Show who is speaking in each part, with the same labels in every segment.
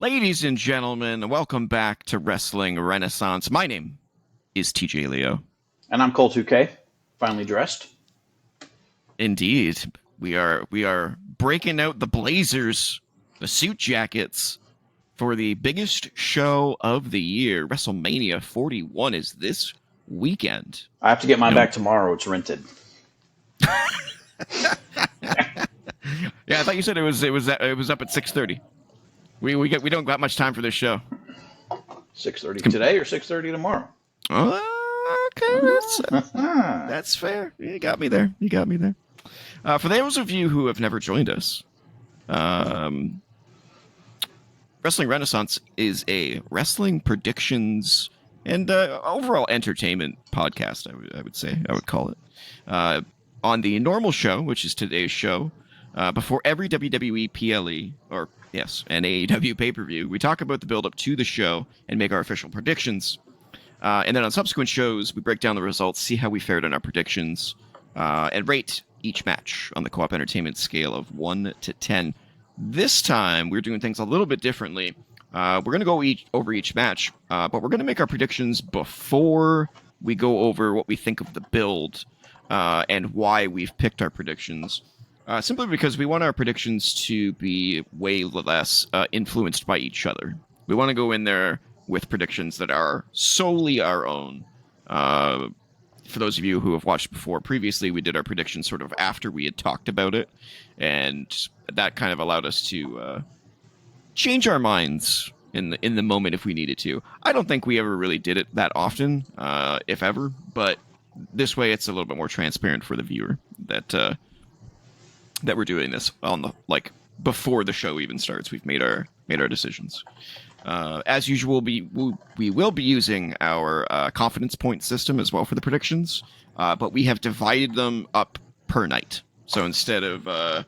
Speaker 1: Ladies and gentlemen, welcome back to Wrestling Renaissance. My name is TJ Leo.
Speaker 2: And I'm Cole 2K, finally dressed.
Speaker 1: Indeed, we are breaking out the blazers, the suit jackets for the biggest show of the year. WrestleMania 41 is this weekend.
Speaker 2: I have to get mine back tomorrow. It's rented.
Speaker 1: Yeah, I thought you said it was up at 6:30. We don't got much time for this show.
Speaker 2: 6:30 today or 6:30 tomorrow?
Speaker 1: Okay, that's fair. You got me there. For those of you who have never joined us, Wrestling Renaissance is a wrestling predictions and overall entertainment podcast. I would call it. On the normal show, which is today's show, before every WWE PLE and AEW pay-per-view, we talk about the build-up to the show and make our official predictions. And then on subsequent shows, we break down the results, see how we fared on our predictions, and rate each match on the Co-op Entertainment scale of 1 to 10. This time, we're doing things a little bit differently. We're going to go over each match, but we're going to make our predictions before we go over what we think of the build and why we've picked our predictions. Simply because we want our predictions to be way less influenced by each other. We want to go in there with predictions that are solely our own. For those of you who have watched before, previously we did our predictions sort of after we had talked about it, and that kind of allowed us to change our minds in the moment if we needed to. I don't think we ever really did it that often, if ever, but this way it's a little bit more transparent for the viewer that we're doing this on the before the show even starts. We've made our decisions. As usual, we will be using our confidence point system as well for the predictions, but we have divided them up per night. So instead of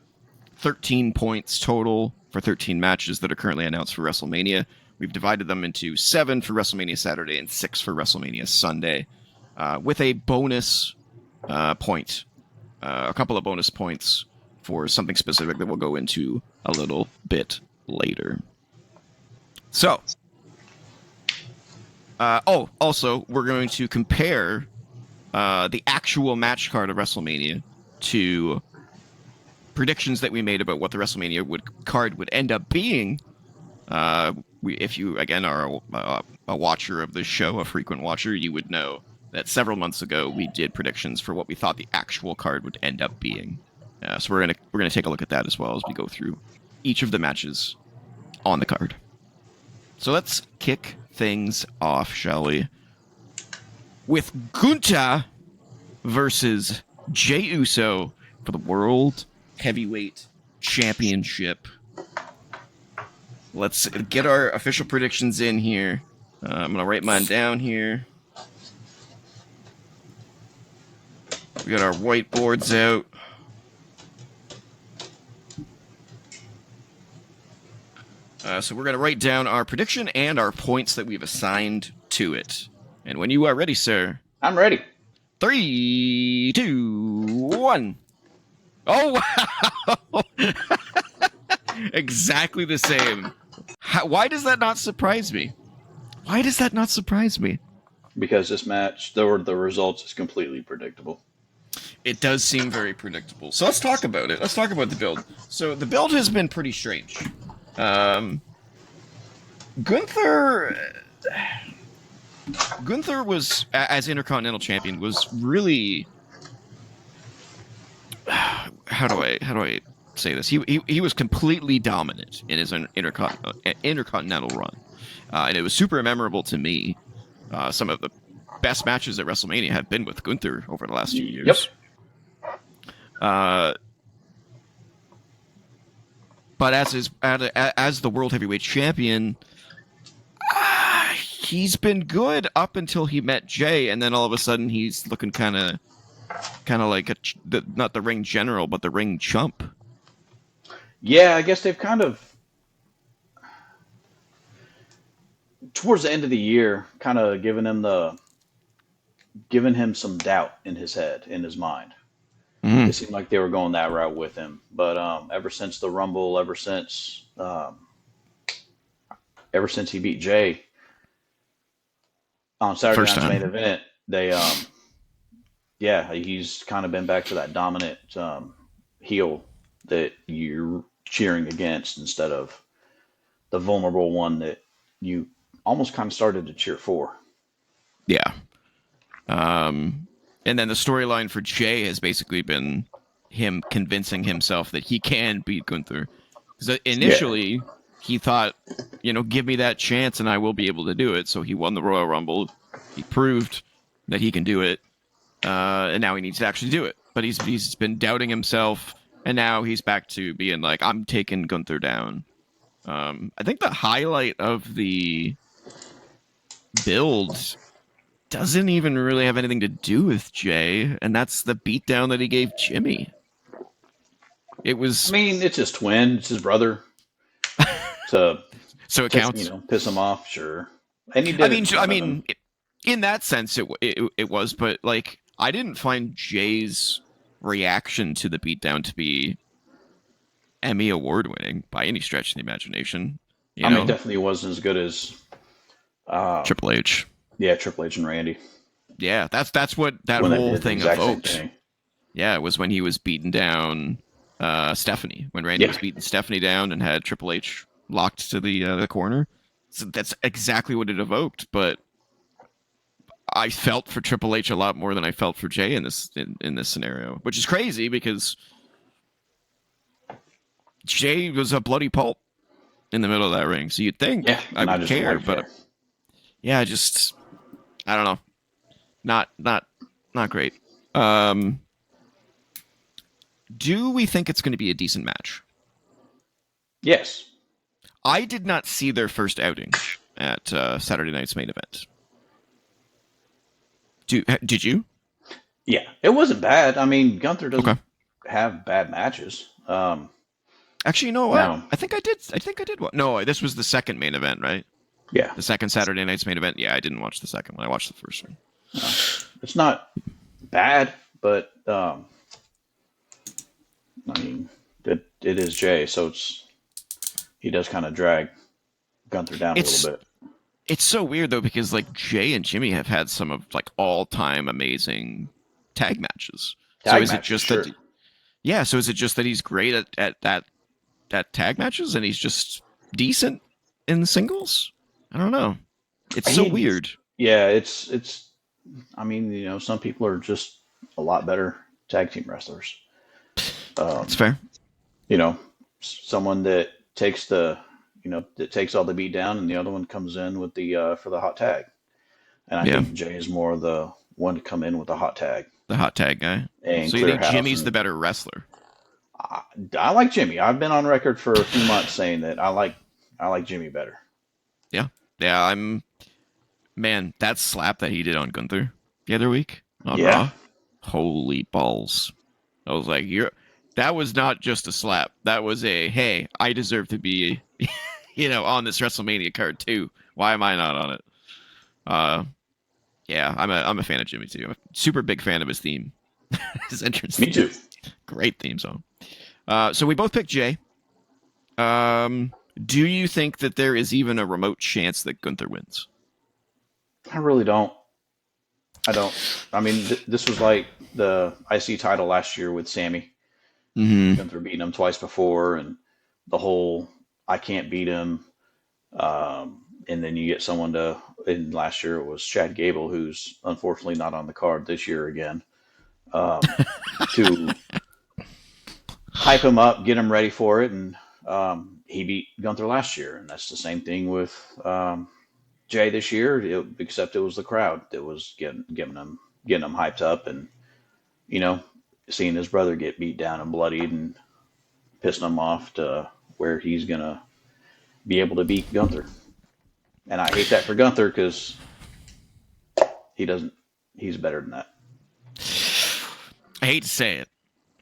Speaker 1: 13 points total for 13 matches that are currently announced for WrestleMania, we've divided them into 7 for WrestleMania Saturday and 6 for WrestleMania Sunday, with a bonus point, a couple of bonus points for something specific that we'll go into a little bit later. So, also, we're going to compare the actual match card of WrestleMania to predictions that we made about what the WrestleMania card would end up being. If you, again, are a watcher of this show, a frequent watcher, you would know that several months ago we did predictions for what we thought the actual card would end up being. So we're gonna take a look at that as well as we go through each of the matches on the card. So let's kick things off, shall we? With Gunther versus Jey Uso for the World Heavyweight Championship. Let's get our official predictions in here. I'm gonna write mine down here. We got our whiteboards out. So we're going to write down our prediction and our points that we've assigned to it. And when you are ready, sir.
Speaker 2: I'm ready.
Speaker 1: 3, 2, 1. Oh, wow! Exactly the same. Why does that not surprise me?
Speaker 2: Because this match, the results is completely predictable.
Speaker 1: It does seem very predictable. So let's talk about it. Let's talk about the build. So the build has been pretty strange. Gunther was, as Intercontinental Champion, was really, how do I say this? He was completely dominant in his Intercontinental run, and it was super memorable to me. Some of the best matches at WrestleMania have been with Gunther over the last few years. Yep. But as the World Heavyweight Champion, he's been good up until he met Jey, and then all of a sudden he's looking kind of like not the ring general, but the ring chump.
Speaker 2: Yeah, I guess they've kind of, towards the end of the year, kind of given him some doubt in his head, in his mind. Mm-hmm. It seemed like they were going that route with him, but ever since the Rumble, ever since ever since he beat Jay on
Speaker 1: The
Speaker 2: Saturday
Speaker 1: first
Speaker 2: night's main
Speaker 1: time.
Speaker 2: event, yeah, he's kind of been back to that dominant heel that you're cheering against instead of the vulnerable one that you almost kind of started to cheer for.
Speaker 1: Yeah. Um, and then the storyline for Jay has basically been him convincing himself that he can beat Gunther. Because
Speaker 2: Yeah,
Speaker 1: initially he thought, give me that chance and I will be able to do it. So he won the Royal Rumble. He proved that he can do it. And now he needs to actually do it. But he's been doubting himself, and now he's back to being like, I'm taking Gunther down. I think the highlight of the build doesn't even really have anything to do with Jay, and that's the beatdown that he gave Jimmy. It
Speaker 2: I
Speaker 1: was
Speaker 2: mean it's his twin, it's his brother. To
Speaker 1: so it
Speaker 2: piss you
Speaker 1: counts.
Speaker 2: know piss him off, sure, and he
Speaker 1: I
Speaker 2: did it
Speaker 1: mean,
Speaker 2: in front of him.
Speaker 1: in that sense, it was, but like I didn't find Jay's reaction to the beatdown to be Emmy award winning by any stretch of the imagination. You
Speaker 2: I mean,
Speaker 1: know,
Speaker 2: definitely wasn't as good as
Speaker 1: Triple H.
Speaker 2: yeah, Triple H and Randy
Speaker 1: Yeah, that's what that
Speaker 2: when they
Speaker 1: whole
Speaker 2: did the
Speaker 1: thing
Speaker 2: exact same
Speaker 1: evoked.
Speaker 2: thing.
Speaker 1: Yeah, it was when he was beating down Stephanie, when Randy
Speaker 2: Yeah,
Speaker 1: was beating Stephanie down and had Triple H locked to the corner. So that's exactly what it evoked. But I felt for Triple H a lot more than I felt for Jay in this scenario, which is crazy because Jay was a bloody pulp in the middle of that ring. So you'd
Speaker 2: yeah,
Speaker 1: think I
Speaker 2: and I
Speaker 1: would
Speaker 2: just didn't
Speaker 1: care,
Speaker 2: like
Speaker 1: but
Speaker 2: Jay.
Speaker 1: yeah, just I don't know, not great. Um, do we think it's going to be a decent match?
Speaker 2: Yes,
Speaker 1: I did not see their first outing at Saturday night's main event. Did you?
Speaker 2: yeah, it wasn't bad. I mean, Gunther
Speaker 1: Okay.
Speaker 2: doesn't have bad matches.
Speaker 1: Actually, you know what?
Speaker 2: Now,
Speaker 1: I think I did. I think I did. No, this was the second main event, right?
Speaker 2: yeah,
Speaker 1: The second Saturday night's main event. Yeah, I didn't watch the second one. I watched the first one.
Speaker 2: no, it's not bad, but I mean, it is Jay, so he does kind of drag Gunther down a little
Speaker 1: It's
Speaker 2: bit.
Speaker 1: it's so weird though because like Jay and Jimmy have had some of like all time amazing tag matches. So
Speaker 2: Tag
Speaker 1: is it
Speaker 2: matches,
Speaker 1: just that?
Speaker 2: sure.
Speaker 1: Yeah. So is it just that he's great at tag matches and he's just decent in singles? I don't know. It's so
Speaker 2: He,
Speaker 1: weird.
Speaker 2: yeah, it's. I mean, some people are just a lot better tag team wrestlers.
Speaker 1: It's
Speaker 2: Um,
Speaker 1: fair.
Speaker 2: someone that takes that takes all the beat down, and the other one comes in with the for the hot tag. And I
Speaker 1: Yeah.
Speaker 2: think Jay is more the one to come in with the hot tag
Speaker 1: The hot tag guy.
Speaker 2: and
Speaker 1: So you
Speaker 2: clear
Speaker 1: think
Speaker 2: house.
Speaker 1: Jimmy's the
Speaker 2: And
Speaker 1: better wrestler?
Speaker 2: I like Jimmy. I've been on record for a few months saying that I like Jimmy better.
Speaker 1: Yeah. Yeah, man, that slap that he did on Gunther the other week on
Speaker 2: Yeah,
Speaker 1: Raw. Holy balls. I was like, that was not just a slap. That was a hey, I deserve to be on this WrestleMania card too. Why am I not on it? Uh yeah, I'm a fan of Jimmy too. I'm a super big fan of his theme. His entrance
Speaker 2: me
Speaker 1: theme.
Speaker 2: too.
Speaker 1: Great theme song. So we both picked Jay. Do you think that there is even a remote chance that Gunther wins?
Speaker 2: I really don't. I don't. I mean, this was like the IC title last year with Sammy.
Speaker 1: Mm-hmm.
Speaker 2: Gunther beating him twice before, and the whole I can't beat him. And then you get someone to. And last year it was Chad Gable, who's unfortunately not on the card this year again. To hype him up, get him ready for it, and he beat Gunther last year, and that's the same thing with Jay this year. Except it was the crowd that was getting him hyped up, and you know, seeing his brother get beat down and bloodied and pissing him off to where he's gonna be able to beat Gunther. And I hate that for Gunther because he doesn't. He's better than that.
Speaker 1: I hate to say it,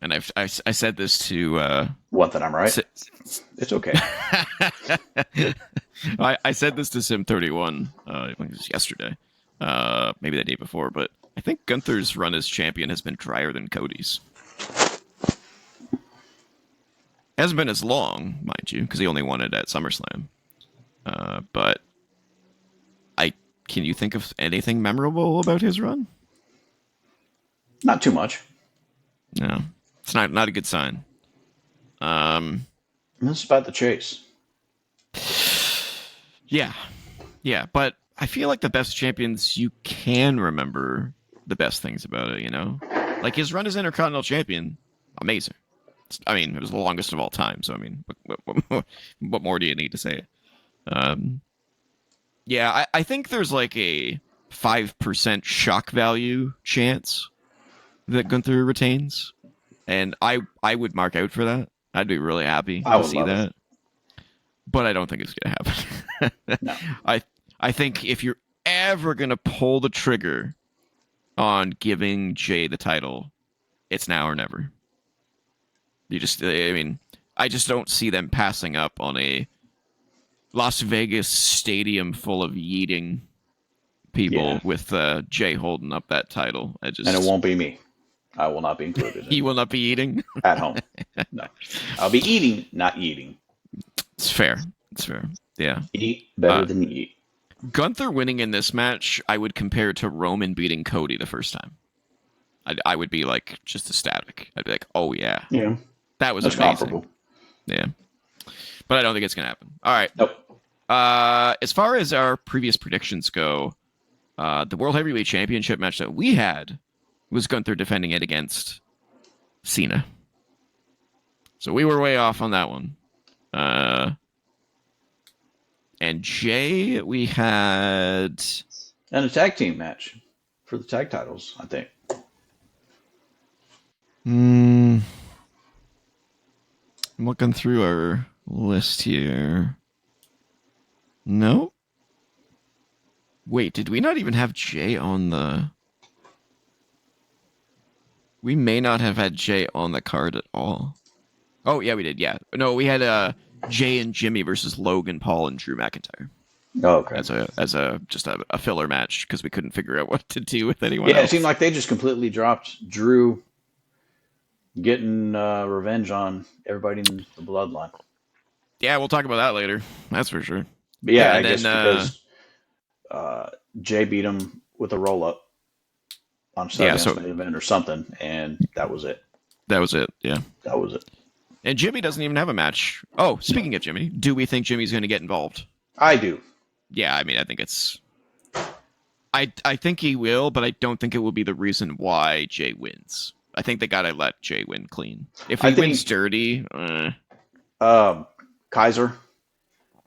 Speaker 1: and I said this to
Speaker 2: What, that I'm right? It's okay.
Speaker 1: I said this to Sim31 I think it was yesterday, maybe the day before, but I think Gunther's run as champion has been drier than Cody's. Hasn't been as long, mind you, because he only won it at SummerSlam. But can you think of anything memorable about his run?
Speaker 2: Not too much.
Speaker 1: No, it's not a good sign.
Speaker 2: This is about the chase.
Speaker 1: Yeah, yeah, but I feel like the best champions, you can remember the best things about it. Like his run as Intercontinental Champion, amazing. I mean, it was the longest of all time. So I mean, what more do you need to say? Yeah, I think there's like a 5% shock value chance that Gunther retains, and I would mark out for that. I'd be really happy
Speaker 2: I
Speaker 1: to
Speaker 2: would
Speaker 1: see
Speaker 2: love it.
Speaker 1: that, but I don't think it's gonna happen.
Speaker 2: No.
Speaker 1: I think if you're ever gonna pull the trigger on giving Jay the title, it's now or never. I just don't see them passing up on a Las Vegas stadium full of yeeting people
Speaker 2: Yeah.
Speaker 1: with Jay holding up that title.
Speaker 2: And it won't be me. I will not be included.
Speaker 1: He will not be eating.
Speaker 2: At home. No. I'll be eating, not eating.
Speaker 1: It's fair. It's fair. Yeah.
Speaker 2: Eat better than eat.
Speaker 1: Gunther winning in this match, I would compare to Roman beating Cody the first time. I would be like just ecstatic. I'd be like, oh yeah.
Speaker 2: Yeah.
Speaker 1: That was
Speaker 2: That's
Speaker 1: amazing.
Speaker 2: comparable.
Speaker 1: Yeah. But I don't think it's going to happen. All right.
Speaker 2: Nope.
Speaker 1: As far as our previous predictions go, the World Heavyweight Championship match that we had was Gunther defending it against Cena. So we were way off on that one. And Jay, we had...
Speaker 2: And a tag team match for the tag titles, I think.
Speaker 1: I'm looking through our list here. No? Wait, did we not even have Jay on the... We may not have had Jay on the card at all. Oh, yeah, we did, yeah. No, we had Jay and Jimmy versus Logan Paul and Drew McIntyre.
Speaker 2: Oh, okay.
Speaker 1: As just a filler match because we couldn't figure out what to do with anyone
Speaker 2: Yeah,
Speaker 1: else.
Speaker 2: it seemed like they just completely dropped Drew getting revenge on everybody in the bloodline.
Speaker 1: Yeah, we'll talk about that later. That's for sure.
Speaker 2: But yeah,
Speaker 1: Yeah,
Speaker 2: I guess because Jay beat him with a roll up on Sundance main event or something, and that was it.
Speaker 1: That was it. Yeah,
Speaker 2: that was it.
Speaker 1: And Jimmy doesn't even have a match. Oh, speaking of Jimmy, do we think Jimmy's going to get involved?
Speaker 2: I do.
Speaker 1: Yeah, I mean, I think it's. I think he will, but I don't think it will be the reason why Jay wins. I think they gotta let Jay win clean. If he wins dirty,
Speaker 2: Kaiser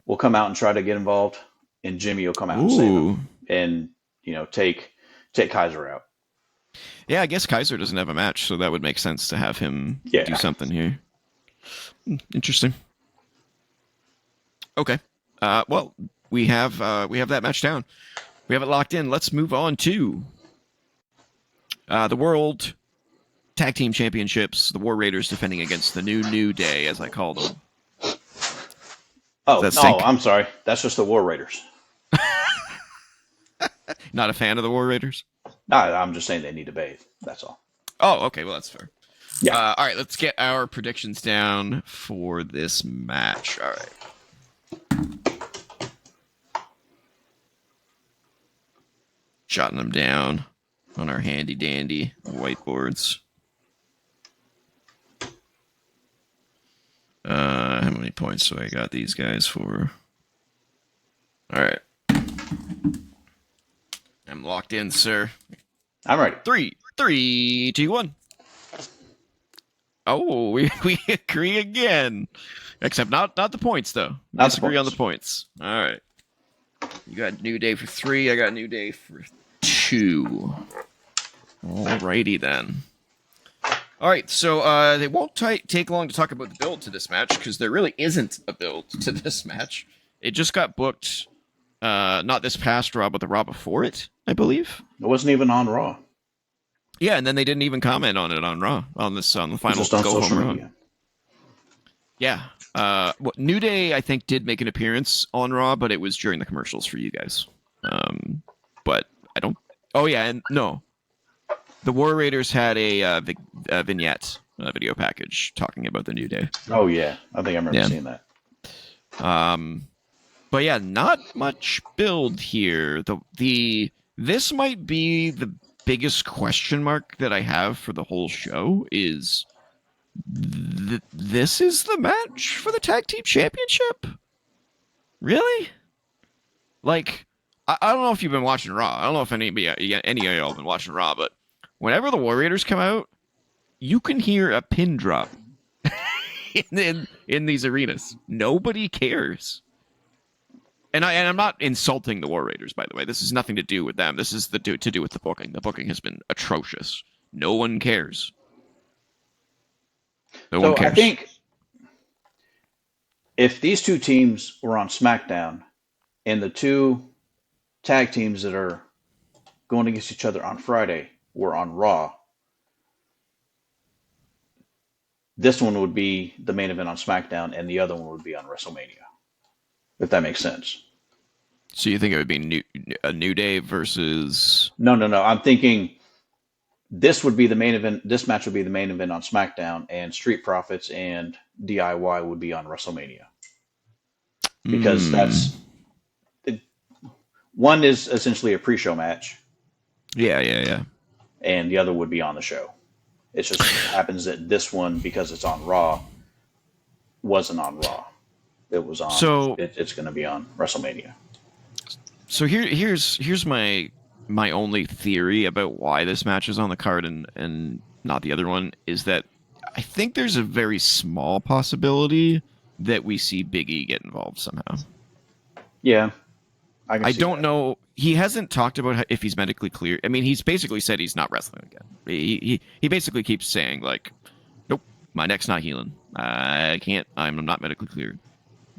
Speaker 2: will come out and try to get involved, and Jimmy will come out and save him, and take Kaiser out.
Speaker 1: Yeah, I guess Kaiser doesn't have a match, so that would make sense to have him do something here. Interesting. Okay. Well, we have that match down. We have it locked in. Let's move on to the World Tag Team Championships. The War Raiders defending against the New Day, as I call them.
Speaker 2: Oh, no, I'm sorry. That's just the War Raiders.
Speaker 1: Not a fan of the War Raiders?
Speaker 2: No, I'm just saying they need to bathe. That's all.
Speaker 1: Oh, okay. Well, that's fair.
Speaker 2: Yeah.
Speaker 1: All right, let's get our predictions down for this match. All right. Jotting them down on our handy dandy whiteboards. How many points do I got these guys for? All right. I'm locked in, sir.
Speaker 2: I'm ready.
Speaker 1: 3, 2, 1. Oh, we agree again. Except not the points, though.
Speaker 2: Not
Speaker 1: disagree on the points. All right. You got New Day for 3. I got New Day for 2. Alrighty then. All right, so they won't take long to talk about the build to this match because there really isn't a build to this match. It just got booked, not this past Raw, but the Raw before it, I believe.
Speaker 2: It wasn't even on Raw.
Speaker 1: Yeah, and then they didn't even comment on it on Raw on the final
Speaker 2: just on
Speaker 1: go
Speaker 2: social
Speaker 1: home
Speaker 2: media.
Speaker 1: Raw. Yeah, New Day I think did make an appearance on Raw, but it was during the commercials for you guys. But I don't. Oh yeah, and no. The War Raiders had a vignette video package talking about the New Day.
Speaker 2: Oh, yeah. I think I remember seeing that.
Speaker 1: But yeah, not much build here. This might be the biggest question mark that I have for the whole show is this is the match for the tag team championship? Really? Like, I don't know if you've been watching Raw. I don't know if any of y'all have been watching Raw, but whenever the Warriors come out, you can hear a pin drop in these arenas. Nobody cares. And I'm not insulting the War Raiders, by the way. This has nothing to do with them. This is to do with the booking. The booking has been atrocious. No one cares. No one cares.
Speaker 2: I think if these two teams were on SmackDown and the two tag teams that are going against each other on Friday were on Raw, this one would be the main event on SmackDown and the other one would be on WrestleMania. If that makes sense.
Speaker 1: So you think it would be a New Day versus...
Speaker 2: No. I'm thinking this would be the main event. This match would be the main event on SmackDown, and Street Profits and DIY would be on WrestleMania. Because one is essentially a pre-show match.
Speaker 1: Yeah.
Speaker 2: And the other would be on the show. It just happens that this one, because it's on Raw, wasn't on Raw. It was on. So it's going to be on WrestleMania.
Speaker 1: So here's my only theory about why this match is on the card and not the other one is that I think there's a very small possibility that we see Big E get involved somehow.
Speaker 2: Yeah,
Speaker 1: I don't know. He hasn't talked about if he's medically clear. I mean, he's basically said he's not wrestling again. He basically keeps saying like, "Nope, my neck's not healing. I can't. I'm not medically cleared."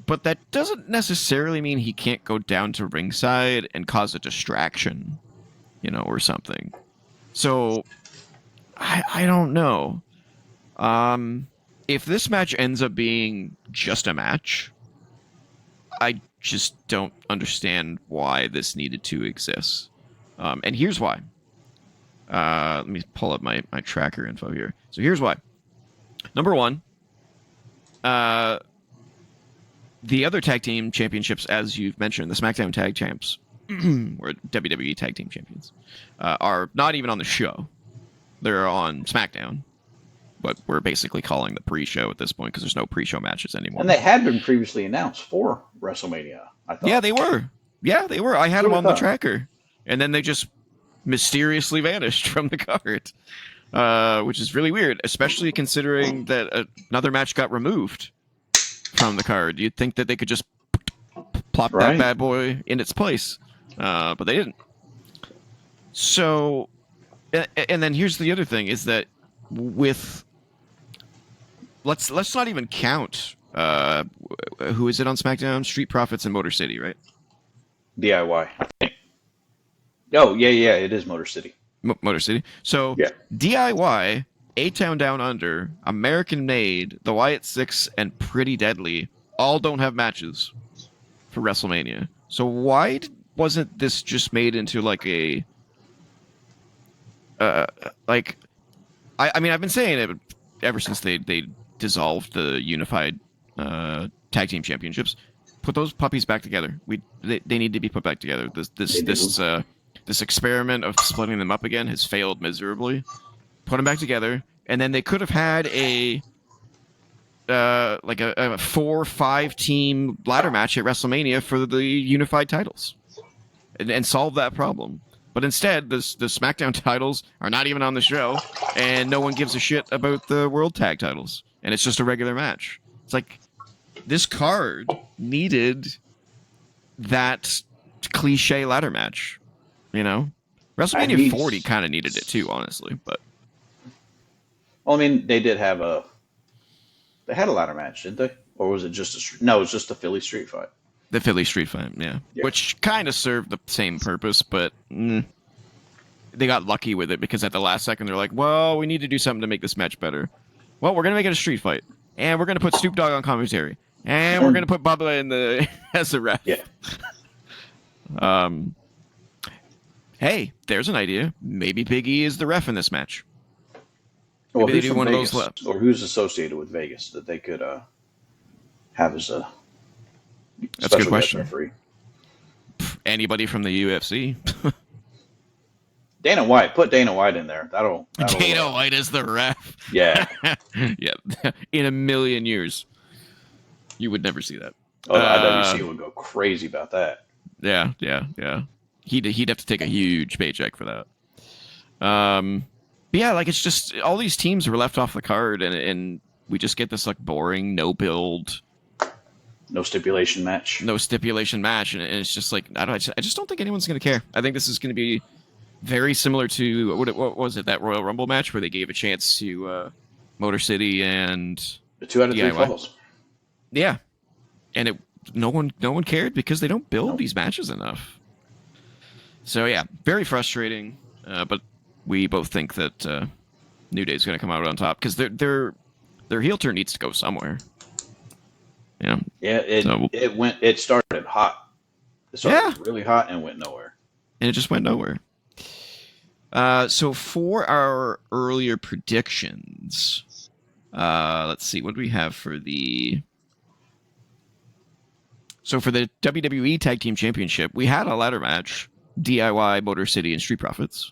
Speaker 1: But that doesn't necessarily mean he can't go down to ringside and cause a distraction, or something. So, I don't know. If this match ends up being just a match, I just don't understand why this needed to exist. And here's why. Let me pull up my tracker info here. So here's why. Number one, the other tag team championships, as you've mentioned, the SmackDown Tag Champs, or WWE Tag Team Champions, are not even on the show. They're on SmackDown, but we're basically calling the pre-show at this point because there's no pre-show matches anymore.
Speaker 2: And they had been previously announced for WrestleMania, I thought.
Speaker 1: Yeah, they were. I had them on the tracker. And then they just mysteriously vanished from the card, which is really weird, especially considering that another match got removed from the card. You'd think that they could just plop that bad boy in its place, but they didn't. So, and then here's the other thing: is that with let's not even count who is it on SmackDown? Street Profits and Motor City, right?
Speaker 2: DIY. Oh yeah, it is Motor City.
Speaker 1: Motor City. So yeah. DIY. A-Town Down Under, American Made, The Wyatt Six, and Pretty Deadly all don't have matches for WrestleMania. So why wasn't this just made into like a... I mean, I've been saying it ever since they dissolved the unified tag team championships. Put those puppies back together. They need to be put back together. This experiment of splitting them up again has failed miserably. Put them back together, and then they could have had a 4-5 team ladder match at WrestleMania for the unified titles, and solve that problem. But instead, the SmackDown titles are not even on the show, and no one gives a shit about the World Tag titles, and it's just a regular match. It's like this card needed that cliche ladder match, WrestleMania 40 kind of needed it too, honestly, but.
Speaker 2: Well, I mean, they had a ladder match, didn't they? Or was it just no, it was just the Philly Street Fight.
Speaker 1: The Philly Street Fight, yeah. Which kind of served the same purpose, but they got lucky with it because at the last second they're like, well, we need to do something to make this match better. Well, we're going to make it a street fight, and we're going to put Snoop Dogg on commentary, and we're going to put Bubba in as the ref.
Speaker 2: Yeah.
Speaker 1: Hey, there's an idea. Maybe Big E is the ref in this match.
Speaker 2: Well, they do one Vegas, of those left. Or who's associated with Vegas that they could have as a...
Speaker 1: That's a good
Speaker 2: Special guest
Speaker 1: question.
Speaker 2: referee.
Speaker 1: Anybody from the UFC?
Speaker 2: Dana White. Put Dana White in there. That'll
Speaker 1: Dana White is the ref.
Speaker 2: Yeah.
Speaker 1: Yeah. In a million years, you would never see that.
Speaker 2: Oh, the IWC would go crazy about that.
Speaker 1: Yeah. He'd have to take a huge paycheck for that. But yeah, like it's just all these teams were left off the card, and we just get this like boring, no build,
Speaker 2: no stipulation match,
Speaker 1: and it's just like I just don't think anyone's gonna care. I think this is gonna be very similar to what was it, that Royal Rumble match where they gave a chance to Motor City and
Speaker 2: the 2 out of 3
Speaker 1: DIY.
Speaker 2: falls.
Speaker 1: Yeah, and no one cared because they don't build these matches enough. So yeah, very frustrating. But we both think that New Day's going to come out on top because their heel turn needs to go somewhere. Yeah.
Speaker 2: Yeah. It started hot. It started really hot and went nowhere.
Speaker 1: And it just went nowhere. So for our earlier predictions, let's see, what do we have for the... So for the WWE Tag Team Championship, we had a ladder match, DIY, Motor City, and Street Profits,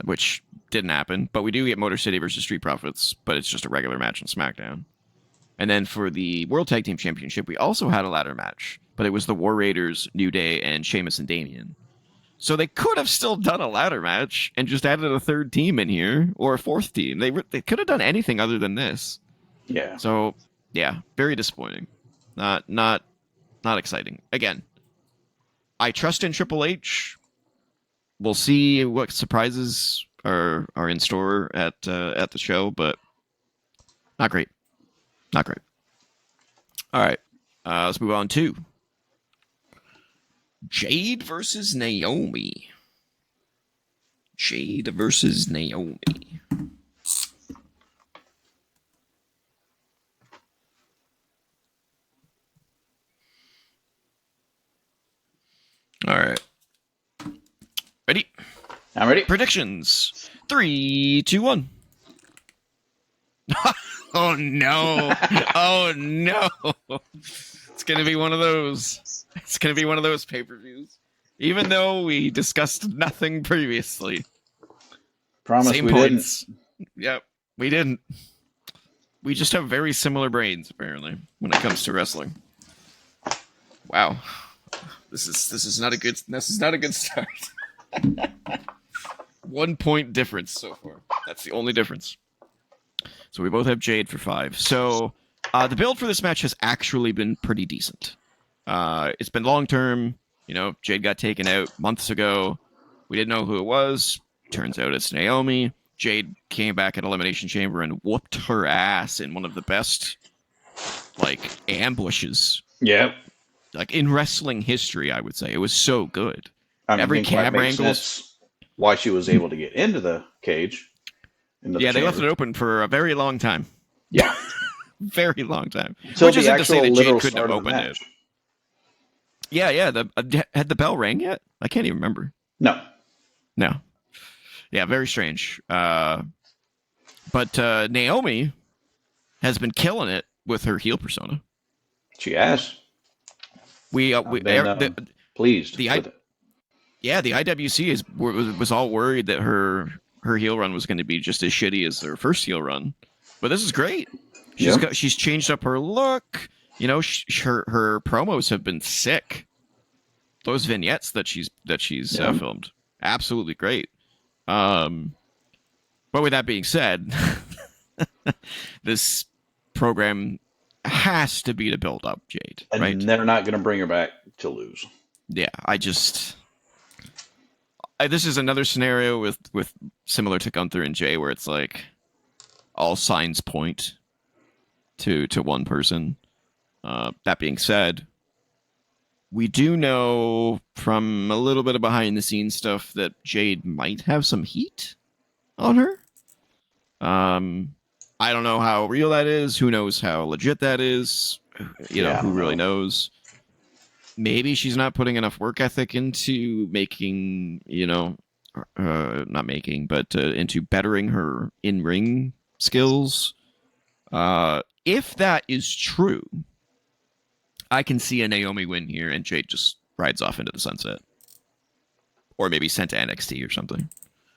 Speaker 1: which didn't happen. But we do get Motor City versus Street Profits, but it's just a regular match on SmackDown. And then for the World Tag Team Championship, we also had a ladder match, but it was the War Raiders, New Day, and Sheamus and Damian. So they could have still done a ladder match and just added a third team in here, or a fourth team. They could have done anything other than this.
Speaker 2: Yeah.
Speaker 1: So, yeah, very disappointing. Not exciting. Again, I trust in Triple H. We'll see what surprises are in store at the show, but not great. Not great. All right, let's move on to Jade versus Naomi. Jade versus Naomi. All right. Ready?
Speaker 2: I'm ready.
Speaker 1: Predictions. 3, 2, 1. Oh no. Oh no. It's going to be one of those. It's going to be one of those pay-per-views. Even though we discussed nothing previously.
Speaker 2: Promise
Speaker 1: Same
Speaker 2: we
Speaker 1: points.
Speaker 2: didn't.
Speaker 1: Yep, we didn't. We just have very similar brains, apparently, when it comes to wrestling. Wow. This is not a good start. 1 point difference so far. That's the only difference. So we both have Jade for 5. So the build for this match has actually been pretty decent. It's been long term. You know, Jade got taken out months ago. We didn't know who it was. Turns out it's Naomi. Jade came back at Elimination Chamber and whooped her ass in one of the best, like, ambushes.
Speaker 2: Yeah.
Speaker 1: Like, in wrestling history, I would say. It was so good.
Speaker 2: I mean,
Speaker 1: Every camera angle.
Speaker 2: Why she was able to get into the cage.
Speaker 1: Yeah, they left it open for a very long time.
Speaker 2: Yeah.
Speaker 1: Very long time.
Speaker 2: So
Speaker 1: which
Speaker 2: the
Speaker 1: isn't to say that Jade
Speaker 2: literal
Speaker 1: couldn't have
Speaker 2: start of the
Speaker 1: opened it.
Speaker 2: match.
Speaker 1: Yeah. Had the bell rang yet? I can't even remember.
Speaker 2: No.
Speaker 1: Yeah, very strange. But Naomi has been killing it with her heel persona.
Speaker 2: She has. Pleased with it.
Speaker 1: Yeah, the IWC was all worried that her heel run was going to be just as shitty as her first heel run, but this is great. She's changed up her look. You know, her promos have been sick. Those vignettes that she's filmed, absolutely great. But with that being said, this program has to be to build up Jade,
Speaker 2: and
Speaker 1: right?
Speaker 2: they're not going to bring her back to lose.
Speaker 1: Yeah, this is another scenario with similar to Gunther and Jay, where it's like all signs point to one person. That being said, we do know from a little bit of behind the scenes stuff that Jade might have some heat on her. I don't know how real that is. Who knows how legit that is? You know, who really knows? Maybe she's not putting enough work ethic into making, not making, but into bettering her in-ring skills. If that is true, I can see a Naomi win here, and Jade just rides off into the sunset, or maybe sent to NXT or something.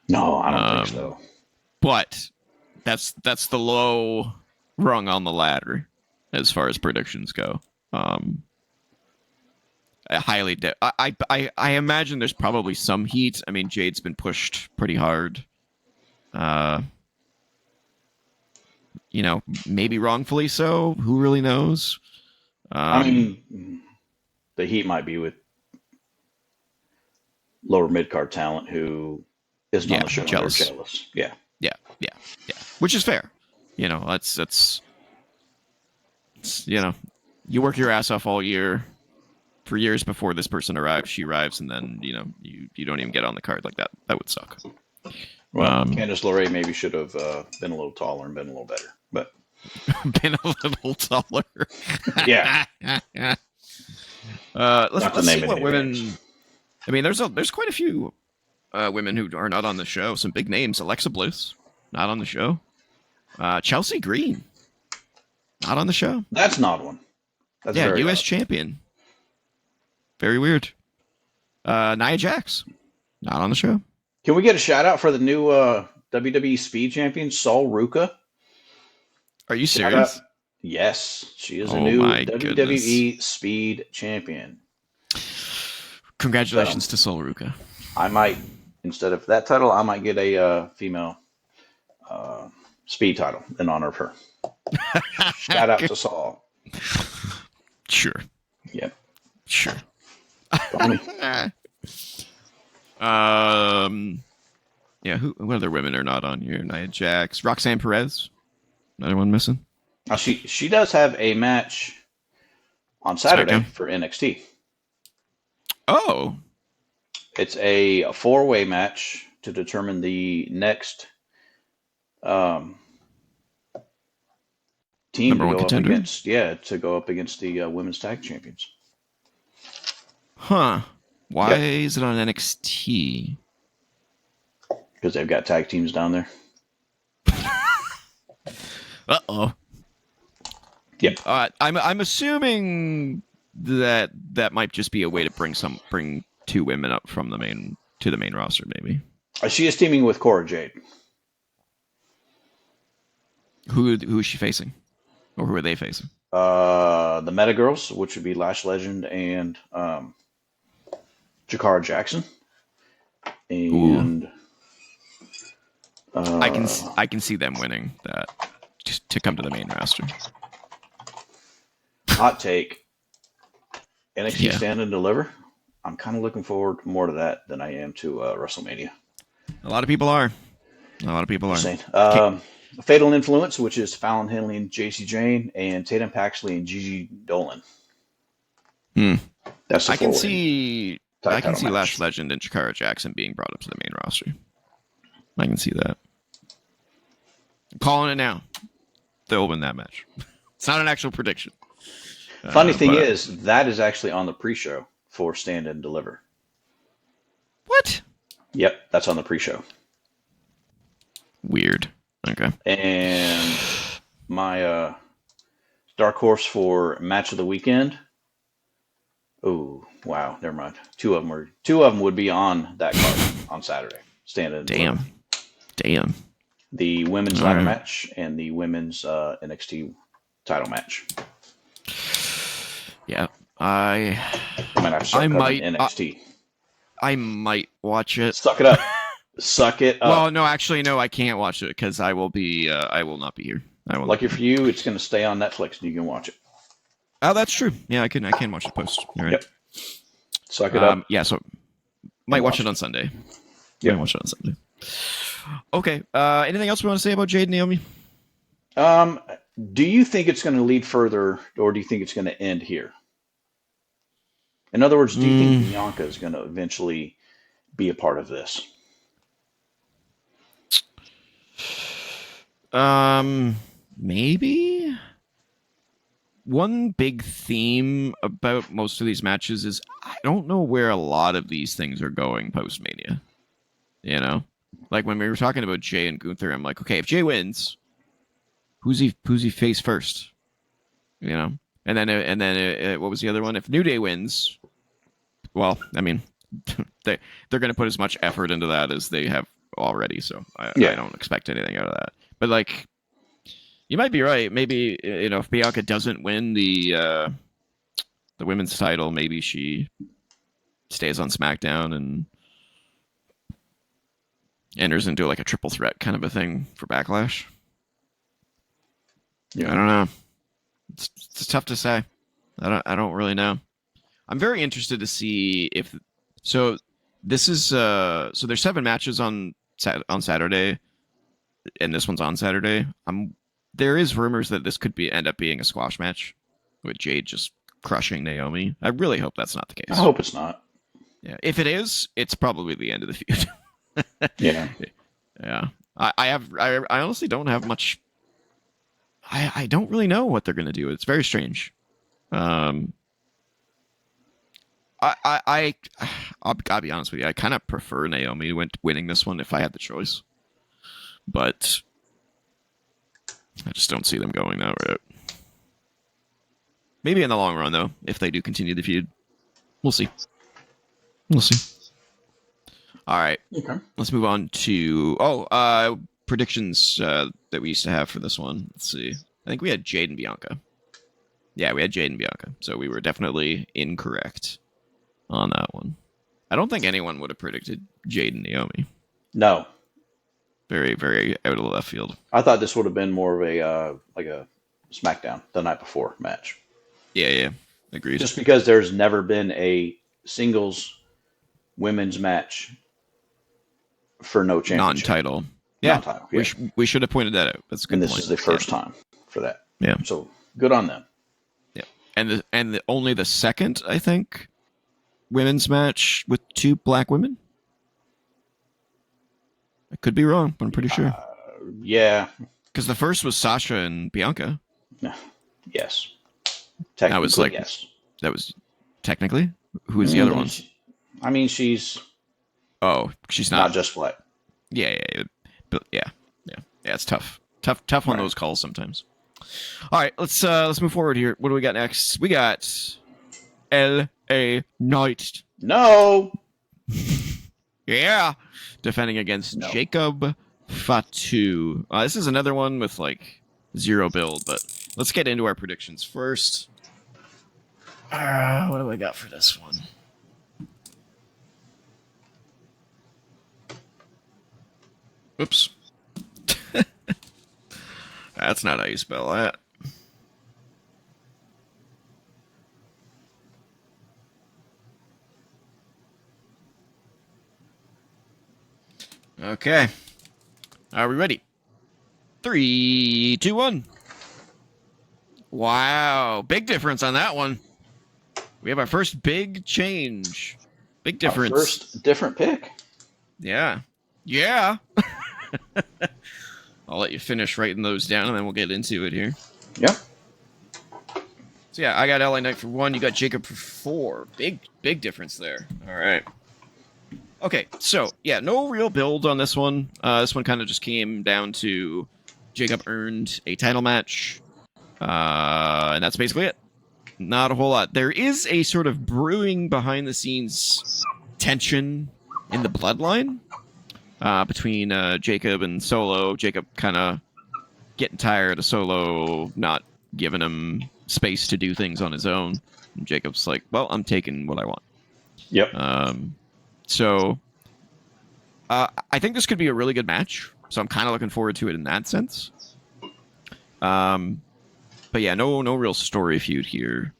Speaker 2: No, I don't think so.
Speaker 1: But that's the low rung on the ladder as far as predictions go. I imagine there's probably some heat. I mean, Jade's been pushed pretty hard. Maybe wrongfully so. Who really knows?
Speaker 2: I mean, the heat might be with lower mid card talent who isn't on the show.
Speaker 1: Jealous.
Speaker 2: Yeah.
Speaker 1: Which is fair. That's you work your ass off all year for years before this person arrives. She arrives, and then you don't even get on the card like that. That would suck.
Speaker 2: Well, Candice LeRae maybe should have been a little taller and been a little better, but
Speaker 1: been a little taller.
Speaker 2: Yeah.
Speaker 1: Let's see what women. I mean, there's quite a few women who are not on the show. Some big names: Alexa Bliss, not on the show. Chelsea Green, not on the show.
Speaker 2: That's an odd one. That's
Speaker 1: U.S. champion. Very weird. Nia Jax, not on the show.
Speaker 2: Can we get a shout out for the new WWE Speed Champion, Sol Ruca?
Speaker 1: Are you serious?
Speaker 2: Yes, she is a new WWE
Speaker 1: goodness.
Speaker 2: Speed Champion.
Speaker 1: Congratulations to Sol Ruca.
Speaker 2: I might, instead of that title, I might get a female speed title in honor of her. Shout out to Sol.
Speaker 1: Sure.
Speaker 2: Yep.
Speaker 1: Sure. What other women are not on here? Nia Jax, Roxanne Perez, another one missing.
Speaker 2: She does have a match on Saturday for NXT.
Speaker 1: Oh,
Speaker 2: it's a 4-way match to determine the next team
Speaker 1: number one contender.
Speaker 2: To go up against the women's tag champions.
Speaker 1: Huh? Why is it on NXT?
Speaker 2: Because they've got tag teams down there.
Speaker 1: Uh-oh.
Speaker 2: Yep.
Speaker 1: I'm assuming that might just be a way to bring two women up from the main roster, maybe.
Speaker 2: She is teaming with Cora Jade.
Speaker 1: Who is she facing? Or who are they facing?
Speaker 2: The Meta Girls, which would be Lash Legend and Jakara Jackson. And
Speaker 1: I can see them winning that just to come to the main roster.
Speaker 2: Hot take. NXT Stand and Deliver. I'm kind of looking forward more to that than I am to WrestleMania.
Speaker 1: A lot of people are.
Speaker 2: Fatal Influence, which is Fallon Henley and JC Jane, and Tatum Paxley and Gigi Dolan. That's the
Speaker 1: I can see Lash Legend and Jakara Jackson being brought up to the main roster. I can see that. I'm calling it now. They'll win that match. It's not an actual prediction.
Speaker 2: Funny thing is, that is actually on the pre-show for Stand and Deliver.
Speaker 1: What?
Speaker 2: Yep, that's on the pre-show.
Speaker 1: Weird. Okay.
Speaker 2: And my dark horse for match of the weekend. Oh, wow, never mind. Two of them would be on that card on Saturday. Stand and Deliver.
Speaker 1: Damn.
Speaker 2: The women's ladder match and the women's NXT title match.
Speaker 1: Yeah, I
Speaker 2: might NXT.
Speaker 1: I might watch it.
Speaker 2: Suck it up. Suck it up.
Speaker 1: Well, no, actually, no, I can't watch it because I will not be here.
Speaker 2: Lucky for you, it's going to stay on Netflix and you can watch it.
Speaker 1: Oh, that's true. Yeah, I can watch the post. You're right.
Speaker 2: Yep. Suck it up.
Speaker 1: Yeah, so might watch it on Sunday.
Speaker 2: Yeah,
Speaker 1: watch it on Sunday. Okay. Anything else we want to say about Jade and Naomi?
Speaker 2: Do you think it's going to lead further, or do you think it's going to end here? In other words, do you think Bianca is going to eventually be a part of this?
Speaker 1: Maybe. One big theme about most of these matches is I don't know where a lot of these things are going post-Mania. You know? Like when we were talking about Jay and Gunther, I'm like, okay, if Jay wins, who's he face first? You know? And then what was the other one? If New Day wins, well, I mean, they're going to put as much effort into that as they have already. So I don't expect anything out of that. But like, you might be right. Maybe if Bianca doesn't win the women's title, maybe she stays on SmackDown and enters into like a triple threat kind of a thing for Backlash.
Speaker 2: Yeah.
Speaker 1: I don't know. It's tough to say. I don't really know. I'm very interested to see if so. This is so there's 7 matches on Saturday, and this one's on Saturday. There is rumors that this could end up being a squash match with Jade just crushing Naomi. I really hope that's not the case.
Speaker 2: I hope it's not.
Speaker 1: Yeah, if it is, it's probably the end of the feud.
Speaker 2: Yeah.
Speaker 1: Yeah. I honestly don't have much. I don't really know what they're gonna do. It's very strange. I'll be honest with you. I kind of prefer Naomi winning this one if I had the choice, but I just don't see them going that route. Maybe in the long run, though, if they do continue the feud, we'll see. We'll see. All right,
Speaker 2: Okay.
Speaker 1: let's move on to predictions that we used to have for this one. Let's see. I think we had Jade and Bianca. Yeah, we had Jade and Bianca, so we were definitely incorrect on that one. I don't think anyone would have predicted Jade and Naomi.
Speaker 2: No.
Speaker 1: Very, very out of the left field.
Speaker 2: I thought this would have been more of a like a SmackDown the night before match.
Speaker 1: Yeah, agreed.
Speaker 2: Just because there's never been a singles women's match for no championship.
Speaker 1: Non-title. Yeah,
Speaker 2: Non-title. Yeah.
Speaker 1: we should have pointed that out. That's a good
Speaker 2: And this
Speaker 1: point.
Speaker 2: is the first time for that.
Speaker 1: Yeah.
Speaker 2: So good on them.
Speaker 1: Yeah, and only the second, I think, women's match with 2 black women. I could be wrong, but I'm pretty sure.
Speaker 2: Yeah.
Speaker 1: Because the first was Sasha and Bianca.
Speaker 2: Yes. Technically,
Speaker 1: That was like
Speaker 2: yes.
Speaker 1: That was technically. Who was the other one?
Speaker 2: I mean, she's
Speaker 1: she's
Speaker 2: not
Speaker 1: not.
Speaker 2: just black.
Speaker 1: Yeah. But yeah. It's tough on those calls sometimes. All right, let's move forward here. What do we got next? We got L.A. Knight.
Speaker 2: No.
Speaker 1: Yeah, defending against Jacob Fatu. This is another one with like 0 build, but let's get into our predictions first. What do I got for this one? Oops. That's not how you spell that. Okay. Are we ready? 3, 2, 1. Wow. Big difference on that one. We have our first big change. Big difference.
Speaker 2: Our first different pick.
Speaker 1: Yeah. I'll let you finish writing those down, and then we'll get into it here.
Speaker 2: Yep.
Speaker 1: So yeah, I got LA Knight for 1. You got Jacob for 4. Big difference there. All right. Okay, so yeah, no real build on this one. This one kind of just came down to Jacob earned a title match, and that's basically it. Not a whole lot. There is a sort of brewing behind the scenes tension in the bloodline between Jacob and Solo. Jacob kind of getting tired of Solo not giving him space to do things on his own. And Jacob's like, well, I'm taking what I want.
Speaker 2: Yep.
Speaker 1: So I think this could be a really good match. So I'm kind of looking forward to it in that sense. But yeah, no real story feud here.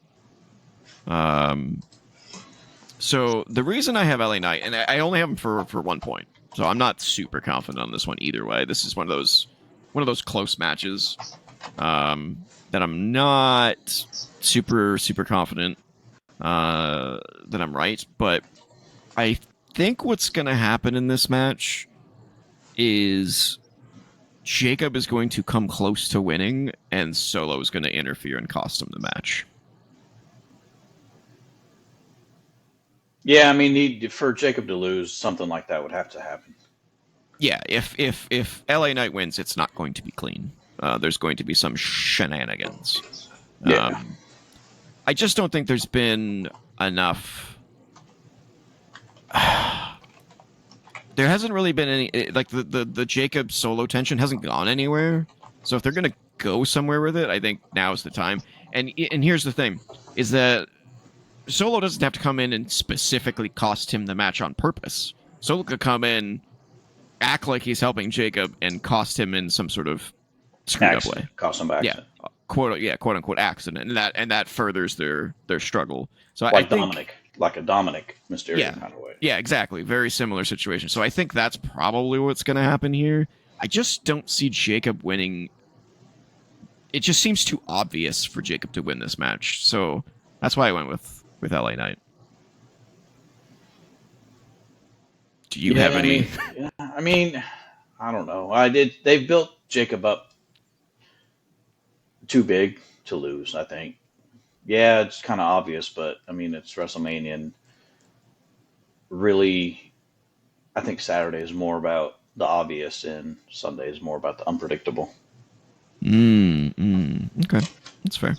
Speaker 1: So the reason I have LA Knight, and I only have him for 1 point, so I'm not super confident on this one either way. This is one of those close matches that I'm not super confident that I'm right. But I think what's going to happen in this match is Jacob is going to come close to winning, and Solo is going to interfere and cost him the match.
Speaker 2: Yeah, I mean, for Jacob to lose, something like that would have to happen.
Speaker 1: Yeah, if LA Knight wins, it's not going to be clean. There's going to be some shenanigans.
Speaker 2: Yeah.
Speaker 1: I just don't think there's been enough. There hasn't really been any, like the Jacob solo tension hasn't gone anywhere. So if they're gonna go somewhere with it, I think now's the time. And here's the thing: is that Solo doesn't have to come in and specifically cost him the match on purpose. Solo could come in, act like he's helping Jacob, and cost him in some sort of screwed up way.
Speaker 2: Cost him by accident.
Speaker 1: Quote unquote accident, and that furthers their struggle. So
Speaker 2: like
Speaker 1: I think
Speaker 2: Dominic, like a Dominic Mysterio kind of way.
Speaker 1: Yeah, exactly. Very similar situation. So I think that's probably what's going to happen here. I just don't see Jacob winning. It just seems too obvious for Jacob to win this match. So that's why I went with LA Knight. Do you have any?
Speaker 2: I mean, I don't know. They've built Jacob up too big to lose, I think. Yeah, it's kind of obvious, but I mean, it's WrestleMania, and really, I think Saturday is more about the obvious, and Sunday is more about the unpredictable.
Speaker 1: Okay, that's fair.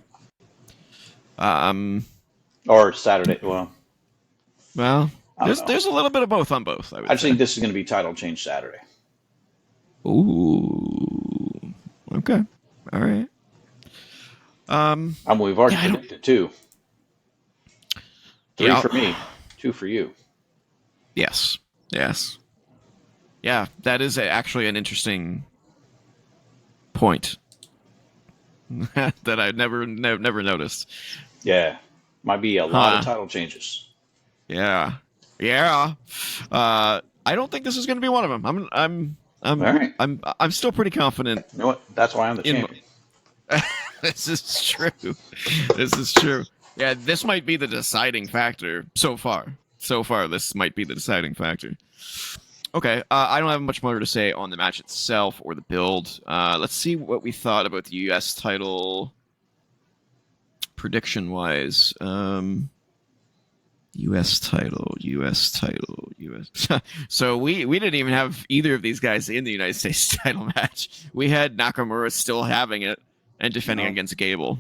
Speaker 2: Or Saturday. Well,
Speaker 1: there's a little bit of both on both. I
Speaker 2: think this is going to be title change Saturday.
Speaker 1: Ooh. Okay. All right.
Speaker 2: We've already predicted 2. 3 for me, 2 for you.
Speaker 1: Yes. Yeah, that is actually an interesting point that I never noticed.
Speaker 2: Yeah, might be a lot of title changes.
Speaker 1: Yeah. I don't think this is going to be one of them.
Speaker 2: All right.
Speaker 1: I'm still pretty confident.
Speaker 2: You know what? That's why I'm the champion.
Speaker 1: This is true. Yeah, this might be the deciding factor so far. This might be the deciding factor. Okay, I don't have much more to say on the match itself or the build. Let's see what we thought about the U.S. title prediction-wise. U.S. title. So we didn't even have either of these guys in the United States title match. We had Nakamura still having it and defending against Gable.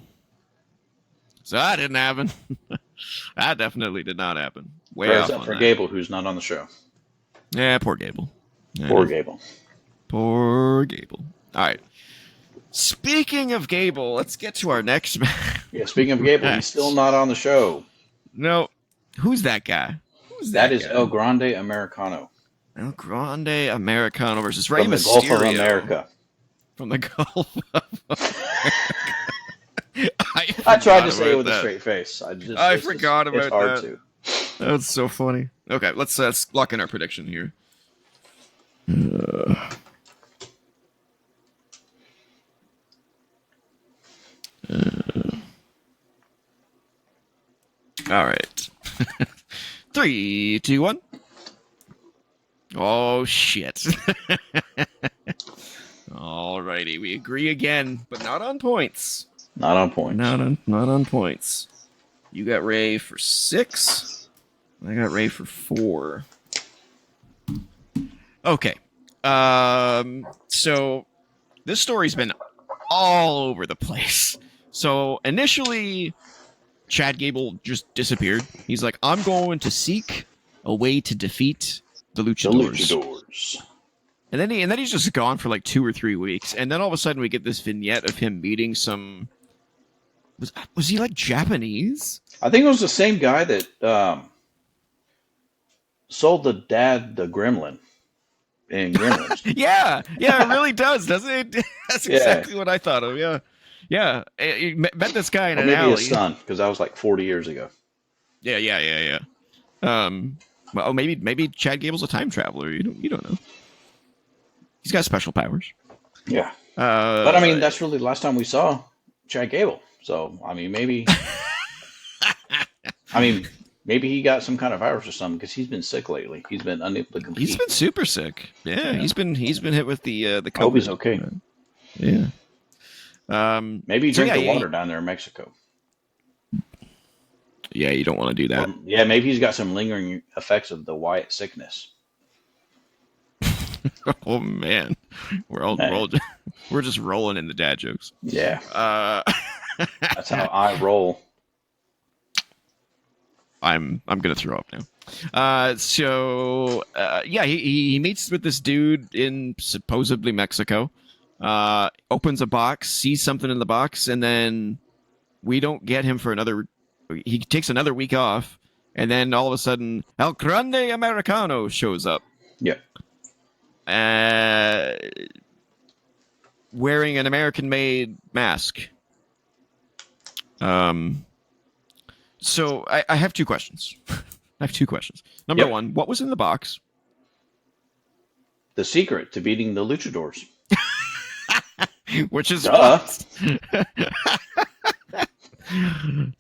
Speaker 1: So that didn't happen. That definitely did not happen. Way off on
Speaker 2: for
Speaker 1: that.
Speaker 2: Gable, who's not on the show.
Speaker 1: Yeah, poor Gable.
Speaker 2: Poor Gable.
Speaker 1: All right. Speaking of Gable, let's get to our next match.
Speaker 2: Yeah, speaking of Gable, he's still not on the show.
Speaker 1: No. Who's that guy?
Speaker 2: That is El Grande Americano.
Speaker 1: El Grande Americano versus Rey Mysterio.
Speaker 2: From the Gulf of America.
Speaker 1: From the Gulf of America.
Speaker 2: I tried to say it with a straight face.
Speaker 1: I forgot about that.
Speaker 2: It's hard to.
Speaker 1: That's so funny. Okay, let's lock in our prediction here. All right. 3, 2, 1. Oh, shit. Alrighty, we agree again, but not on points.
Speaker 2: Not on points.
Speaker 1: Not on points. You got Ray for 6. I got Ray for 4. Okay. So this story's been all over the place. So initially, Chad Gable just disappeared. He's like, I'm going to seek a way to defeat the Luchadors. And then he's just gone for like 2 or 3 weeks. And then all of a sudden we get this vignette of him meeting some... Was he like Japanese?
Speaker 2: I think it was the same guy that sold the dad the gremlin in Gremlins.
Speaker 1: yeah, it really does, doesn't it? That's exactly what I thought of, yeah. Yeah, you met this guy in an alley.
Speaker 2: Maybe his son, because that was like 40 years ago.
Speaker 1: Yeah. Well, maybe Chad Gable's a time traveler. You don't know. He's got special powers.
Speaker 2: Yeah. But I mean, that's really the last time we saw Chad Gable. So I mean, maybe. Maybe he got some kind of virus or something because he's been sick lately. He's been unable to compete. He's
Speaker 1: been super sick. Yeah. He's been hit with the COVID.
Speaker 2: Hope he's okay.
Speaker 1: Yeah.
Speaker 2: Maybe he drank the water down there in Mexico.
Speaker 1: Yeah, you don't want to do that.
Speaker 2: Maybe he's got some lingering effects of the Wyatt sickness.
Speaker 1: Oh man, we're just rolling in the dad jokes.
Speaker 2: Yeah. That's how I roll.
Speaker 1: I'm gonna throw up now. Yeah, he meets with this dude in supposedly Mexico. Opens a box, sees something in the box, and then we don't get him for another. He takes another week off, and then all of a sudden, El Grande Americano shows up.
Speaker 2: Yeah.
Speaker 1: Wearing an American-made mask. So I have two questions. Number one, what was in the box?
Speaker 2: The secret to beating the luchadors.
Speaker 1: Which is
Speaker 2: Duh.
Speaker 1: what?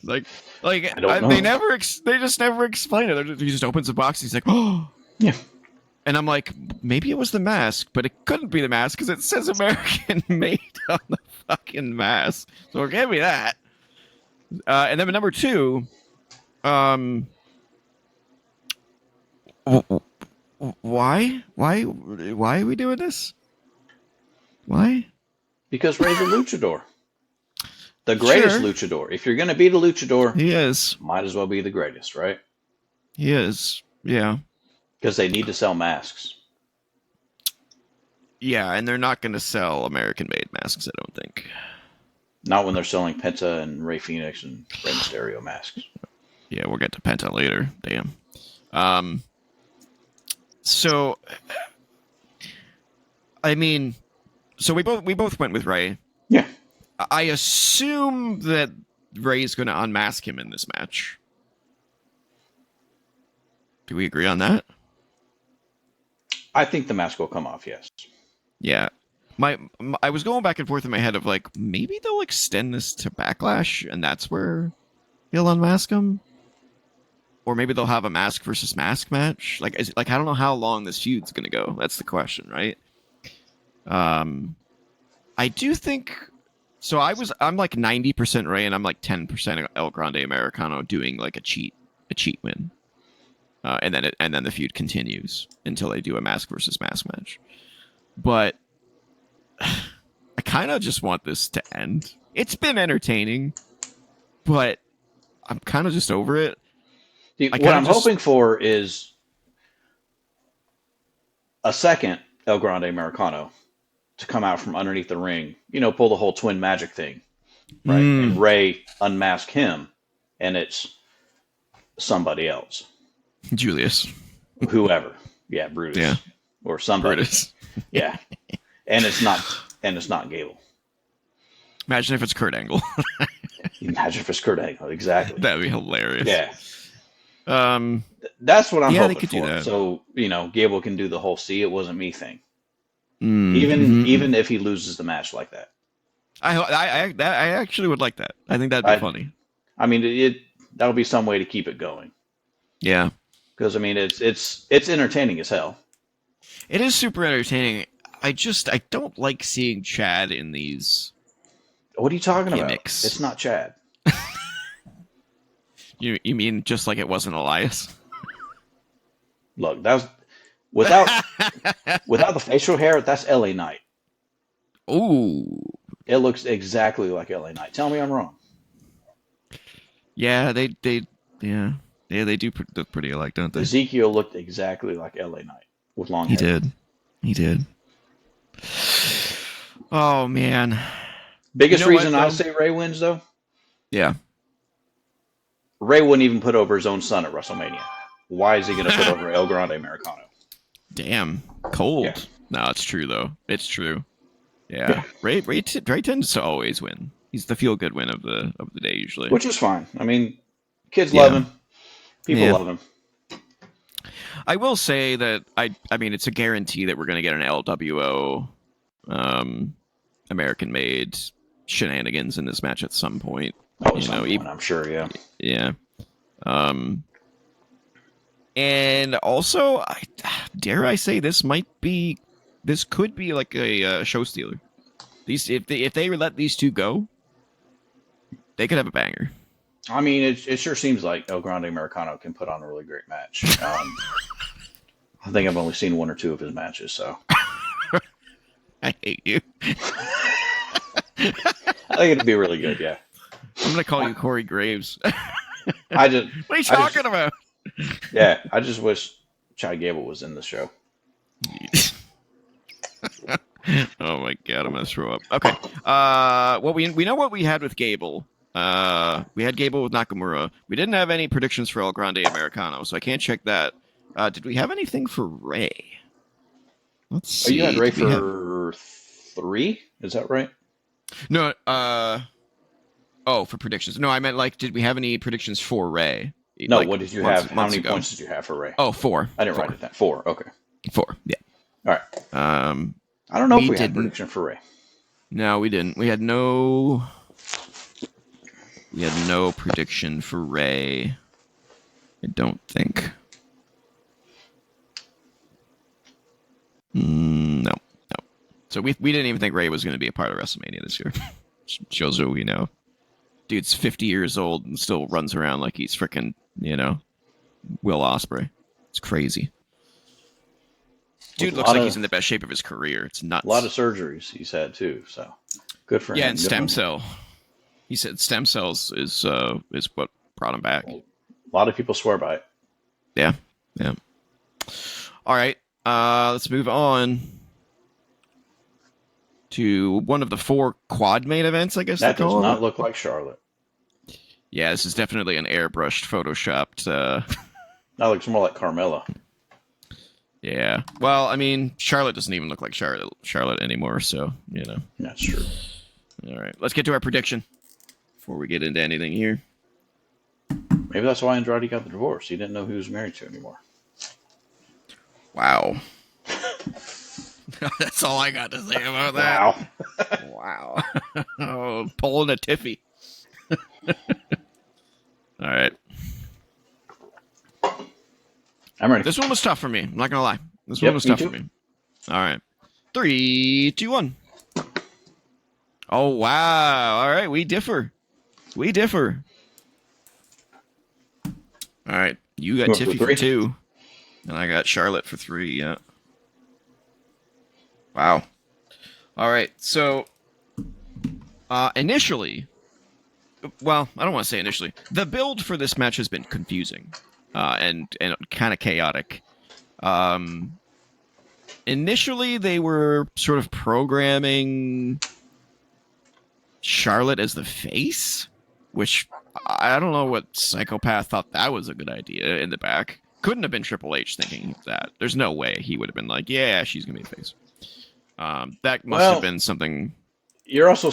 Speaker 1: like
Speaker 2: I don't know.
Speaker 1: they just never explain it. He just opens the box. He's like, oh,
Speaker 2: Yeah.
Speaker 1: and I'm like, maybe it was the mask, but it couldn't be the mask because it says American made on the fucking mask. So give me that. And then number two, why are we doing this? Why?
Speaker 2: Because Ray's a luchador. The greatest luchador. If you're going to beat a luchador,
Speaker 1: he is.
Speaker 2: Might as well be the greatest, right?
Speaker 1: He is. Yeah.
Speaker 2: Because they need to sell masks.
Speaker 1: Yeah, and they're not going to sell American-made masks, I don't think.
Speaker 2: Not when they're selling Penta and Rey Fenix and Rey Mysterio masks.
Speaker 1: Yeah, we'll get to Penta later. Damn. So, I mean, so we both went with Rey.
Speaker 2: Yeah.
Speaker 1: I assume that Rey's going to unmask him in this match. Do we agree on that?
Speaker 2: I think the mask will come off, yes.
Speaker 1: Yeah. I was going back and forth in my head of like, maybe they'll extend this to Backlash and that's where he'll unmask him. Or maybe they'll have a mask versus mask match. Like, I don't know how long this feud's going to go. That's the question, right? I do think... So I'm like 90% Rey and I'm like 10% El Grande Americano doing like a cheat win. And then the feud continues until they do a mask versus mask match. But I kind of just want this to end. It's been entertaining, but I'm kind of just over it.
Speaker 2: What I'm hoping for is a second El Grande Americano to come out from underneath the ring. Pull the whole twin magic thing, right? And Rey unmask him, and it's somebody else.
Speaker 1: Julius.
Speaker 2: Whoever. Yeah, Brutus.
Speaker 1: Yeah.
Speaker 2: Or somebody.
Speaker 1: Brutus.
Speaker 2: Yeah. And it's not Gable.
Speaker 1: Imagine if it's Kurt Angle.
Speaker 2: Imagine if it's Kurt Angle. Exactly.
Speaker 1: That'd be hilarious.
Speaker 2: Yeah. That's what I'm hoping
Speaker 1: they could
Speaker 2: for.
Speaker 1: do that.
Speaker 2: So, Gable can do the whole "see, it wasn't me" thing. Even if he loses the match like that.
Speaker 1: I actually would like that. I think that'd be funny.
Speaker 2: I mean, that'll be some way to keep it going.
Speaker 1: Yeah.
Speaker 2: Because, I mean, it's entertaining as hell.
Speaker 1: It is super entertaining. I don't like seeing Chad in these. What
Speaker 2: are you talking
Speaker 1: gimmicks.
Speaker 2: About? It's not Chad.
Speaker 1: You mean just like it wasn't Elias?
Speaker 2: Look, that was without the facial hair. That's LA Knight.
Speaker 1: Ooh,
Speaker 2: it looks exactly like LA Knight. Tell me I'm wrong.
Speaker 1: Yeah, they do look pretty alike, don't they?
Speaker 2: Ezekiel looked exactly like LA Knight with long hair.
Speaker 1: He did. Oh man.
Speaker 2: Biggest reason I say Rey wins though?
Speaker 1: Yeah.
Speaker 2: Rey wouldn't even put over his own son at WrestleMania. Why is he going to put over El Grande Americano?
Speaker 1: Damn, cold. Yeah. No, it's true though. It's true. Yeah. Rey tends to always win. He's the feel-good win of the day usually.
Speaker 2: Which is fine. I mean, kids love him. People love him.
Speaker 1: I will say that I mean it's a guarantee that we're going to get an LWO American-made shenanigans in this match at some point.
Speaker 2: I'm sure, yeah.
Speaker 1: Yeah. And also, dare I say, this could be like a show stealer. If they let these two go, they could have a banger.
Speaker 2: I mean, it sure seems like El Grande Americano can put on a really great match. I think I've only seen one or two of his matches, so.
Speaker 1: I hate you.
Speaker 2: I think it'd be really good, yeah.
Speaker 1: I'm going to call you Corey Graves.
Speaker 2: I just,
Speaker 1: What are you
Speaker 2: I
Speaker 1: talking
Speaker 2: just,
Speaker 1: about?
Speaker 2: yeah, I just wish Chad Gable was in the show.
Speaker 1: Oh my god, I'm gonna throw up. Okay. Well, we know what we had with Gable. We had Gable with Nakamura. We didn't have any predictions for El Grande Americano, so I can't check that. Did we have anything for Ray? Let's
Speaker 2: Oh, you had
Speaker 1: see.
Speaker 2: Ray
Speaker 1: Did we have?
Speaker 2: for 3? Is that right?
Speaker 1: No. Oh, for predictions. No, I meant like, did we have any predictions for Ray?
Speaker 2: No.
Speaker 1: Like
Speaker 2: What did you
Speaker 1: months
Speaker 2: have? How
Speaker 1: months
Speaker 2: many
Speaker 1: ago.
Speaker 2: points did you have for Ray?
Speaker 1: Oh, four.
Speaker 2: I didn't write
Speaker 1: Four.
Speaker 2: it down. 4. Okay.
Speaker 1: Four. Yeah.
Speaker 2: All right.
Speaker 1: Um,
Speaker 2: I don't know if
Speaker 1: we
Speaker 2: we had a
Speaker 1: didn't.
Speaker 2: prediction for Ray.
Speaker 1: No, we didn't. We had no. We had no prediction for Ray. I don't think. No. So we didn't even think Ray was going to be a part of WrestleMania this year. Shows what we know. Dude's 50 years old and still runs around like he's freaking, Will Ospreay. It's crazy. Dude looks like he's in the best shape of his career. It's nuts.
Speaker 2: A lot of surgeries he's had too, so good for him.
Speaker 1: Yeah, and stem cell. He said stem cells is what brought him back.
Speaker 2: A lot of people swear by it.
Speaker 1: Yeah. All right. Let's move on to one of the 4 quad main events, I guess.
Speaker 2: That does not look like Charlotte.
Speaker 1: Yeah, this is definitely an airbrushed, photoshopped.
Speaker 2: That looks more like Carmella.
Speaker 1: Yeah. Well, I mean, Charlotte doesn't even look like Charlotte anymore, so,
Speaker 2: That's true.
Speaker 1: All right. Let's get to our prediction before we get into anything here.
Speaker 2: Maybe that's why Andrade got the divorce. He didn't know who he was married to anymore.
Speaker 1: Wow. That's all I got to say about that. Wow. Oh, pulling a Tiffy. All right.
Speaker 2: I'm ready.
Speaker 1: This one was tough for me. I'm not gonna lie. This one was tough for me. All right. 3, 2, 1. Oh wow! All right, we differ. All right, you got Tiffy for 2, and I got Charlotte for 3. Yeah. Wow. All right. So, initially, well, I don't want to say initially. The build for this match has been confusing, and kind of chaotic. Initially, they were sort of programming Charlotte as the face, which I don't know what psychopath thought that was a good idea in the back. Couldn't have been Triple H thinking that. There's no way he would have been like, yeah, she's going to be a face. That must have been something.
Speaker 2: You're also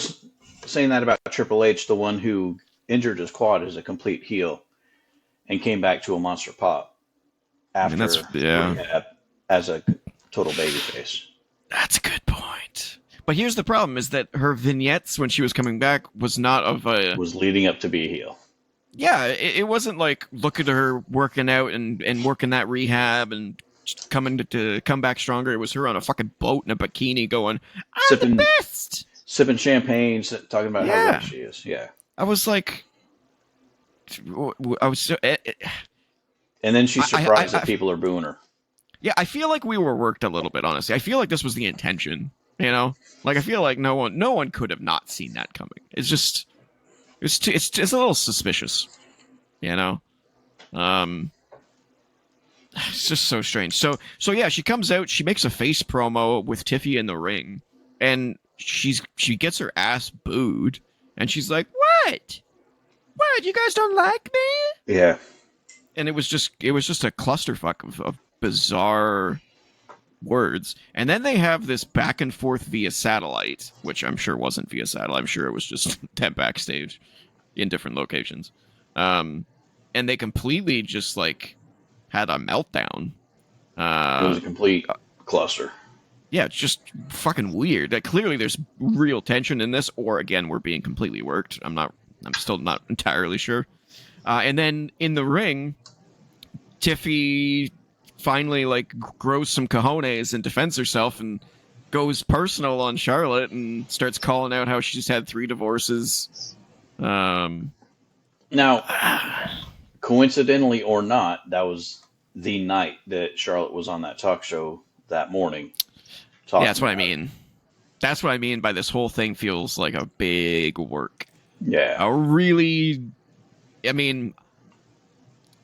Speaker 2: saying that about Triple H, the one who injured his quad as a complete heel and came back to a monster pop after rehab as a total babyface.
Speaker 1: That's a good point. But here's the problem: is that her vignettes when she was coming back was not of a
Speaker 2: was leading up to be a heel.
Speaker 1: Yeah, it wasn't like look at her working out and working that rehab and coming to come back stronger. It was her on a fucking boat in a bikini going, I'm the best!
Speaker 2: Sipping champagne, talking about how ready she is. Yeah.
Speaker 1: I was like... and
Speaker 2: then she's surprised that people are booing her.
Speaker 1: Yeah, I feel like we were worked a little bit, honestly. I feel like this was the intention, Like, I feel like no one could have not seen that coming. It's just... It's a little suspicious, It's just so strange. So yeah, she comes out, she makes a face promo with Tiffy in the ring, and she gets her ass booed, and she's like, "What? You guys don't like me?"
Speaker 2: Yeah.
Speaker 1: And it was just a clusterfuck of bizarre words. And then they have this back and forth via satellite, which I'm sure wasn't via satellite. I'm sure it was just them backstage in different locations. And they completely just like had a meltdown.
Speaker 2: It was a complete cluster.
Speaker 1: Yeah, it's just fucking weird. Like, clearly there's real tension in this, or again, we're being completely worked. I'm still not entirely sure. And then in the ring, Tiffy finally like grows some cojones and defends herself and goes personal on Charlotte and starts calling out how she's had 3 divorces.
Speaker 2: Now, coincidentally or not, that was the night that Charlotte was on that talk show that morning.
Speaker 1: Yeah, that's what I mean. That's what I mean by this whole thing feels like a big work.
Speaker 2: Yeah.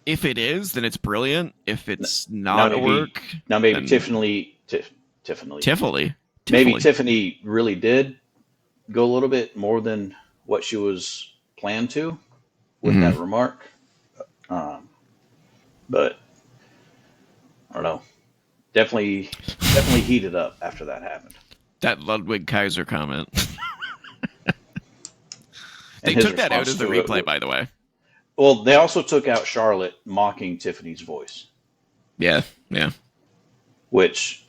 Speaker 1: if it is, then it's brilliant. If it's
Speaker 2: Now
Speaker 1: not a
Speaker 2: maybe,
Speaker 1: work,
Speaker 2: now maybe
Speaker 1: then
Speaker 2: Tiffany. Maybe
Speaker 1: Tiffany.
Speaker 2: Tiffany really did go a little bit more than what she was planned to with
Speaker 1: Hmm.
Speaker 2: that remark. Um, but I don't know. Definitely heated up after that happened.
Speaker 1: That Ludwig Kaiser comment.
Speaker 2: And
Speaker 1: They
Speaker 2: his
Speaker 1: took that out
Speaker 2: response
Speaker 1: of the
Speaker 2: to
Speaker 1: replay,
Speaker 2: it.
Speaker 1: by the way.
Speaker 2: Well, they also took out Charlotte mocking Tiffany's voice,
Speaker 1: Yeah, yeah,
Speaker 2: which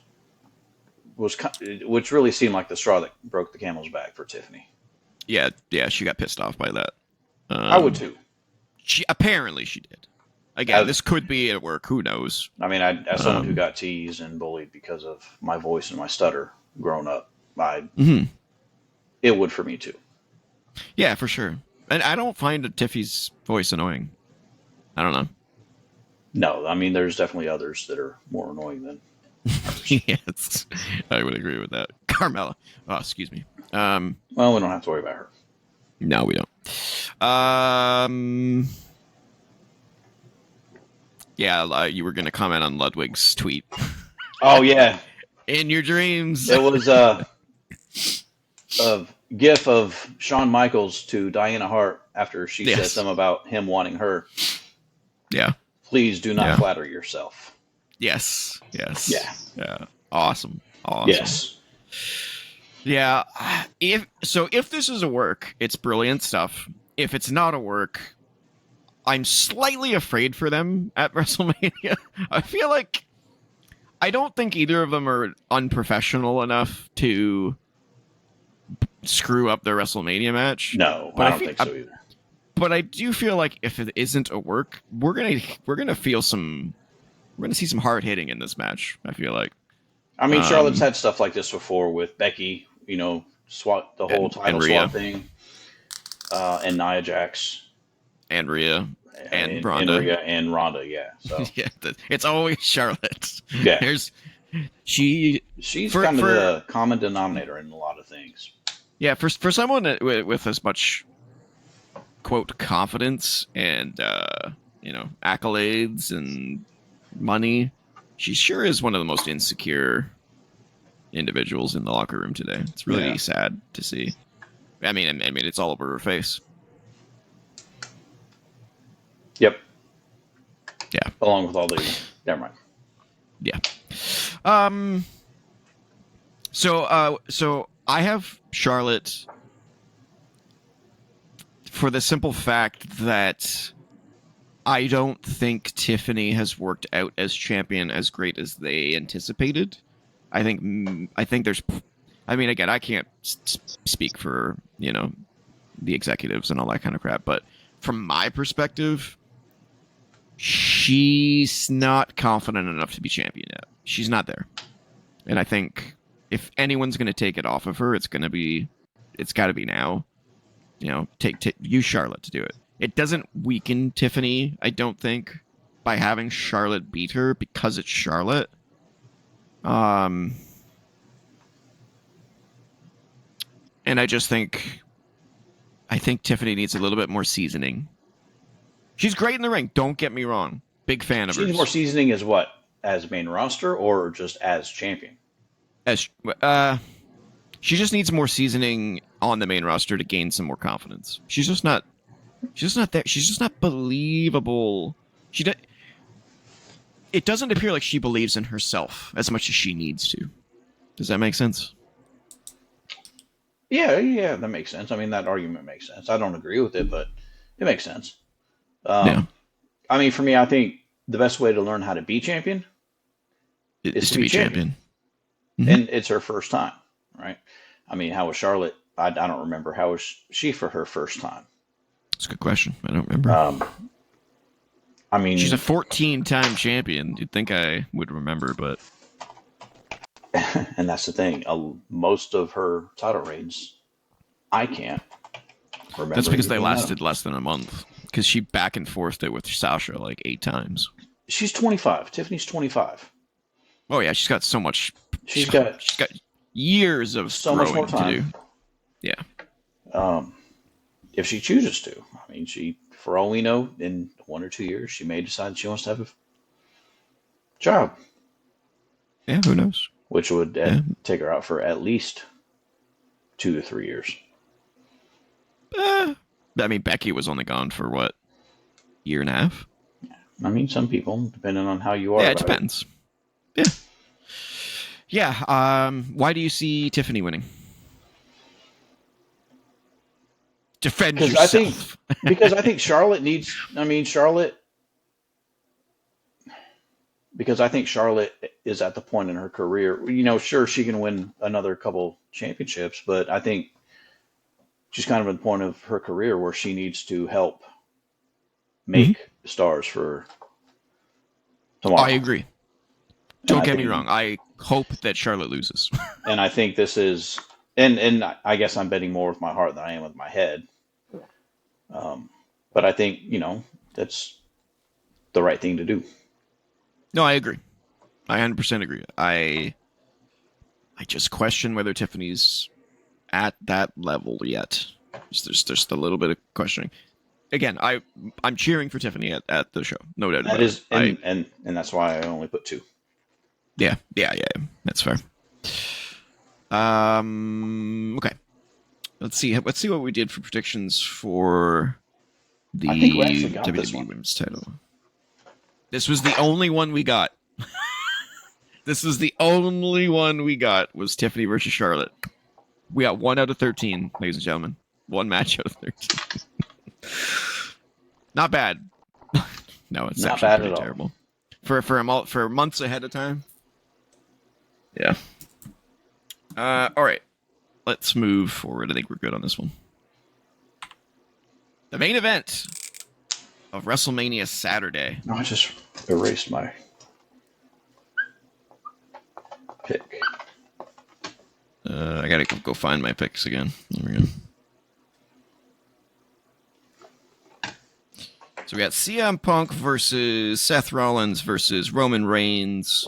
Speaker 2: which really seemed like the straw that broke the camel's back for Tiffany.
Speaker 1: yeah, yeah. She got pissed off by that.
Speaker 2: I would
Speaker 1: Um,
Speaker 2: too.
Speaker 1: apparently she did. Again,
Speaker 2: As
Speaker 1: this could be at work. Who knows?
Speaker 2: I mean, as someone who
Speaker 1: Um,
Speaker 2: got teased and bullied because of my voice and my stutter growing up, I
Speaker 1: mhm.
Speaker 2: it would for me too.
Speaker 1: Yeah, for sure. And I don't find Tiffy's voice annoying. I don't know.
Speaker 2: No, I mean, there's definitely others that are more annoying than hers.
Speaker 1: Yes, I would agree with that. Carmella. Oh, excuse me.
Speaker 2: Well, we don't have to worry about her.
Speaker 1: No, we don't. Yeah, you were going to comment on Ludwig's tweet.
Speaker 2: Oh yeah,
Speaker 1: In your dreams.
Speaker 2: it was a gif of Shawn Michaels to Diana Hart after she said
Speaker 1: Yes.
Speaker 2: something about him wanting her.
Speaker 1: Yeah.
Speaker 2: Please do not
Speaker 1: Yeah.
Speaker 2: flatter yourself.
Speaker 1: Yes. Yes.
Speaker 2: Yeah.
Speaker 1: Yeah. Awesome. Awesome.
Speaker 2: Yes.
Speaker 1: Yeah. If this is a work, it's brilliant stuff. If it's not a work, I'm slightly afraid for them at WrestleMania. I feel like I don't think either of them are unprofessional enough to screw up their WrestleMania match.
Speaker 2: No,
Speaker 1: But
Speaker 2: I don't think so either.
Speaker 1: But I do feel like if it isn't a work, we're gonna feel some. We're gonna see some hard hitting in this match. I feel like.
Speaker 2: I mean, Charlotte's
Speaker 1: Um,
Speaker 2: had stuff like this before with Becky. You know, swat the whole title
Speaker 1: and Rhea
Speaker 2: swap thing, and Nia Jax
Speaker 1: and Rhea and
Speaker 2: and
Speaker 1: Ronda.
Speaker 2: Rhea and Ronda. Yeah, so
Speaker 1: Yeah, it's always Charlotte.
Speaker 2: yeah,
Speaker 1: There's she.
Speaker 2: she's
Speaker 1: For,
Speaker 2: kind of
Speaker 1: for
Speaker 2: the common denominator in a lot of things.
Speaker 1: yeah, for someone with as much quote confidence and accolades and money, she sure is one of the most insecure individuals in the locker room today. It's really sad to see. I mean, it's all over her face.
Speaker 2: Yep.
Speaker 1: Yeah.
Speaker 2: Along with all the, never mind.
Speaker 1: Yeah. So I have Charlotte for the simple fact that I don't think Tiffany has worked out as champion as great as they anticipated. I think there's. I mean, again, I can't speak for the executives and all that kind of crap, but from my perspective, she's not confident enough to be champion yet. She's not there, and I think if anyone's going to take it off of her, it's got to be now. Use Charlotte to do it. It doesn't weaken Tiffany, I don't think, by having Charlotte beat her because it's Charlotte. And I think Tiffany needs a little bit more seasoning. She's great in the ring. Don't get me wrong. Big fan of
Speaker 2: She
Speaker 1: hers.
Speaker 2: needs more seasoning as what? As main roster or just as champion?
Speaker 1: She just needs more seasoning on the main roster to gain some more confidence. She's just not there. She's just not believable. It doesn't appear like she believes in herself as much as she needs to. Does that make sense?
Speaker 2: Yeah, that makes sense. I mean, that argument makes sense. I don't agree with it, but it makes sense.
Speaker 1: Yeah.
Speaker 2: I mean, for me, I think the best way to learn how to be champion
Speaker 1: Is to be champion.
Speaker 2: Mm-hmm. And it's her first time, right? I mean, how was Charlotte? I don't remember. How was she for her first time?
Speaker 1: That's a good question. I don't remember.
Speaker 2: I mean,
Speaker 1: she's a 14-time champion. You'd think I would remember, but
Speaker 2: and that's the thing. Most of her title reigns, I can't remember.
Speaker 1: That's because they lasted less than a month. Because she back and forthed it with Sasha like 8 times.
Speaker 2: She's 25. Tiffany's 25.
Speaker 1: Oh yeah, she's got so much.
Speaker 2: She's got
Speaker 1: years of
Speaker 2: so much more time
Speaker 1: to do. Yeah.
Speaker 2: if she chooses to. I mean, for all we know, in 1 or 2 years, she may decide she wants to have a child,
Speaker 1: Yeah, who knows?
Speaker 2: which would
Speaker 1: Yeah.
Speaker 2: take her out for at least 2 to 3 years.
Speaker 1: I mean, Becky was only gone for what, year and a half?
Speaker 2: I mean, some people, depending on how you are.
Speaker 1: Yeah, it depends. Yeah. Why do you see Tiffany winning? Defend yourself.
Speaker 2: Because I think Charlotte needs. I mean, Charlotte. Because I think Charlotte is at the point in her career. Sure, she can win another couple championships, but I think she's kind of at the point of her career where she needs to help make stars for tomorrow.
Speaker 1: I agree. Don't get me wrong. I hope that Charlotte loses.
Speaker 2: And I think this is, and I guess I'm betting more with my heart than I am with my head. But I think, that's the right thing to do.
Speaker 1: No, I agree. I 100% agree. I just question whether Tiffany's at that level yet. There's just a little bit of questioning. Again, I'm cheering for Tiffany at the show. No doubt about it.
Speaker 2: And that's why I only put 2.
Speaker 1: Yeah. That's fair. Okay. Let's see what we did for predictions for the
Speaker 2: I think we actually got this
Speaker 1: WWE
Speaker 2: one.
Speaker 1: Women's title. This was the only one we got. This was the only one we got, was Tiffany versus Charlotte. We got 1 out of 13, ladies and gentlemen. 1 match out of 13. Not bad. No, it's
Speaker 2: Not
Speaker 1: actually
Speaker 2: bad
Speaker 1: pretty
Speaker 2: at all.
Speaker 1: terrible. For months ahead of time. Yeah. All right. Let's move forward. I think we're good on this one. The main event of WrestleMania Saturday.
Speaker 2: No, I just erased my pick.
Speaker 1: I gotta go find my picks again. There we go. So we got CM Punk versus Seth Rollins versus Roman Reigns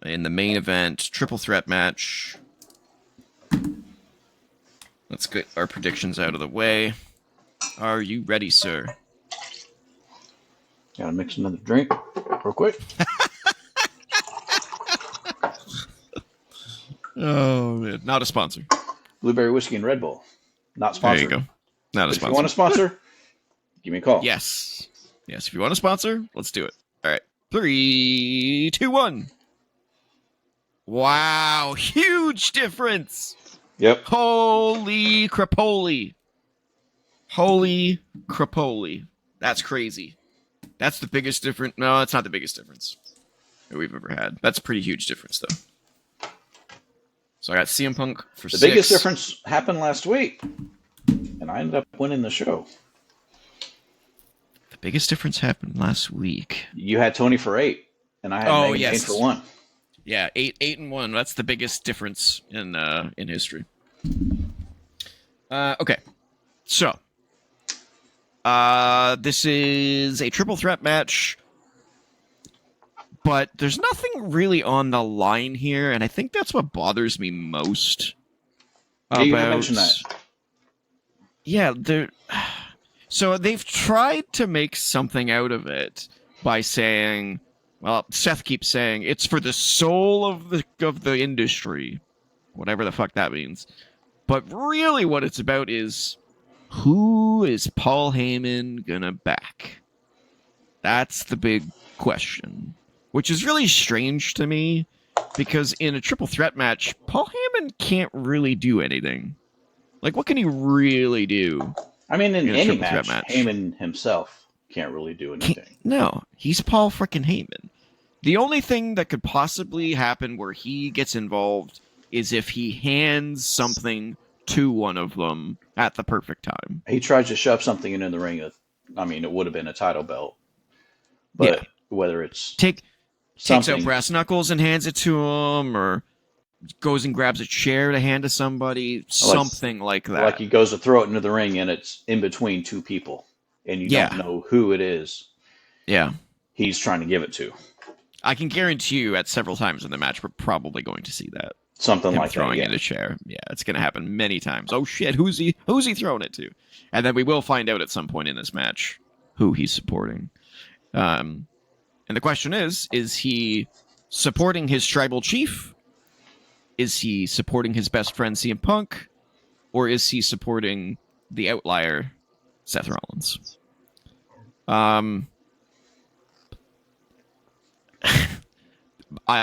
Speaker 1: in the main event, triple threat match. Let's get our predictions out of the way. Are you ready, sir?
Speaker 2: Gotta mix another drink real quick.
Speaker 1: Oh, man. Not a sponsor.
Speaker 2: Blueberry whiskey and Red Bull. Not sponsored.
Speaker 1: There you go. Not a
Speaker 2: If
Speaker 1: sponsor.
Speaker 2: you want a sponsor, give me a call.
Speaker 1: Yes. If you want a sponsor, let's do it. All right. 3, 2, 1. Wow. Huge difference.
Speaker 2: Yep.
Speaker 1: Holy crapoli. Holy crapoli. That's crazy. That's the biggest difference. No, that's not the biggest difference that we've ever had. That's a pretty huge difference, though. So I got CM Punk for
Speaker 2: The
Speaker 1: 6.
Speaker 2: biggest difference happened last week, and I ended up winning the show.
Speaker 1: The biggest difference happened last week.
Speaker 2: You had Tony for 8, and I had Megan Kane for 1.
Speaker 1: Yeah, 8-1. That's the biggest difference in history. Okay, so this is a triple threat match, but there's nothing really on the line here, and I think that's what bothers me most.
Speaker 2: Yeah, you mentioned that.
Speaker 1: Yeah, so they've tried to make something out of it by saying, well, Seth keeps saying it's for the soul of the industry, whatever the fuck that means. But really, what it's about is, who is Paul Heyman gonna back? That's the big question, which is really strange to me, because in a triple threat match, Paul Heyman can't really do anything. Like, what can he really do?
Speaker 2: I mean, in any match,
Speaker 1: match,
Speaker 2: Heyman himself can't really do anything.
Speaker 1: No, he's Paul frickin' Heyman. The only thing that could possibly happen where he gets involved is if he hands something to one of them at the perfect time.
Speaker 2: He tried to shove something into the ring. I mean, it would have been a title belt. But whether it's
Speaker 1: takes out brass knuckles and hands it to him, or goes and grabs a chair to hand to somebody, something like that.
Speaker 2: Like he goes to throw it into the ring and it's in between 2 people and you don't know who it is.
Speaker 1: Yeah.
Speaker 2: He's trying to give it to.
Speaker 1: I can guarantee you at several times in the match we're probably going to see that.
Speaker 2: Something
Speaker 1: him
Speaker 2: like that,
Speaker 1: throwing
Speaker 2: yeah.
Speaker 1: in a chair. Yeah, it's going to happen many times. Oh shit, who's he throwing it to? And then we will find out at some point in this match who he's supporting. And the question is he supporting his tribal chief? Is he supporting his best friend CM Punk? Or is he supporting the outlier Seth Rollins? Um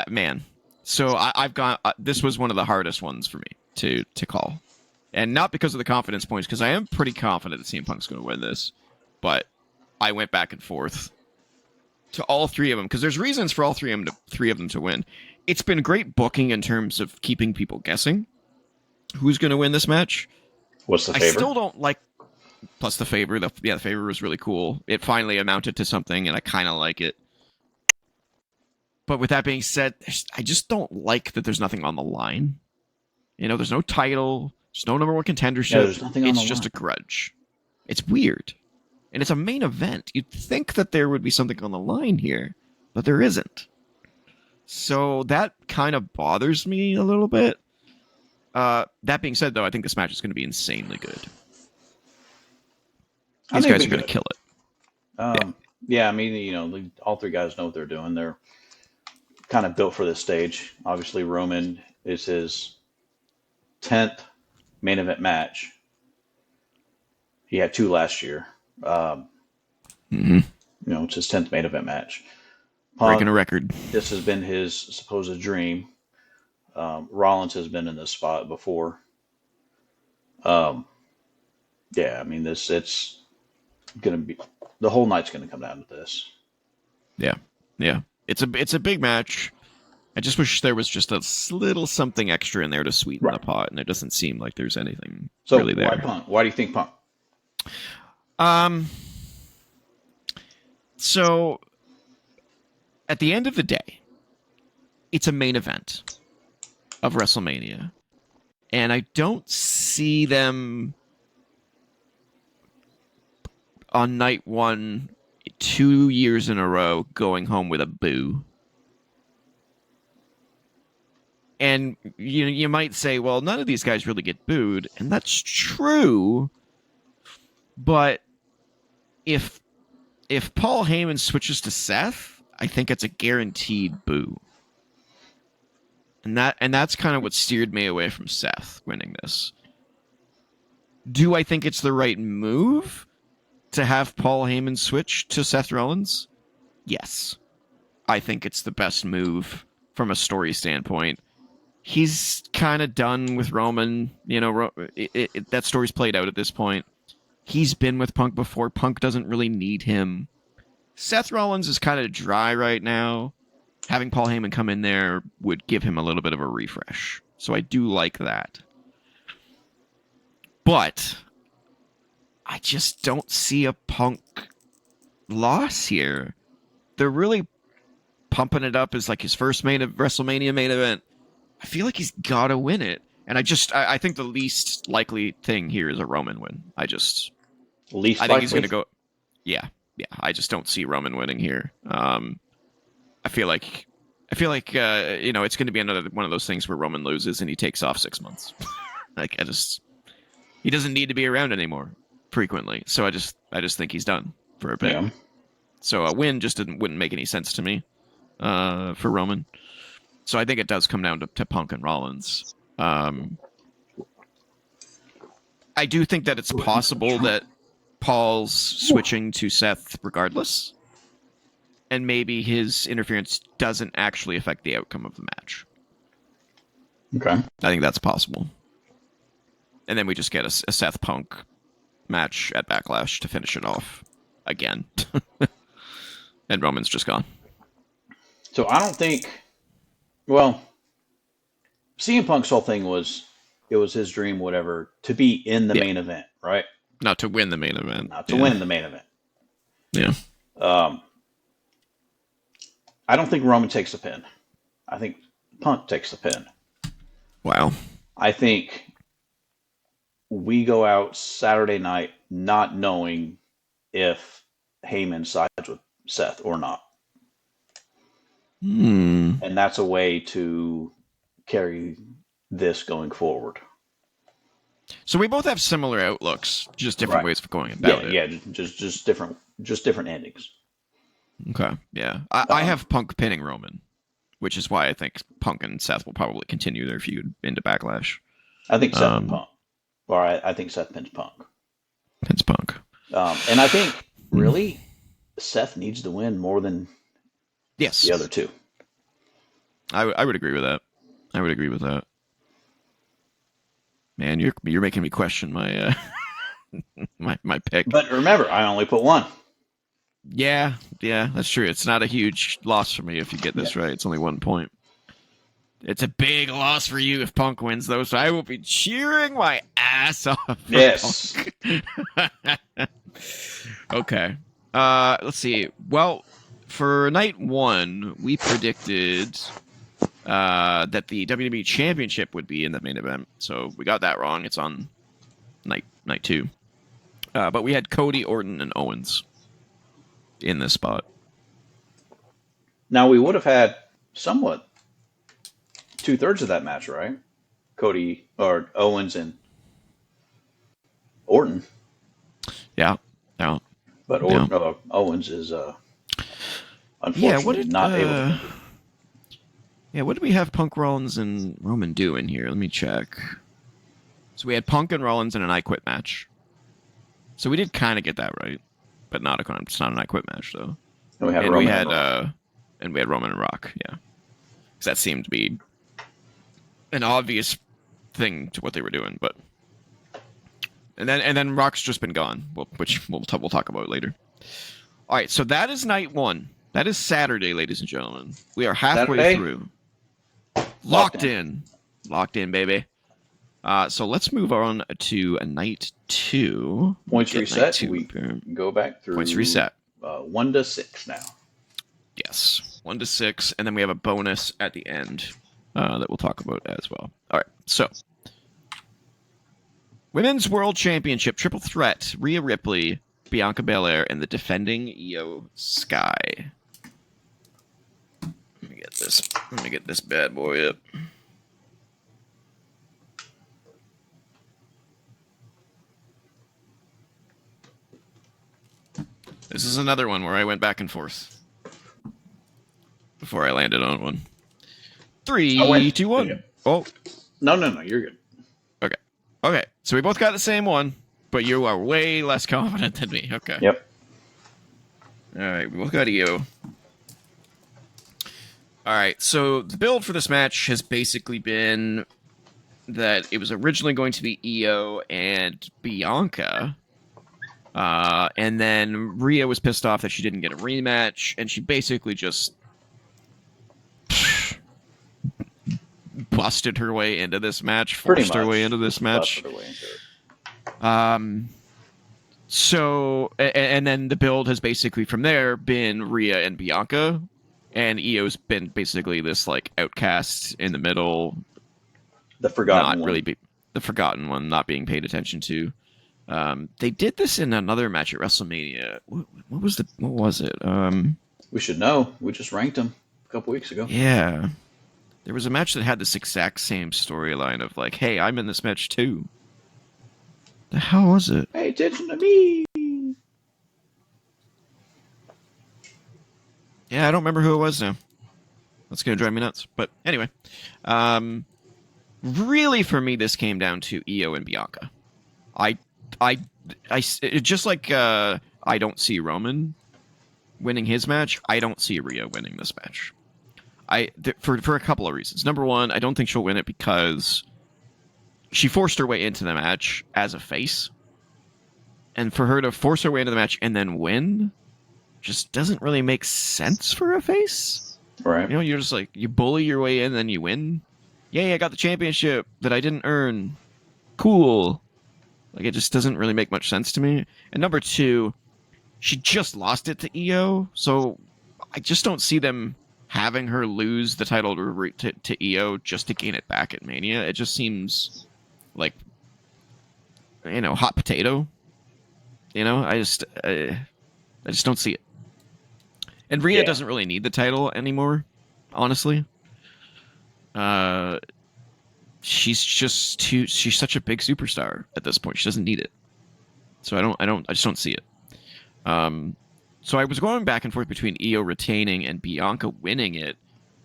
Speaker 1: man. So I've got this was one of the hardest ones for me to call, and not because of the confidence points, because I am pretty confident that CM Punk's going to win this, but I went back and forth to all three of them because there's reasons for all three of them to win. It's been great booking in terms of keeping people guessing who's going to win this match.
Speaker 2: What's the
Speaker 1: I
Speaker 2: favor?
Speaker 1: still don't like. Plus the favor, the favor was really cool. It finally amounted to something, and I kind of like it. But with that being said, I just don't like that there's nothing on the line. You know, there's no title, there's no number one contendership.
Speaker 2: Yeah, there's nothing on
Speaker 1: It's
Speaker 2: the
Speaker 1: just
Speaker 2: line.
Speaker 1: a grudge. It's weird. And it's a main event. You'd think that there would be something on the line here, but there isn't. So that kind of bothers me a little bit. That being said, though, I think this match is going to be insanely good.
Speaker 2: I
Speaker 1: These
Speaker 2: think
Speaker 1: guys
Speaker 2: it'd
Speaker 1: are
Speaker 2: be
Speaker 1: going to
Speaker 2: good.
Speaker 1: kill it.
Speaker 2: Yeah, I mean, all three guys know what they're doing. They're kind of built for this stage. Obviously, Roman is his 10th main event match. He had two last year. Um,
Speaker 1: Mm-hmm.
Speaker 2: it's his 10th main event match.
Speaker 1: Breaking
Speaker 2: Punk,
Speaker 1: a record.
Speaker 2: this has been his supposed dream. Rollins has been in this spot before. Um, yeah, I mean, it's going to be, the whole night's going to come down to this.
Speaker 1: Yeah. Yeah. It's a big match. I just wish there was just a little something extra in there to sweeten the
Speaker 2: Right.
Speaker 1: pot, and it doesn't seem like there's anything
Speaker 2: So
Speaker 1: really
Speaker 2: why
Speaker 1: there.
Speaker 2: Punk? Why do you think Punk?
Speaker 1: Um, so at the end of the day, it's a main event of WrestleMania, and I don't see them on night one 2 years in a row going home with a boo. And you might say, well, none of these guys really get booed, and that's true. But if Paul Heyman switches to Seth, I think it's a guaranteed boo. And that's kind of what steered me away from Seth winning this. Do I think it's the right move to have Paul Heyman switch to Seth Rollins? Yes. I think it's the best move from a story standpoint. He's kind of done with Roman. That story's played out at this point. He's been with Punk before. Punk doesn't really need him. Seth Rollins is kind of dry right now. Having Paul Heyman come in there would give him a little bit of a refresh. So I do like that. But I just don't see a Punk loss here. They're really pumping it up as like his first WrestleMania main event. I feel like he's got to win it. And I think the least likely thing here is a Roman win.
Speaker 2: Least
Speaker 1: I think
Speaker 2: likely?
Speaker 1: he's going to go. Yeah. I just don't see Roman winning here. I feel like it's going to be another one of those things where Roman loses and he takes off 6 months. He doesn't need to be around anymore frequently. So I just think he's done for a bit.
Speaker 2: Yeah.
Speaker 1: So a win just wouldn't make any sense to me for Roman. So I think it does come down to Punk and Rollins. I do think that it's possible that Paul's switching to Seth regardless, and maybe his interference doesn't actually affect the outcome of the match.
Speaker 2: Okay.
Speaker 1: I think that's possible. And then we just get a Seth Punk match at Backlash to finish it off again. And Roman's just gone.
Speaker 2: So I don't think. Well, CM Punk's whole thing was it was his dream, whatever, to be in the main event, right?
Speaker 1: Not to win the main event.
Speaker 2: Not to win the main event.
Speaker 1: Yeah.
Speaker 2: I don't think Roman takes the pin. I think Punk takes the pin.
Speaker 1: Wow.
Speaker 2: I think we go out Saturday night not knowing if Heyman sides with Seth or not. And that's a way to carry this going forward.
Speaker 1: So we both have similar outlooks, just different
Speaker 2: Right.
Speaker 1: ways of going
Speaker 2: Yeah,
Speaker 1: about it.
Speaker 2: yeah, just different endings.
Speaker 1: Okay, yeah. I
Speaker 2: Um,
Speaker 1: have Punk pinning Roman, which is why I think Punk and Seth will probably continue their feud into Backlash.
Speaker 2: I think Seth and
Speaker 1: Um,
Speaker 2: Punk, or I think Seth pins Punk.
Speaker 1: Pins Punk.
Speaker 2: And I think
Speaker 1: Mm.
Speaker 2: really Seth needs to win more than
Speaker 1: Yes,
Speaker 2: the other two.
Speaker 1: I would agree with that. I would agree with that. Man, you're making me question my my pick.
Speaker 2: But remember, I only put one.
Speaker 1: Yeah, that's true. It's not a huge loss for me if you get
Speaker 2: Yeah.
Speaker 1: this right. It's only 1 point. It's a big loss for you if Punk wins, though, so I will be cheering my ass off for
Speaker 2: Yes.
Speaker 1: Punk. Okay. Let's see. Well, for night 1, we predicted that the WWE Championship would be in the main event, so we got that wrong. It's on night 2. But we had Cody, Orton, and Owens in this spot.
Speaker 2: Now we would have had somewhat 2/3 of that match, right? Cody or Owens and Orton,
Speaker 1: Yeah.
Speaker 2: but
Speaker 1: Yeah.
Speaker 2: Owens is
Speaker 1: Yeah, what
Speaker 2: unfortunately
Speaker 1: did
Speaker 2: not able to compete.
Speaker 1: what did we have Punk, Rollins, and Roman do in here? Let me check. So we had Punk and Rollins in an I Quit match. So we did kind of get that right, but it's not an I Quit match though.
Speaker 2: And we had
Speaker 1: And
Speaker 2: Roman
Speaker 1: we had
Speaker 2: and Rock.
Speaker 1: and we had Roman and Rock. Yeah, because that seemed to be an obvious thing to what they were doing, but and then Rock's just been gone, which we'll talk about later. All right, so that is night 1. That is Saturday, ladies and gentlemen. We are halfway
Speaker 2: Saturday?
Speaker 1: through. Locked in, baby. So let's move on to night 2.
Speaker 2: Points
Speaker 1: Get
Speaker 2: reset.
Speaker 1: night 2
Speaker 2: We
Speaker 1: here.
Speaker 2: go back through
Speaker 1: Points reset.
Speaker 2: 1 to 6 now.
Speaker 1: Yes, 1 to 6, and then we have a bonus at the end that we'll talk about as well. All right, so Women's World Championship triple threat: Rhea Ripley, Bianca Belair, and the defending Io Sky. Let me get this bad boy up. This is another one where I went back and forth before I landed on one. 3, 2, 1.
Speaker 2: Yeah.
Speaker 1: Oh,
Speaker 2: No, you're good.
Speaker 1: okay. So we both got the same one, but you are way less confident than me. Okay.
Speaker 2: Yep.
Speaker 1: All right, we both got Io. All right, so the build for this match has basically been that it was originally going to be Io and Bianca, and then Rhea was pissed off that she didn't get a rematch, and she basically just busted her way into this match, forced her way into this match.
Speaker 2: Busted her way into it.
Speaker 1: So, and then the build has basically from there been Rhea and Bianca, and Io's been basically this like outcast in the middle,
Speaker 2: The forgotten one.
Speaker 1: the forgotten one, not being paid attention to. They did this in another match at WrestleMania. What was it?
Speaker 2: We should know. We just ranked him a couple weeks ago.
Speaker 1: Yeah, there was a match that had this exact same storyline of like, hey, I'm in this match too. The hell was it?
Speaker 2: Pay attention to me.
Speaker 1: Yeah, I don't remember who it was now. That's gonna drive me nuts. But anyway, really for me, this came down to Io and Bianca. I just like I don't see Roman winning his match. I don't see Rhea winning this match. For a couple of reasons. Number one, I don't think she'll win it because she forced her way into the match as a face, and for her to force her way into the match and then win just doesn't really make sense for a face.
Speaker 2: Right.
Speaker 1: You know, you're just like, you bully your way in, then you win. Yay, I got the championship that I didn't earn. Cool. Like, it just doesn't really make much sense to me. And number two, she just lost it to Io, so I just don't see them having her lose the title to Io just to gain it back at Mania. It just seems like, you know, hot potato. You know, I just don't see it. And Rhea doesn't really need the title anymore, honestly. she's such a big superstar at this point. She doesn't need it. So I just don't see it. So I was going back and forth between Io retaining and Bianca winning it.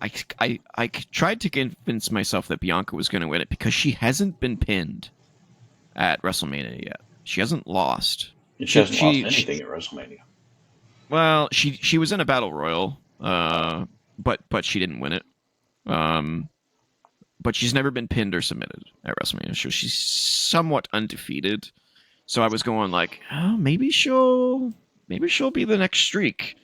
Speaker 1: I tried to convince myself that Bianca was going to win it because she hasn't been pinned at WrestleMania yet. She hasn't lost.
Speaker 2: She hasn't lost anything at WrestleMania.
Speaker 1: Well, she was in a battle royal, but she didn't win it. But she's never been pinned or submitted at WrestleMania. So she's somewhat undefeated. So I was going like, oh, maybe she'll be the next streak.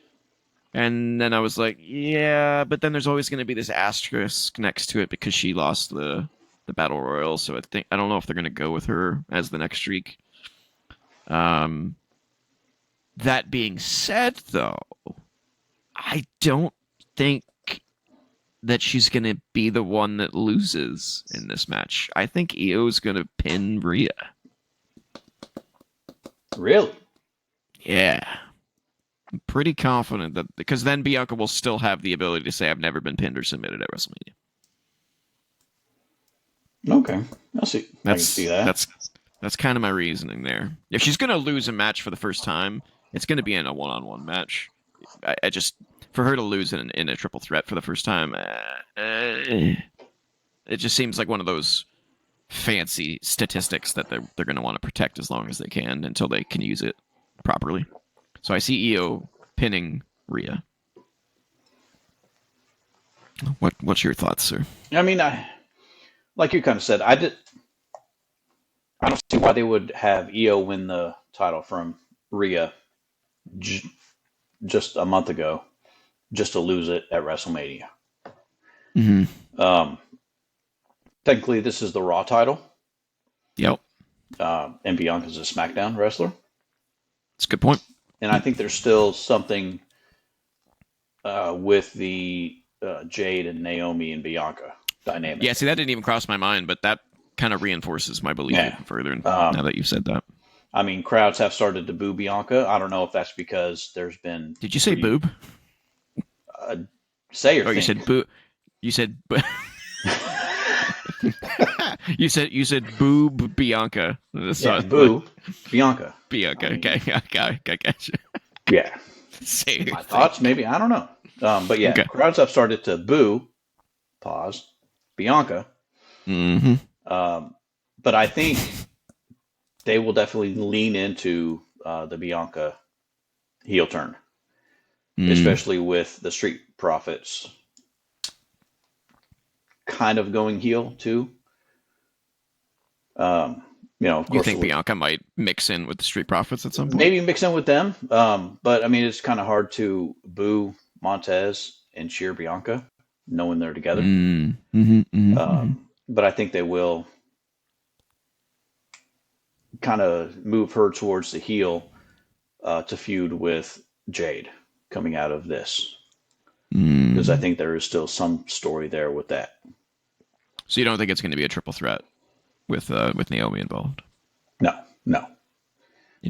Speaker 1: And then I was like, yeah, but then there's always going to be this asterisk next to it because she lost the battle royal. So I don't know if they're going to go with her as the next streak. That being said, though, I don't think that she's going to be the one that loses in this match. I think Io's going to pin Rhea.
Speaker 2: Really?
Speaker 1: Yeah. I'm pretty confident that, because then Bianca will still have the ability to say, I've never been pinned or submitted at WrestleMania.
Speaker 2: Okay. I can see that.
Speaker 1: That's kind of my reasoning there. If she's going to lose a match for the first time, it's going to be in a one-on-one match. I just, for her to lose in a triple threat for the first time, it just seems like one of those fancy statistics that they're going to want to protect as long as they can until they can use it properly. So I see Io pinning Rhea. What's your thoughts, sir?
Speaker 2: I mean, like you kind of said, I don't see why they would have Io win the title from Rhea just a month ago, just to lose it at WrestleMania.
Speaker 1: Mm-hmm.
Speaker 2: Technically, this is the Raw title.
Speaker 1: Yep.
Speaker 2: And Bianca's a SmackDown wrestler.
Speaker 1: That's a good point.
Speaker 2: And I think there's still something with the Jade and Naomi and Bianca dynamic.
Speaker 1: Yeah, see, that didn't even cross my mind, but that kind of reinforces my belief even further now that you've said that.
Speaker 2: I mean, crowds have started to boo Bianca. I don't know if that's because there's been...
Speaker 1: Did you say boob?
Speaker 2: Say your
Speaker 1: thing.
Speaker 2: You said
Speaker 1: boo. You said... you said boob Bianca.
Speaker 2: Boo Bianca.
Speaker 1: Bianca. Okay, gotcha.
Speaker 2: Yeah.
Speaker 1: Say
Speaker 2: my thoughts, maybe. I don't know. But yeah, crowds have started to boo. Pause. Bianca.
Speaker 1: Mm-hmm.
Speaker 2: But I think they will definitely lean into the Bianca heel turn, especially with the Street Profits kind of going heel too. Of course,
Speaker 1: you think Bianca might mix in with the Street Profits at some point?
Speaker 2: Maybe mix in with them. But I mean, it's kind of hard to boo Montez and cheer Bianca, knowing they're together. But I think they will kind of move her towards the heel to feud with Jade coming out of this. Because I think there is still some story there with that.
Speaker 1: So you don't think it's going to be a triple threat with Naomi involved? No.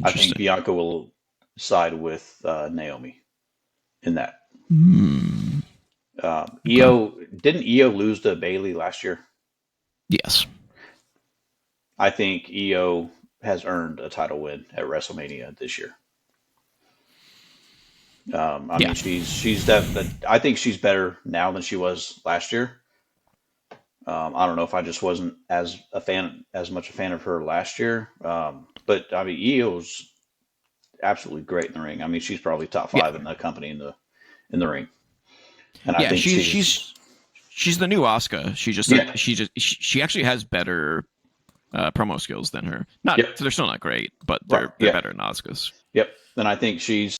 Speaker 2: I think Bianca will side with Naomi in that. Didn't Io lose to Bayley last year?
Speaker 1: Yes.
Speaker 2: I think Io has earned a title win at WrestleMania this year. I mean, I think she's better now than she was last year. I don't know if I just wasn't as much a fan of her last year. But I mean, Io's absolutely great in the ring. I mean, she's probably top 5 in the company in the ring. And I think
Speaker 1: she's the new Asuka. She actually has better promo skills than her. They're still not great, but they're better than Asuka's.
Speaker 2: Yep. And I think she's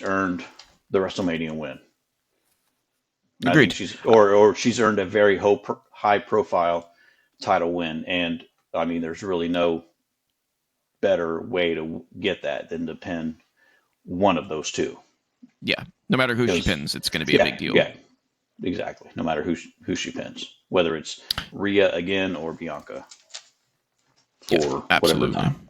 Speaker 2: earned the WrestleMania win.
Speaker 1: Agreed.
Speaker 2: She's earned a very high profile title win, and I mean, there's really no better way to get that than to pin one of those two.
Speaker 1: Yeah, no matter who she pins, it's going to be a big deal.
Speaker 2: Yeah, exactly. No matter who she pins, whether it's Rhea again or Bianca for whatever time.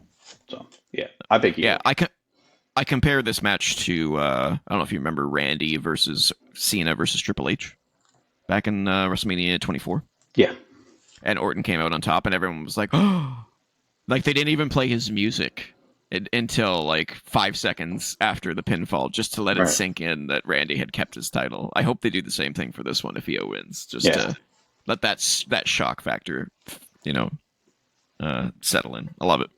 Speaker 2: So yeah, I pick you.
Speaker 1: Yeah, I compare this match to I don't know if you remember Randy versus Cena versus Triple H back in WrestleMania 24.
Speaker 2: Yeah.
Speaker 1: and Orton came out on top, and everyone was like, "Oh!" Like they didn't even play his music until like 5 seconds after the pinfall, just to let it
Speaker 2: Right.
Speaker 1: sink in that Randy had kept his title. I hope they do the same thing for this one if Io wins, just
Speaker 2: Yeah.
Speaker 1: to let that shock factor, you know, settle in. I love it.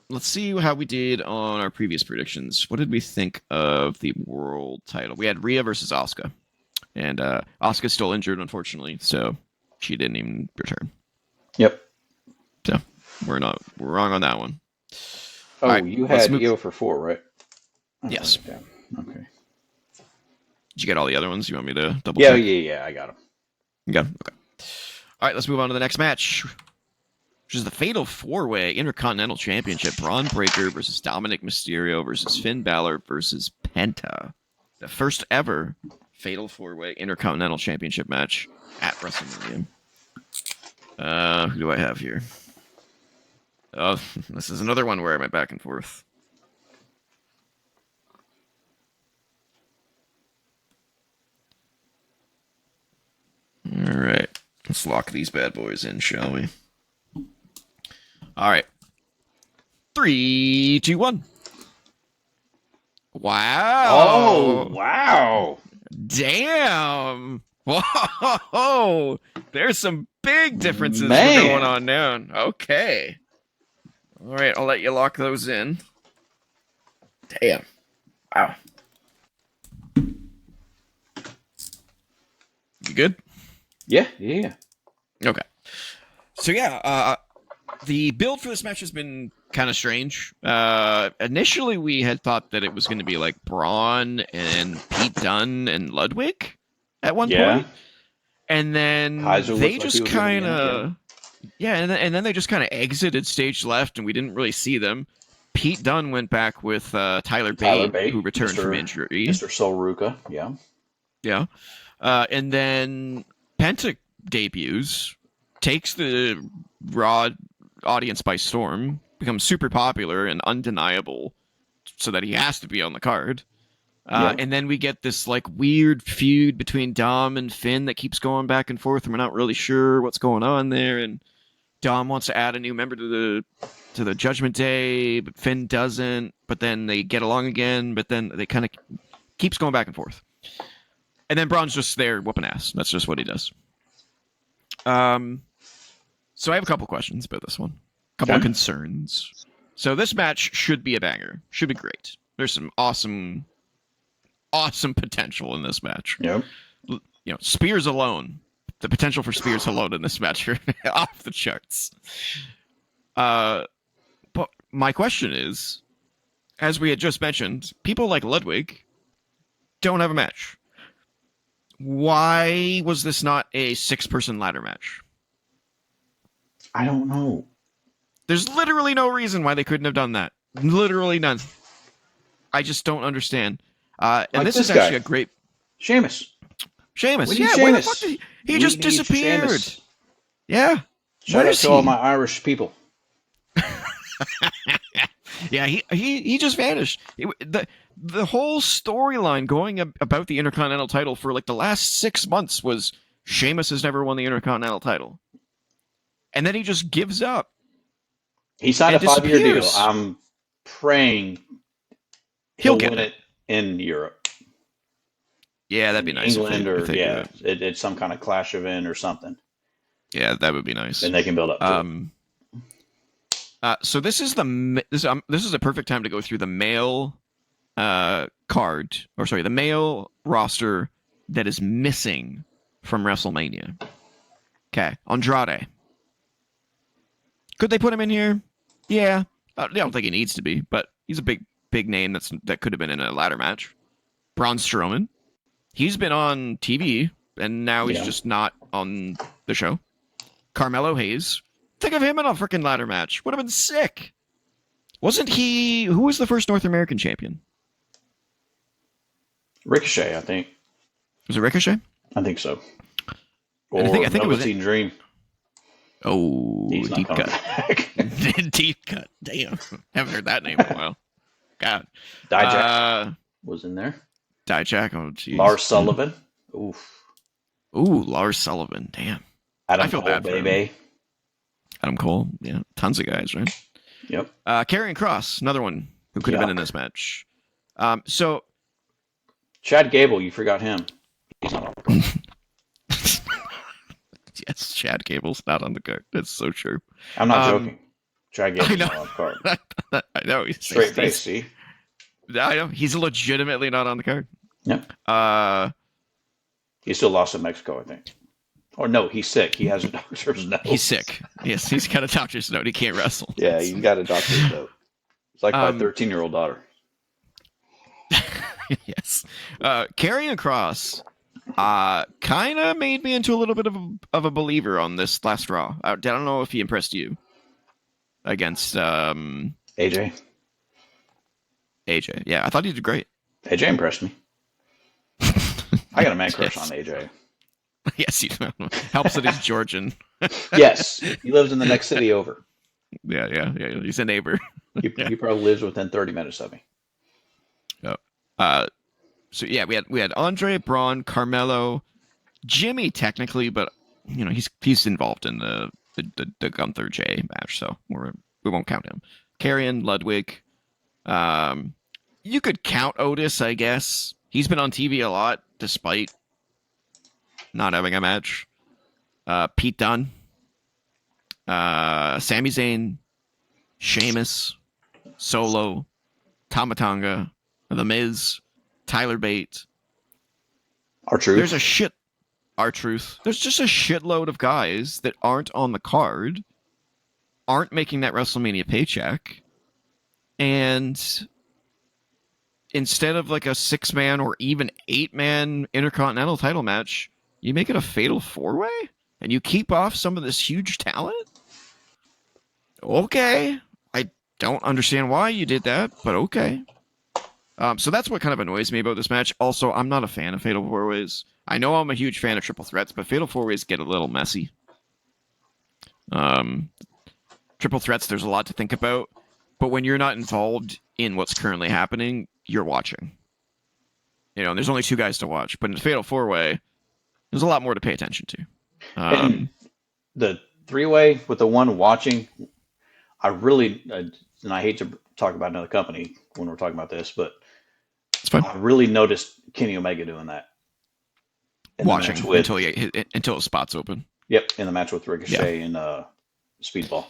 Speaker 1: Let's see how we did on our previous predictions. What did we think of the world title? We had Rhea versus Asuka, and Asuka's still injured, unfortunately, so she didn't even return.
Speaker 2: Yep.
Speaker 1: So we're wrong on that one.
Speaker 2: Oh,
Speaker 1: right,
Speaker 2: you
Speaker 1: let's
Speaker 2: had
Speaker 1: move-
Speaker 2: Io for 4, right?
Speaker 1: Yes.
Speaker 2: Okay.
Speaker 1: Did you get all the other ones? You want me to double
Speaker 2: Yeah,
Speaker 1: check?
Speaker 2: yeah, I got them.
Speaker 1: Okay. All right, let's move on to the next match, which is the Fatal 4-Way Intercontinental Championship. Braun Breaker versus Dominic Mysterio versus Finn Balor versus Penta. The first ever Fatal 4-Way Intercontinental Championship match at WrestleMania. Who do I have here? Oh, this is another one where I went back and forth. All right. Let's lock these bad boys in, shall we? All right. 3, 2, 1. Wow.
Speaker 2: Oh, wow.
Speaker 1: Damn. Whoa. There's some big differences
Speaker 2: Man.
Speaker 1: going on now. Okay. All right. I'll let you lock those in. Damn. Wow. You good?
Speaker 2: Yeah.
Speaker 1: Okay. So, yeah. The build for this match has been kind of strange. Initially, we had thought that it was going to be like Braun and Pete Dunne and Ludwig at one point. And then
Speaker 2: Kaiser
Speaker 1: they just
Speaker 2: like
Speaker 1: kind of... Yeah, and then they just kind of exited stage left, and we didn't really see them. Pete Dunne went back with Tyler Bate, who returned from injury.
Speaker 2: Mr. Sol Ruka, yeah.
Speaker 1: Yeah. And then Penta debuts, takes the Raw audience by storm, becomes super popular and undeniable, so that he has to be on the card. And then we get this like weird feud between Dom and Finn that keeps going back and forth, and we're not really sure what's going on there. And Dom wants to add a new member to the Judgment Day, but Finn doesn't. But then they get along again, but then they kind of keeps going back and forth. And then Braun's just there whooping ass. That's just what he does. So I have a couple questions about this one. A couple of concerns. So this match should be a banger. Should be great. There's some awesome potential in this match.
Speaker 2: Yep.
Speaker 1: You know, Spears alone, the potential for Spears alone in this match are off the charts. But my question is, as we had just mentioned, people like Ludwig don't have a match. Why was this not a 6-person ladder match?
Speaker 2: I don't know.
Speaker 1: There's literally no reason why they couldn't have done that. Literally none. I just don't understand. And
Speaker 2: like
Speaker 1: this is
Speaker 2: guy.
Speaker 1: actually a great...
Speaker 2: Sheamus.
Speaker 1: Yeah,
Speaker 2: Sheamus.
Speaker 1: where the fuck did he just disappeared.
Speaker 2: Sheamus.
Speaker 1: Yeah.
Speaker 2: Shout out to all my Irish people.
Speaker 1: Yeah, he just vanished. The whole storyline going about the Intercontinental title for like the last 6 months was Sheamus has never won the Intercontinental title. And then he just gives up.
Speaker 2: He signed a 5-year deal. I'm praying he'll win it in Europe.
Speaker 1: Yeah, that'd be nice.
Speaker 2: England it's some kind of clash event or something.
Speaker 1: Yeah, that would be nice.
Speaker 2: And they can build up to it.
Speaker 1: So this is a perfect time to go through the male the male roster that is missing from WrestleMania. Okay, Andrade. Could they put him in here? Yeah, I don't think he needs to be, but he's a big name that could have been in a ladder match. Braun Strowman. He's been on TV, and now he's just not on the show. Carmelo Hayes. Think of him in a freaking ladder match. Would have been sick. Wasn't he... Who was the first North American champion?
Speaker 2: Ricochet, I think.
Speaker 1: Was it Ricochet?
Speaker 2: I think so. Or
Speaker 1: I think it was
Speaker 2: Dream.
Speaker 1: Oh,
Speaker 2: he's
Speaker 1: deep cut.
Speaker 2: Back.
Speaker 1: Deep cut. Damn. Haven't heard that name in a while. God.
Speaker 2: Dijak was in there.
Speaker 1: Dijak. Oh, jeez.
Speaker 2: Lars Sullivan. Oof.
Speaker 1: Ooh, Lars Sullivan. Damn. I
Speaker 2: Adam
Speaker 1: feel
Speaker 2: Cole,
Speaker 1: bad for him.
Speaker 2: baby.
Speaker 1: Adam Cole, yeah, tons of guys, right?
Speaker 2: Yep.
Speaker 1: Karrion Kross, another one who could have been in
Speaker 2: Yuck.
Speaker 1: this match. So
Speaker 2: Chad Gable, you forgot him. He's not on the card.
Speaker 1: yes, Chad Gable's not on the card. That's so true.
Speaker 2: I'm not joking. Chad
Speaker 1: I
Speaker 2: Gable's
Speaker 1: know.
Speaker 2: not on the card.
Speaker 1: I know.
Speaker 2: Straight face, see?
Speaker 1: I know. He's legitimately not on the card.
Speaker 2: Yep. He still lost in Mexico, I think. Or no, he's sick. He has a doctor's note.
Speaker 1: He's sick. Yes, he's got a doctor's note. He can't wrestle.
Speaker 2: Yeah, he's got a doctor's note. It's like my 13-year-old daughter.
Speaker 1: Yes. Karrion Kross kind of made me into a little bit of a believer on this last Raw. I don't know if he impressed you against
Speaker 2: AJ.
Speaker 1: AJ. Yeah, I thought he did great.
Speaker 2: AJ impressed me. I got a man crush on AJ.
Speaker 1: Yes, he helps that he's Georgian.
Speaker 2: Yes, he lives in the next city over.
Speaker 1: Yeah. He's a neighbor.
Speaker 2: He probably lives within 30 minutes of me.
Speaker 1: So yeah, we had Andre, Braun, Carmelo, Jimmy technically, but you know he's involved in the Gunther J match, so we won't count him. Karrion, Ludwig, you could count Otis, I guess. He's been on TV a lot despite not having a match. Pete Dunne, Sami Zayn, Sheamus, Solo, Tama Tonga, The Miz, Tyler Bate.
Speaker 2: R-Truth.
Speaker 1: R-Truth. There's just a shitload of guys that aren't on the card, aren't making that WrestleMania paycheck, and instead of like a 6-man or even 8-man Intercontinental title match, you make it a fatal 4-way? And you keep off some of this huge talent? Okay. I don't understand why you did that, but okay. So that's what kind of annoys me about this match. Also, I'm not a fan of Fatal 4-Ways. I know I'm a huge fan of Triple Threats, but Fatal 4-Ways get a little messy. Triple Threats, there's a lot to think about, but when you're not involved in what's currently happening, you're watching. You know, there's only 2 guys to watch, but in Fatal 4-Way, there's a lot more to pay attention to.
Speaker 2: And the 3-way with the one watching, I really, and I hate to talk about another company when we're talking about this, but
Speaker 1: it's fine.
Speaker 2: I really noticed Kenny Omega doing that.
Speaker 1: Watching until his spot's open.
Speaker 2: Yep, in the match with Ricochet and Speedball.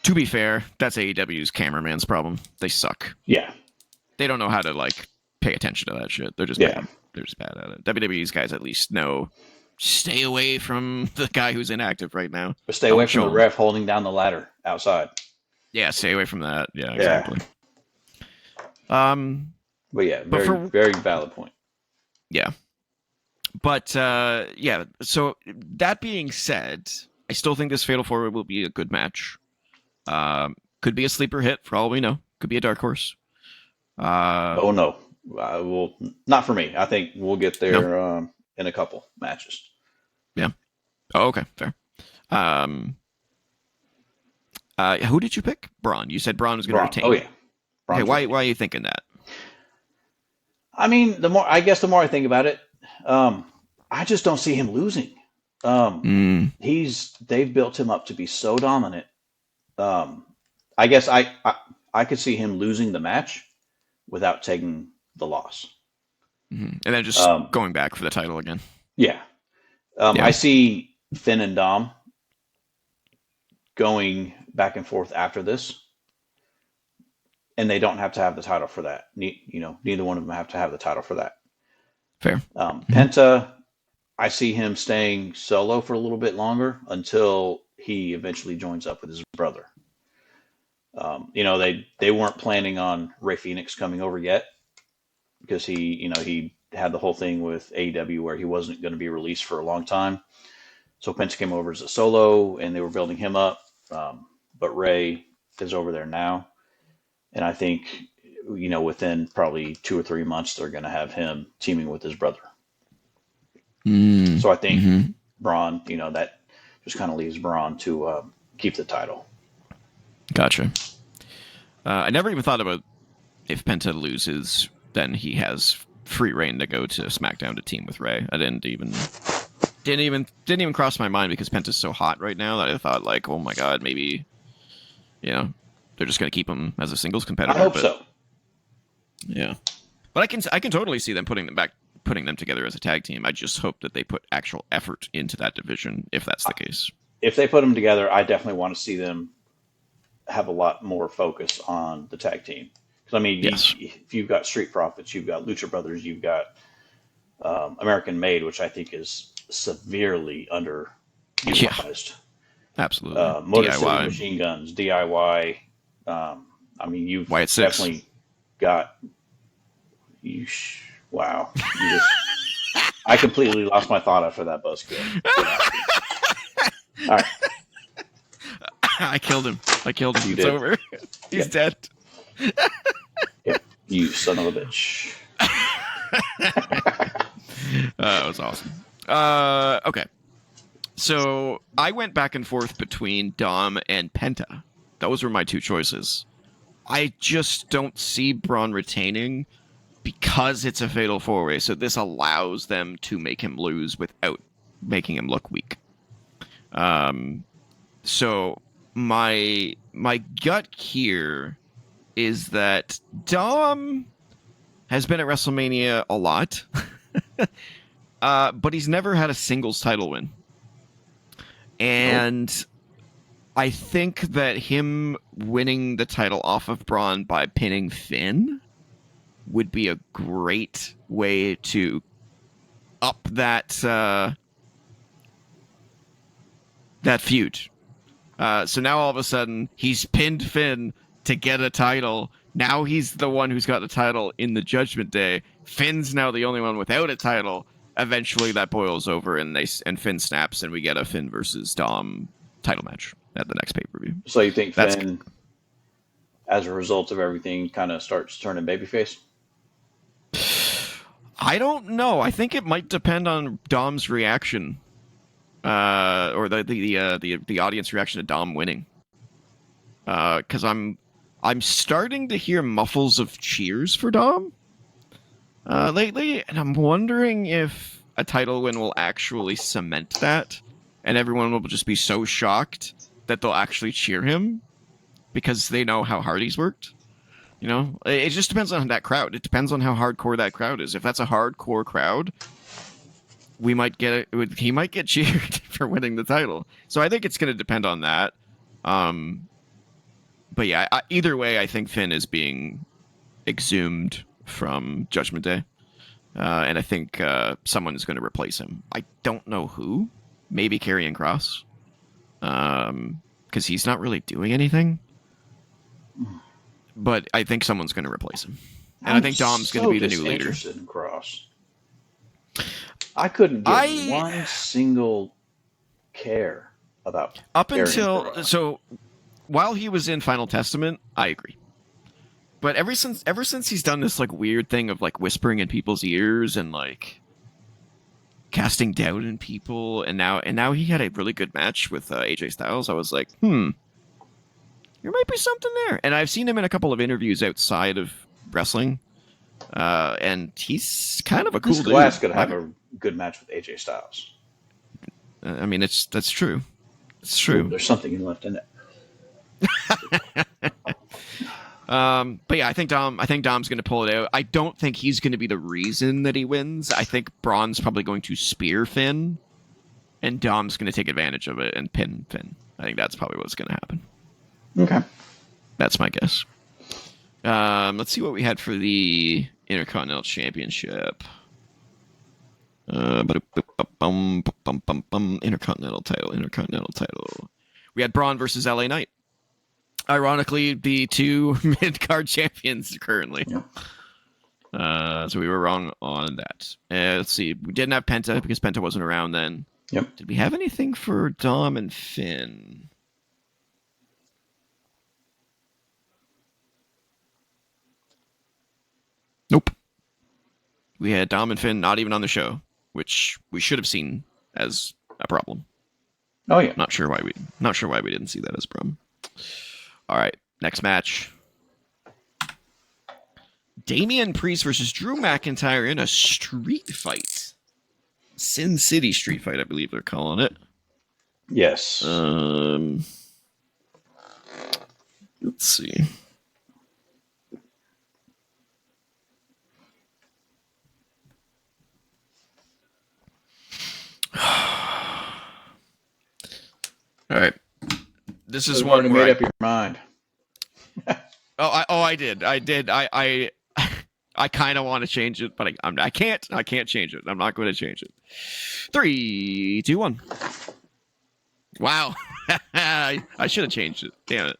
Speaker 1: To be fair, that's AEW's cameraman's problem. They suck.
Speaker 2: Yeah.
Speaker 1: They don't know how to like pay attention to that shit. They're just bad. They're just bad at it. WWE's guys at least know. Stay away from the guy who's inactive right now.
Speaker 2: But stay away from the ref holding down the ladder outside.
Speaker 1: Yeah, stay away from that. Yeah, exactly.
Speaker 2: But yeah, very valid point.
Speaker 1: Yeah. But yeah, so that being said, I still think this Fatal 4-Way will be a good match. Could be a sleeper hit for all we know. Could be a dark horse.
Speaker 2: Oh no. Well, not for me. I think we'll get there in a couple matches.
Speaker 1: Yeah. Oh, okay, fair. Who did you pick? Braun. You said Braun was going to retain.
Speaker 2: Oh yeah.
Speaker 1: Okay, why are you thinking that?
Speaker 2: I mean, the more I think about it, I just don't see him losing. They've built him up to be so dominant. I guess I could see him losing the match without taking the loss.
Speaker 1: Mm-hmm. And then just going back for the title again.
Speaker 2: Yeah. I see Finn and Dom going back and forth after this. And they don't have to have the title for that. Neither one of them have to have the title for that.
Speaker 1: Fair.
Speaker 2: Penta, I see him staying solo for a little bit longer until he eventually joins up with his brother. They weren't planning on Rey Fenix coming over yet because he had the whole thing with AEW where he wasn't going to be released for a long time. So Penta came over as a solo and they were building him up. But Rey is over there now. And I think, within probably 2 or 3 months, they're going to have him teaming with his brother. So I think Braun, that just kind of leaves Braun to keep the title.
Speaker 1: Gotcha. I never even thought about if Penta loses, then he has free reign to go to SmackDown to team with Rey. I didn't even Didn't even cross my mind because Penta's so hot right now that I thought like, oh my god, maybe they're just gonna keep him as a singles competitor.
Speaker 2: I hope so.
Speaker 1: Yeah, but I can totally see them putting them together as a tag team. I just hope that they put actual effort into that division if that's the case.
Speaker 2: If they put them together, I definitely want to see them have a lot more focus on the tag team. Because I mean,
Speaker 1: Yes.
Speaker 2: if you've got Street Profits, you've got Lucha Brothers, you've got American Made, which I think is severely underutilized.
Speaker 1: Absolutely.
Speaker 2: Motor
Speaker 1: DIY.
Speaker 2: City Machine Guns, DIY. I mean, you've
Speaker 1: Wyatt Six.
Speaker 2: definitely got. Wow. I completely lost my thought after that buzzkill. All right.
Speaker 1: I killed him.
Speaker 2: You
Speaker 1: It's
Speaker 2: did.
Speaker 1: over. He's dead.
Speaker 2: Yep. You son of a bitch.
Speaker 1: That was awesome. Okay. So I went back and forth between Dom and Penta. Those were my two choices. I just don't see Braun retaining because it's a fatal four-way. So this allows them to make him lose without making him look weak. So my gut here is that Dom has been at WrestleMania a lot, but he's never had a singles title win. And I think that him winning the title off of Braun by pinning Finn would be a great way to up that feud. So now all of a sudden he's pinned Finn to get a title. Now he's the one who's got the title in the Judgment Day. Finn's now the only one without a title. Eventually that boils over and Finn snaps and we get a Finn versus Dom title match at the next pay-per-view.
Speaker 2: So you think Finn, as a result of everything, kind of starts turning babyface?
Speaker 1: I don't know. I think it might depend on Dom's reaction, or the audience reaction to Dom winning. Because I'm starting to hear muffles of cheers for Dom lately, and I'm wondering if a title win will actually cement that, and everyone will just be so shocked that they'll actually cheer him because they know how hard he's worked. You know, it just depends on that crowd. It depends on how hardcore that crowd is. If that's a hardcore crowd, he might get cheered for winning the title. So I think it's going to depend on that. But yeah, either way, I think Finn is being exhumed from Judgment Day. And I think someone is going to replace him. I don't know who. Maybe Karrion Kross. Because he's not really doing anything. But I think someone's going to replace him. And I think Dom's going to be the new leader.
Speaker 2: In Kross. I couldn't give one single care about
Speaker 1: up until so while he was in Final Testament, I agree. But ever since he's done this like weird thing of like whispering in people's ears and like casting doubt in people, and now he had a really good match with AJ Styles, I was like, there might be something there. And I've seen him in a couple of interviews outside of wrestling, and he's kind of a cool dude.
Speaker 2: Glass could have a good match with AJ Styles.
Speaker 1: I mean, that's true. It's true.
Speaker 2: Ooh, there's something left in it.
Speaker 1: But yeah, I think Dom's going to pull it out. I don't think he's going to be the reason that he wins. I think Braun's probably going to spear Finn, and Dom's going to take advantage of it and pin Finn. I think that's probably what's going to happen.
Speaker 2: Okay.
Speaker 1: That's my guess. Let's see what we had for the Intercontinental Championship. Intercontinental title. We had Braun versus LA Knight. Ironically, the two mid-card champions currently. Yeah. So we were wrong on that. Let's see. We didn't have Penta because Penta wasn't around then.
Speaker 2: Yep.
Speaker 1: Did we have anything for Dom and Finn? Nope. We had Dom and Finn not even on the show, which we should have seen as a problem.
Speaker 2: Oh yeah.
Speaker 1: Not sure why we didn't see that as a problem. All right, next match. Damian Priest versus Drew McIntyre in a street fight. Sin City Street Fight, I believe they're calling it.
Speaker 2: Yes.
Speaker 1: Let's see. All right. This is
Speaker 2: You've
Speaker 1: one
Speaker 2: already
Speaker 1: where
Speaker 2: made up your mind.
Speaker 1: I did. I kind of want to change it, but I can't. I can't change it. I'm not going to change it. 3, 2, 1. Wow. I should have changed it. Damn it.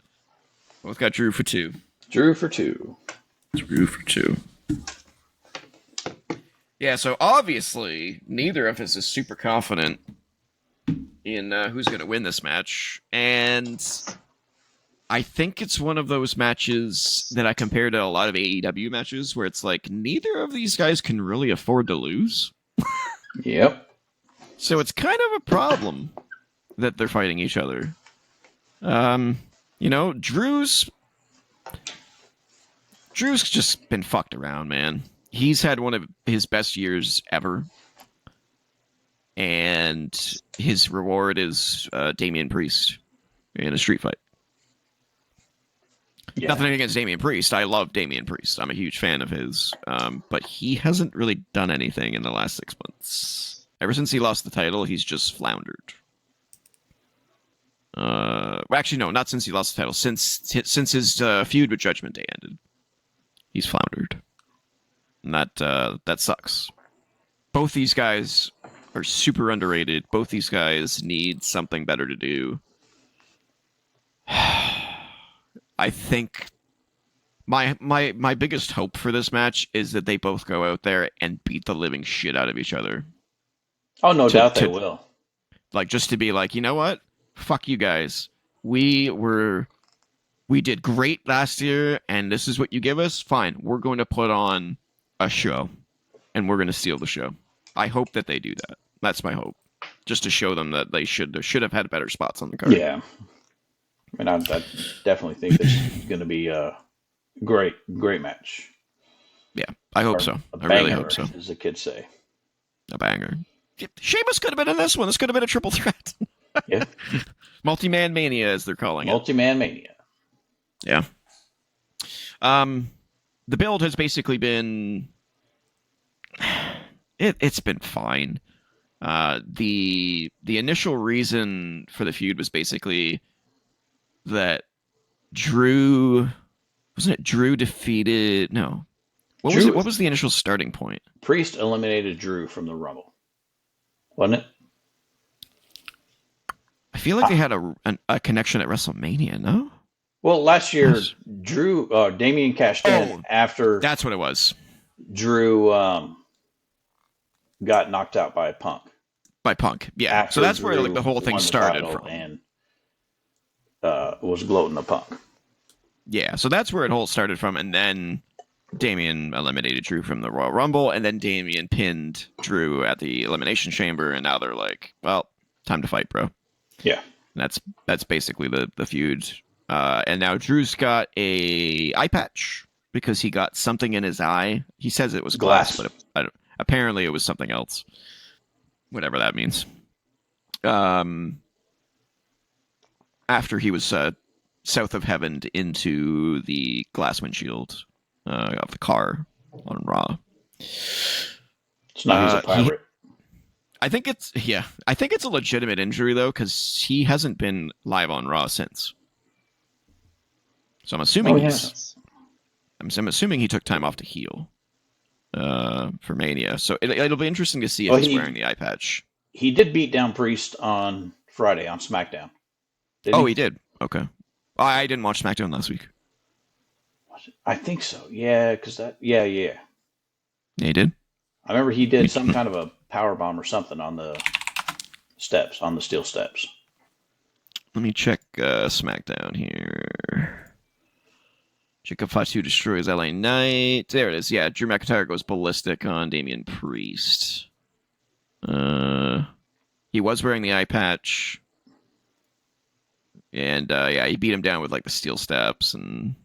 Speaker 1: Both got Drew for 2.
Speaker 2: Drew for 2.
Speaker 1: Drew for 2. Yeah, so obviously, neither of us is super confident in who's going to win this match. And I think it's one of those matches that I compare to a lot of AEW matches where it's like, neither of these guys can really afford to lose.
Speaker 2: Yep.
Speaker 1: So it's kind of a problem that they're fighting each other. Drew's just been fucked around, man. He's had one of his best years ever. And his reward is Damian Priest in a street fight. Yeah. Nothing against Damian Priest. I love Damian Priest. I'm a huge fan of his. But he hasn't really done anything in the last 6 months. Ever since he lost the title, he's just floundered. Actually, no, not since he lost the title. Since his feud with Judgment Day ended, he's floundered. And that sucks. Both these guys are super underrated. Both these guys need something better to do. I think my biggest hope for this match is that they both go out there and beat the living shit out of each other.
Speaker 2: Oh, no doubt they will.
Speaker 1: Like, just to be like, you know what? Fuck you guys. We did great last year, and this is what you give us? Fine. We're going to put on a show, and we're going to steal the show. I hope that they do that. That's my hope. Just to show them that they should have had better spots on the card.
Speaker 2: Yeah. I mean, I definitely think this is going to be a great match.
Speaker 1: Yeah, I hope so. I really hope so.
Speaker 2: As the kids say.
Speaker 1: A banger. Sheamus could have been in this one. This could have been a triple threat.
Speaker 2: Yeah.
Speaker 1: Multi-Man Mania, as they're calling it.
Speaker 2: Multi-Man Mania.
Speaker 1: Yeah. The build has basically been... It's been fine. The initial reason for the feud was basically that Drew... Wasn't it Drew defeated... No. What was the initial starting point?
Speaker 2: Priest eliminated Drew from the Rumble. Wasn't it?
Speaker 1: I feel like they had a connection at WrestleMania, no?
Speaker 2: Well, last year, Damian cashed in after...
Speaker 1: That's what it was.
Speaker 2: Drew got knocked out by Punk.
Speaker 1: By Punk, yeah. So that's where the whole thing started from.
Speaker 2: And was gloating the Punk.
Speaker 1: Yeah, so that's where it all started from, and then Damian eliminated Drew from the Royal Rumble, and then Damian pinned Drew at the Elimination Chamber, and now they're like, well, time to fight, bro.
Speaker 2: Yeah. And
Speaker 1: that's basically the feud. And now Drew's got a eye patch because he got something in his eye. He says it was glass, but apparently it was something else. Whatever that means. After he was south of heaven into the glass windshield of the car on Raw.
Speaker 2: It's not he's a pirate.
Speaker 1: I think it's a legitimate injury though, because he hasn't been live on Raw since. So I'm assuming I'm assuming he took time off to heal for Mania. So it'll be interesting to see if he's wearing the eye patch.
Speaker 2: He did beat down Priest on Friday on SmackDown.
Speaker 1: He did. Okay. I didn't watch SmackDown last week.
Speaker 2: I think so. Yeah, because Yeah,
Speaker 1: he did?
Speaker 2: I remember he did some kind of a power bomb or something on the steps, on the steel steps.
Speaker 1: Let me check SmackDown here. Jacob Fatu destroys LA Knight. There it is. Yeah, Drew McIntyre goes ballistic on Damian Priest. He was wearing the eye patch. And he beat him down with like the steel steps and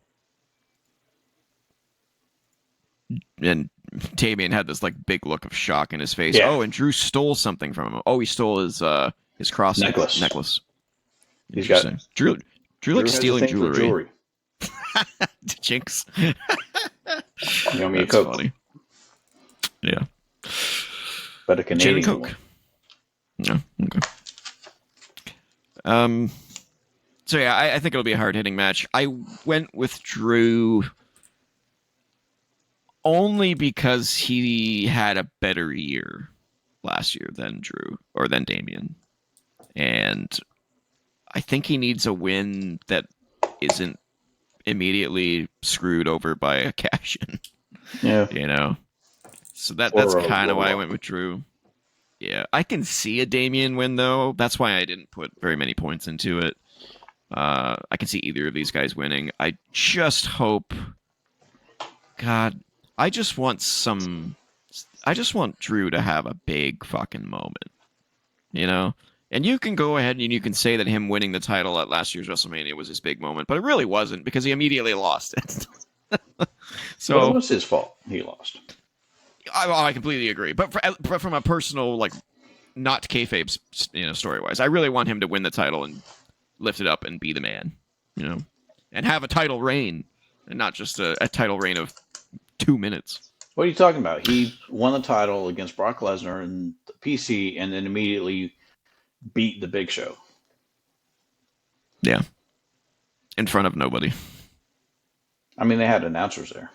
Speaker 1: Damien had this like big look of shock in his face.
Speaker 2: Yeah.
Speaker 1: Oh, and Drew stole something from him. Oh, he stole his cross necklace.
Speaker 2: He's got
Speaker 1: Interesting. Drew likes
Speaker 2: has a
Speaker 1: stealing
Speaker 2: thing for
Speaker 1: jewelry.
Speaker 2: jewelry.
Speaker 1: Jinx.
Speaker 2: You know me a
Speaker 1: That's
Speaker 2: Coke.
Speaker 1: funny. Yeah.
Speaker 2: But a
Speaker 1: Gin and
Speaker 2: Canadian
Speaker 1: Coke.
Speaker 2: one.
Speaker 1: No. Okay. So yeah, I think it'll be a hard hitting match. I went with Drew only because he had a better year last year than Drew or than Damien, and I think he needs a win that isn't immediately screwed over by a cash in.
Speaker 2: Yeah.
Speaker 1: You know, so that's
Speaker 2: Or a
Speaker 1: kind of why I
Speaker 2: roll-up.
Speaker 1: went with Drew. Yeah, I can see a Damien win though. That's why I didn't put very many points into it. I can see either of these guys winning. I just hope. God, I just want Drew to have a big fucking moment, you know. And you can go ahead and you can say that him winning the title at last year's WrestleMania was his big moment, but it really wasn't because he immediately lost it. So
Speaker 2: But it was his fault. He lost.
Speaker 1: I completely agree. But from a personal, like, not kayfabe, story wise, I really want him to win the title and lift it up and be the man, and have a title reign, and not just a title reign of 2 minutes.
Speaker 2: What are you talking about? He won the title against Brock Lesnar in the PC and then immediately beat the Big Show.
Speaker 1: Yeah, in front of nobody.
Speaker 2: I mean, they had announcers there.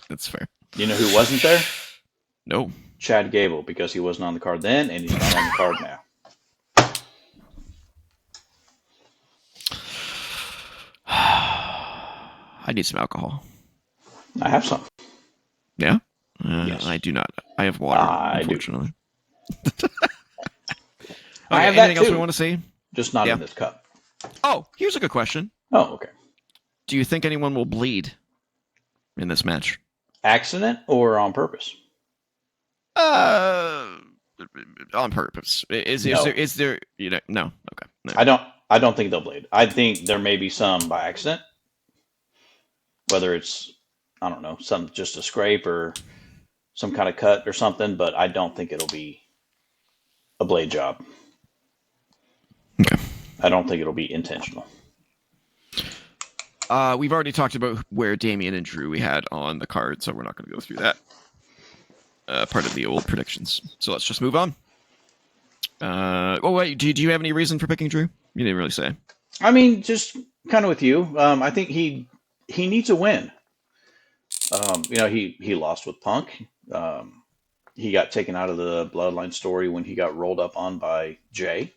Speaker 1: That's fair.
Speaker 2: You know who wasn't there?
Speaker 1: No.
Speaker 2: Chad Gable, because he wasn't on the card then, and he's not on the card now.
Speaker 1: I need some alcohol.
Speaker 2: I have some.
Speaker 1: Yeah?
Speaker 2: Yes.
Speaker 1: I do not. I have water, unfortunately.
Speaker 2: I have
Speaker 1: anything
Speaker 2: that
Speaker 1: else
Speaker 2: too.
Speaker 1: we want to see?
Speaker 2: Just not in this cup.
Speaker 1: Oh, here's a good question.
Speaker 2: Oh, okay.
Speaker 1: Do you think anyone will bleed in this match?
Speaker 2: Accident or on purpose?
Speaker 1: On purpose.
Speaker 2: No.
Speaker 1: Is there no. Okay. No.
Speaker 2: I don't think they'll bleed. I think there may be some by accident. Whether it's, I don't know, some just a scrape or some kind of cut or something, but I don't think it'll be a blade job.
Speaker 1: Okay.
Speaker 2: I don't think it'll be intentional.
Speaker 1: We've already talked about where Damien and Drew we had on the card, so we're not going to go through that. Part of the old predictions. So let's just move on. Wait, do you have any reason for picking Drew? You didn't really say.
Speaker 2: I mean, just kind of with you. I think he needs a win. He lost with Punk. He got taken out of the Bloodline story when he got rolled up on by Jay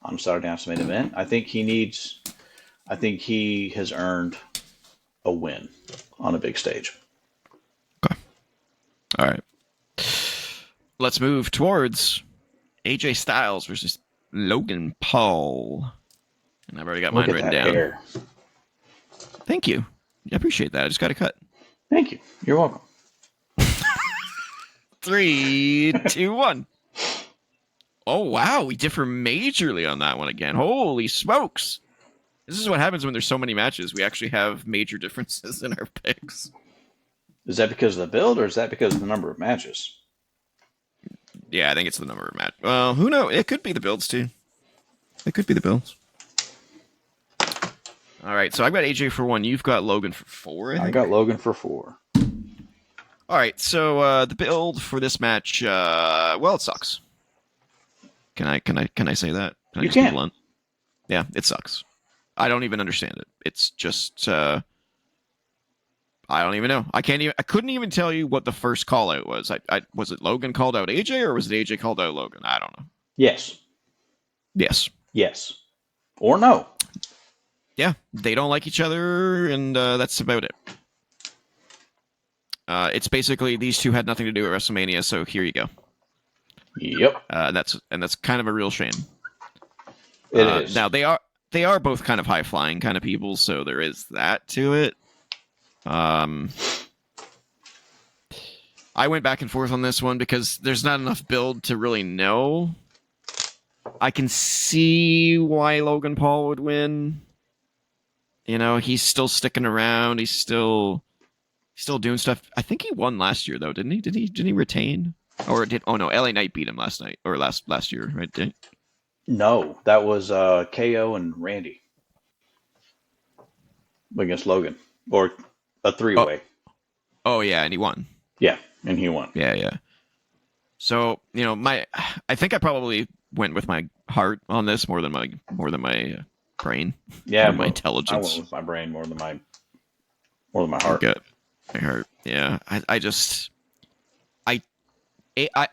Speaker 2: on Saturday Night's Main Event. I think he has earned a win on a big stage.
Speaker 1: Okay. All right. Let's move towards AJ Styles versus Logan Paul. And I've already got mine written down.
Speaker 2: Hair.
Speaker 1: Thank you. I appreciate that. I just got a cut.
Speaker 2: Thank you. You're welcome.
Speaker 1: 3, 2, 1. Oh, wow. We differ majorly on that one again. Holy smokes. This is what happens when there's so many matches. We actually have major differences in our picks.
Speaker 2: Is that because of the build, or is that because of the number of matches?
Speaker 1: Yeah, I think it's the number of matches. Well, who knows? It could be the builds, too. It could be the builds. All right, so I've got AJ for 1. You've got Logan for 4, I think?
Speaker 2: I got Logan for 4.
Speaker 1: All right, so the build for this match, it sucks. Can I say that?
Speaker 2: You can.
Speaker 1: Be blunt? Yeah, it sucks. I don't even understand it. It's just I don't even know. I couldn't even tell you what the first call out was. Was it Logan called out AJ or was it AJ called out Logan? I don't know.
Speaker 2: Yes.
Speaker 1: Yes.
Speaker 2: Yes. Or no.
Speaker 1: Yeah, they don't like each other, and that's about it. It's basically these two had nothing to do at WrestleMania, so here you go.
Speaker 2: Yep.
Speaker 1: That's kind of a real shame.
Speaker 2: It is.
Speaker 1: Now they are both kind of high flying kind of people, so there is that to it. I went back and forth on this one because there's not enough build to really know. I can see why Logan Paul would win. He's still sticking around. He's still Still doing stuff. I think he won last year though, didn't he? Didn't he retain? Or did oh no, LA Knight beat him last night or last year, right?
Speaker 2: No, that was KO and Randy against Logan, or a three
Speaker 1: Oh,
Speaker 2: way.
Speaker 1: oh yeah, and he won.
Speaker 2: Yeah, and he won.
Speaker 1: Yeah, yeah. So, I think I probably went with my heart on this more than my brain, more
Speaker 2: Yeah,
Speaker 1: than my
Speaker 2: but I went
Speaker 1: intelligence.
Speaker 2: with my brain more than my heart.
Speaker 1: Get my heart. Yeah.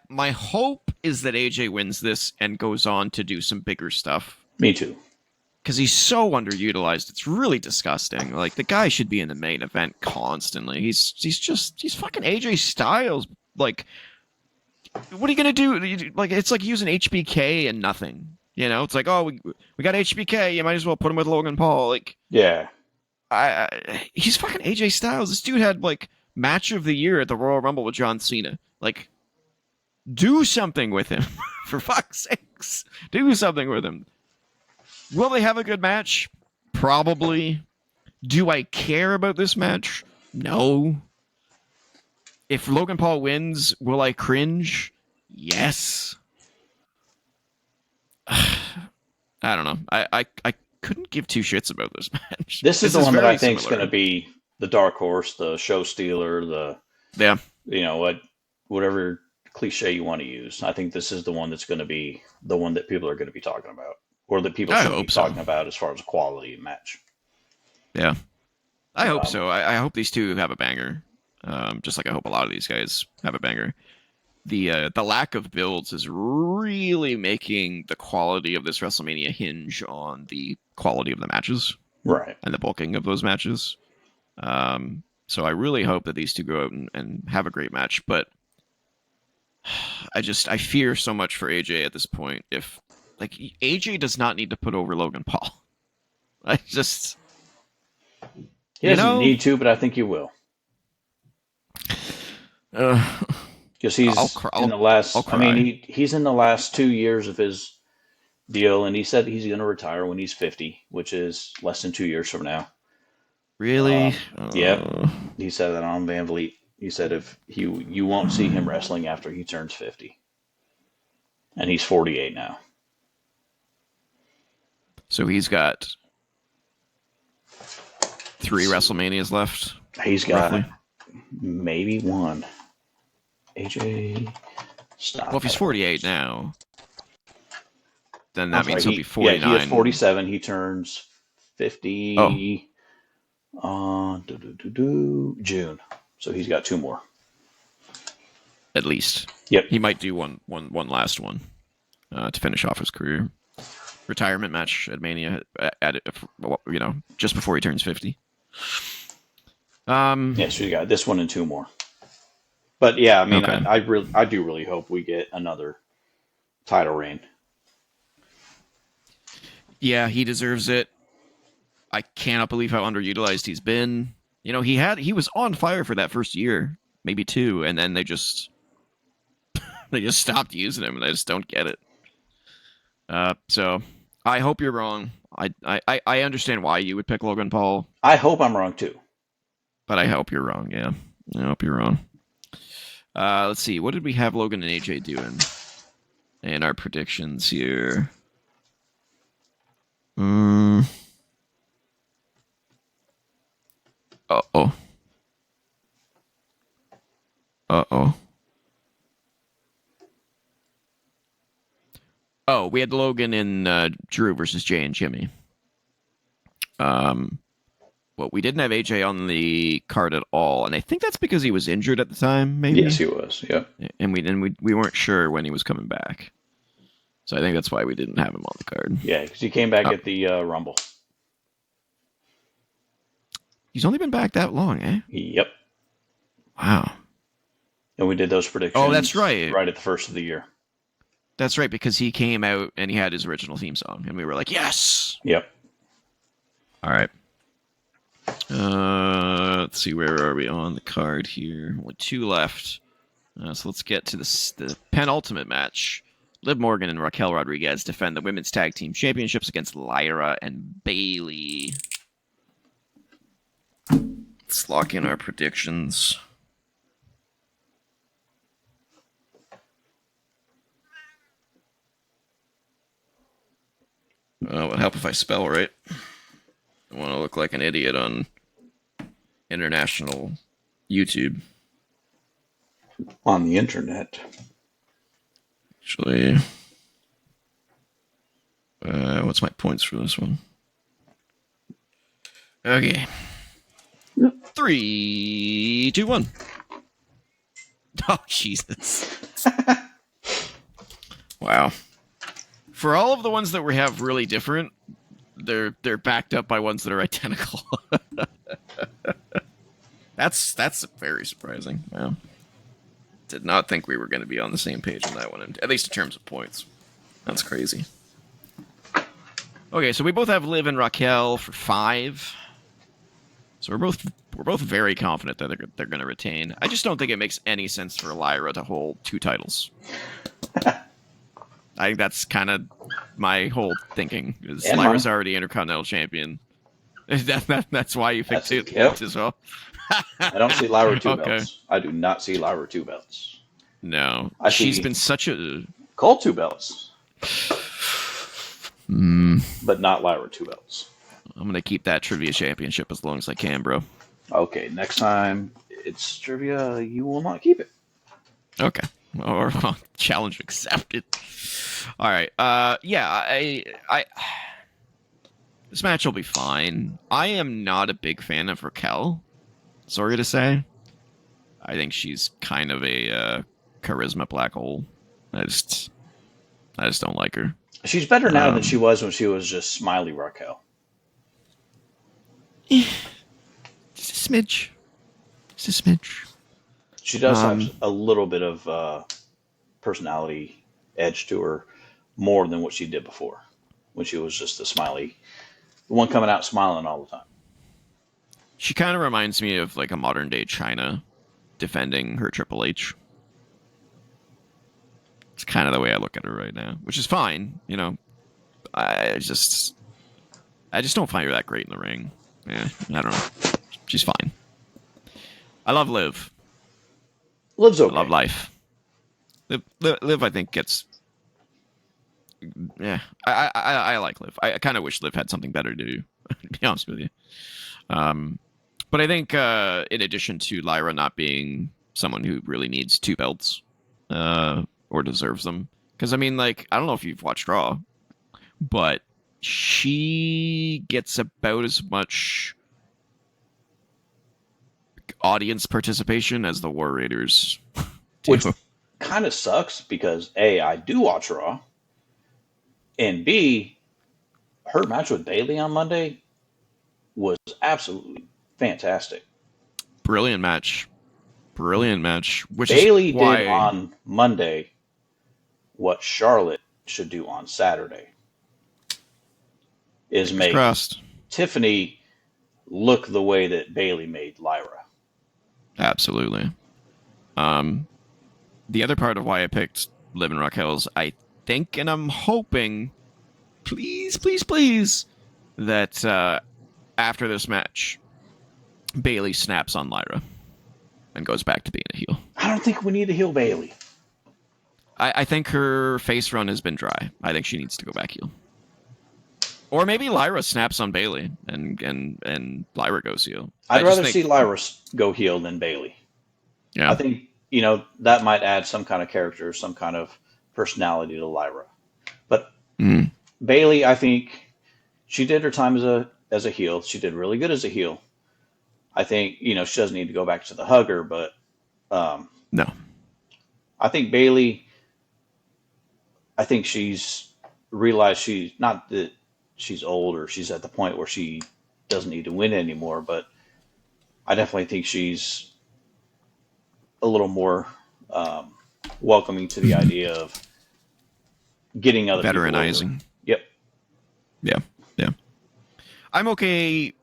Speaker 1: My hope is that AJ wins this and goes on to do some bigger stuff
Speaker 2: Me too.
Speaker 1: because he's so underutilized. It's really disgusting. Like the guy should be in the main event constantly. He's fucking AJ Styles. Like, what are you gonna do? Like, it's like using HBK and nothing. It's like, oh, we got HBK. You might as well put him with Logan Paul. Like,
Speaker 2: Yeah,
Speaker 1: he's fucking AJ Styles. This dude had like match of the year at the Royal Rumble with John Cena. Like, do something with him, for fuck's sakes. Do something with him. Will they have a good match? Probably. Do I care about this match? No. If Logan Paul wins, will I cringe? Yes. I don't know. I couldn't give two shits about this match.
Speaker 2: this is the one that I
Speaker 1: very
Speaker 2: think is going
Speaker 1: similar.
Speaker 2: to be the dark horse, the show stealer,
Speaker 1: Yeah.
Speaker 2: whatever cliche you want to use. I think this is the one that's going to be the one that people are going to be talking about, or that people
Speaker 1: I
Speaker 2: should be
Speaker 1: hope so.
Speaker 2: talking about as far as a quality match.
Speaker 1: Yeah. I hope
Speaker 2: Um,
Speaker 1: so. I hope these two have a banger. Just like I hope a lot of these guys have a banger. The lack of builds is really making the quality of this WrestleMania hinge on the quality of the matches
Speaker 2: right.
Speaker 1: and the booking of those matches. So I really hope that these two go out and have a great match. But I fear so much for AJ at this point. If like AJ does not need to put over Logan Paul. I just
Speaker 2: He
Speaker 1: you
Speaker 2: doesn't
Speaker 1: know
Speaker 2: need to, but I think he will.
Speaker 1: uh,
Speaker 2: Because he's in the
Speaker 1: I'll
Speaker 2: last. I mean,
Speaker 1: cry.
Speaker 2: he's in the last 2 years of his deal, and he said he's going to retire when he's 50, which is less than 2 years from now.
Speaker 1: Really?
Speaker 2: Yep, he said that on Van Vliet. He said if you won't see him wrestling after he turns 50, and he's 48 now.
Speaker 1: So he's got 3 WrestleManias left,
Speaker 2: He's got
Speaker 1: roughly.
Speaker 2: maybe one. AJ, stop.
Speaker 1: Well, if he's 48 now, then that
Speaker 2: I'm
Speaker 1: means
Speaker 2: sorry,
Speaker 1: he'll be
Speaker 2: yeah, he is
Speaker 1: 49.
Speaker 2: 47. He turns
Speaker 1: Oh,
Speaker 2: 50 on June. So he's got two more.
Speaker 1: at least.
Speaker 2: Yep.
Speaker 1: He might do one last one to finish off his career. Retirement match at Mania, just before he turns 50.
Speaker 2: Yeah, so you got this one and two more. But yeah, I mean,
Speaker 1: Okay.
Speaker 2: I do really hope we get another title reign.
Speaker 1: Yeah, he deserves it. I cannot believe how underutilized he's been. He was on fire for that first year, maybe two, and then they just stopped using him, and I just don't get it. So I hope you're wrong. I understand why you would pick Logan Paul,
Speaker 2: I hope I'm wrong too.
Speaker 1: but I hope you're wrong. Yeah, I hope you're wrong. Let's see. What did we have Logan and AJ doing in our predictions here? Uh-oh. Uh-oh. Oh, we had Logan and Drew versus Jay and Jimmy. Well, we didn't have AJ on the card at all, and I think that's because he was injured at the time, maybe.
Speaker 2: Yes, he was. Yep.
Speaker 1: And we weren't sure when he was coming back, so I think that's why we didn't have him on the card.
Speaker 2: Yeah, because he came back
Speaker 1: Oh,
Speaker 2: at the Rumble.
Speaker 1: he's only been back that long, eh?
Speaker 2: Yep.
Speaker 1: Wow.
Speaker 2: And we did those predictions.
Speaker 1: Oh, that's right.
Speaker 2: Right at the first of the year.
Speaker 1: That's right, because he came out and he had his original theme song, and we were like, yes!
Speaker 2: Yep.
Speaker 1: All right. Let's see, where are we on the card here? Only two left. So let's get to the penultimate match. Liv Morgan and Raquel Rodriguez defend the women's tag team championships against Lyra and Bailey. Let's lock in our predictions. It would help if I spell right. I want to look like an idiot on international YouTube.
Speaker 2: On the internet.
Speaker 1: Actually, what's my points for this one? Okay. 3, 2, 1. Oh, Jesus. Wow. For all of the ones that we have really different, they're backed up by ones that are identical. That's very surprising. Wow. Did not think we were going to be on the same page on that one, at least in terms of points. That's crazy. Okay, so we both have Liv and Raquel for 5. So we're both very confident that they're going to retain. I just don't think it makes any sense for Lyra to hold 2 titles. I think that's kind of my whole thinking. Is
Speaker 2: Yeah,
Speaker 1: Lyra's already Intercontinental Champion. That's why you picked it as well.
Speaker 2: I don't see Lyra 2
Speaker 1: Okay.
Speaker 2: belts. I do not see Lyra 2 belts.
Speaker 1: No,
Speaker 2: I
Speaker 1: she's
Speaker 2: see
Speaker 1: been such a
Speaker 2: Cole 2 belts, but not Lyra 2 belts.
Speaker 1: I'm gonna keep that trivia championship as long as I can, bro.
Speaker 2: Okay, next time it's trivia, you will not keep it.
Speaker 1: Okay. Or challenge accepted. All right. Yeah. I. This match will be fine. I am not a big fan of Raquel. Sorry to say. I think she's kind of a charisma black hole. I just don't like her.
Speaker 2: She's better now than she was when she was just Smiley Raquel.
Speaker 1: Just a smidge. Just a smidge.
Speaker 2: She does have a little bit of personality edge to her, more than what she did before, when she was just the smiley, the one coming out smiling all the time.
Speaker 1: She kind of reminds me of like a modern day China defending her Triple H. It's kind of the way I look at her right now, which is fine. You know, I just don't find her that great in the ring. Yeah, I don't know. She's fine. I love Liv.
Speaker 2: Liv's okay.
Speaker 1: I love life. Liv, I think gets. Yeah, I like Liv. I kind of wish Liv had something better to do. To be honest with you. But I think in addition to Lyra not being someone who really needs 2 belts or deserves them, because I mean, like, I don't know if you've watched Raw, but she gets about as much audience participation as the War Raiders do.
Speaker 2: Which kind of sucks because A, I do watch Raw, and B, her match with Bayley on Monday was absolutely fantastic.
Speaker 1: Brilliant match. Which
Speaker 2: Bayley
Speaker 1: is why...
Speaker 2: did on Monday what Charlotte should do on Saturday. Is make Tiffany look the way that Bayley made Lyra.
Speaker 1: Absolutely. The other part of why I picked Liv and Raquel's, I think, and I'm hoping, please, that after this match, Bayley snaps on Lyra and goes back to being a heel.
Speaker 2: I don't think we need to heel Bayley.
Speaker 1: I think her face run has been dry. I think she needs to go back heel. Or maybe Lyra snaps on Bayley and Lyra goes heel.
Speaker 2: I'd rather see Lyra go heel than Bayley.
Speaker 1: Yeah.
Speaker 2: I think, that might add some kind of character, some kind of personality to Lyra. But Bayley, I think she did her time as a heel. She did really good as a heel. I think, she doesn't need to go back to the hugger, but
Speaker 1: no.
Speaker 2: I think Bayley, she's realized she's not that she's old or she's at the point where she doesn't need to win anymore, but I definitely think she's a little more welcoming to the idea of getting other
Speaker 1: veteranizing.
Speaker 2: Yep.
Speaker 1: Yeah. I'm okay.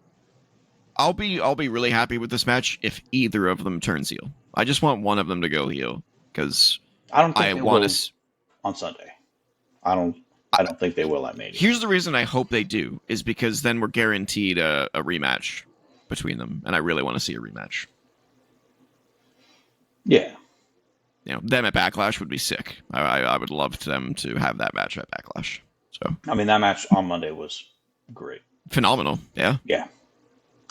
Speaker 1: I'll be really happy with this match if either of them turns heel. I just want one of them to go heel because
Speaker 2: I don't think they will on Sunday. I don't think they will at Mania.
Speaker 1: Here's the reason I hope they do is because then we're guaranteed a rematch between them, and I really want to see a rematch.
Speaker 2: Yeah.
Speaker 1: Them at Backlash would be sick. I would love them to have that match at Backlash. So,
Speaker 2: I mean, that match on Monday was great.
Speaker 1: Phenomenal. Yeah.
Speaker 2: Yeah.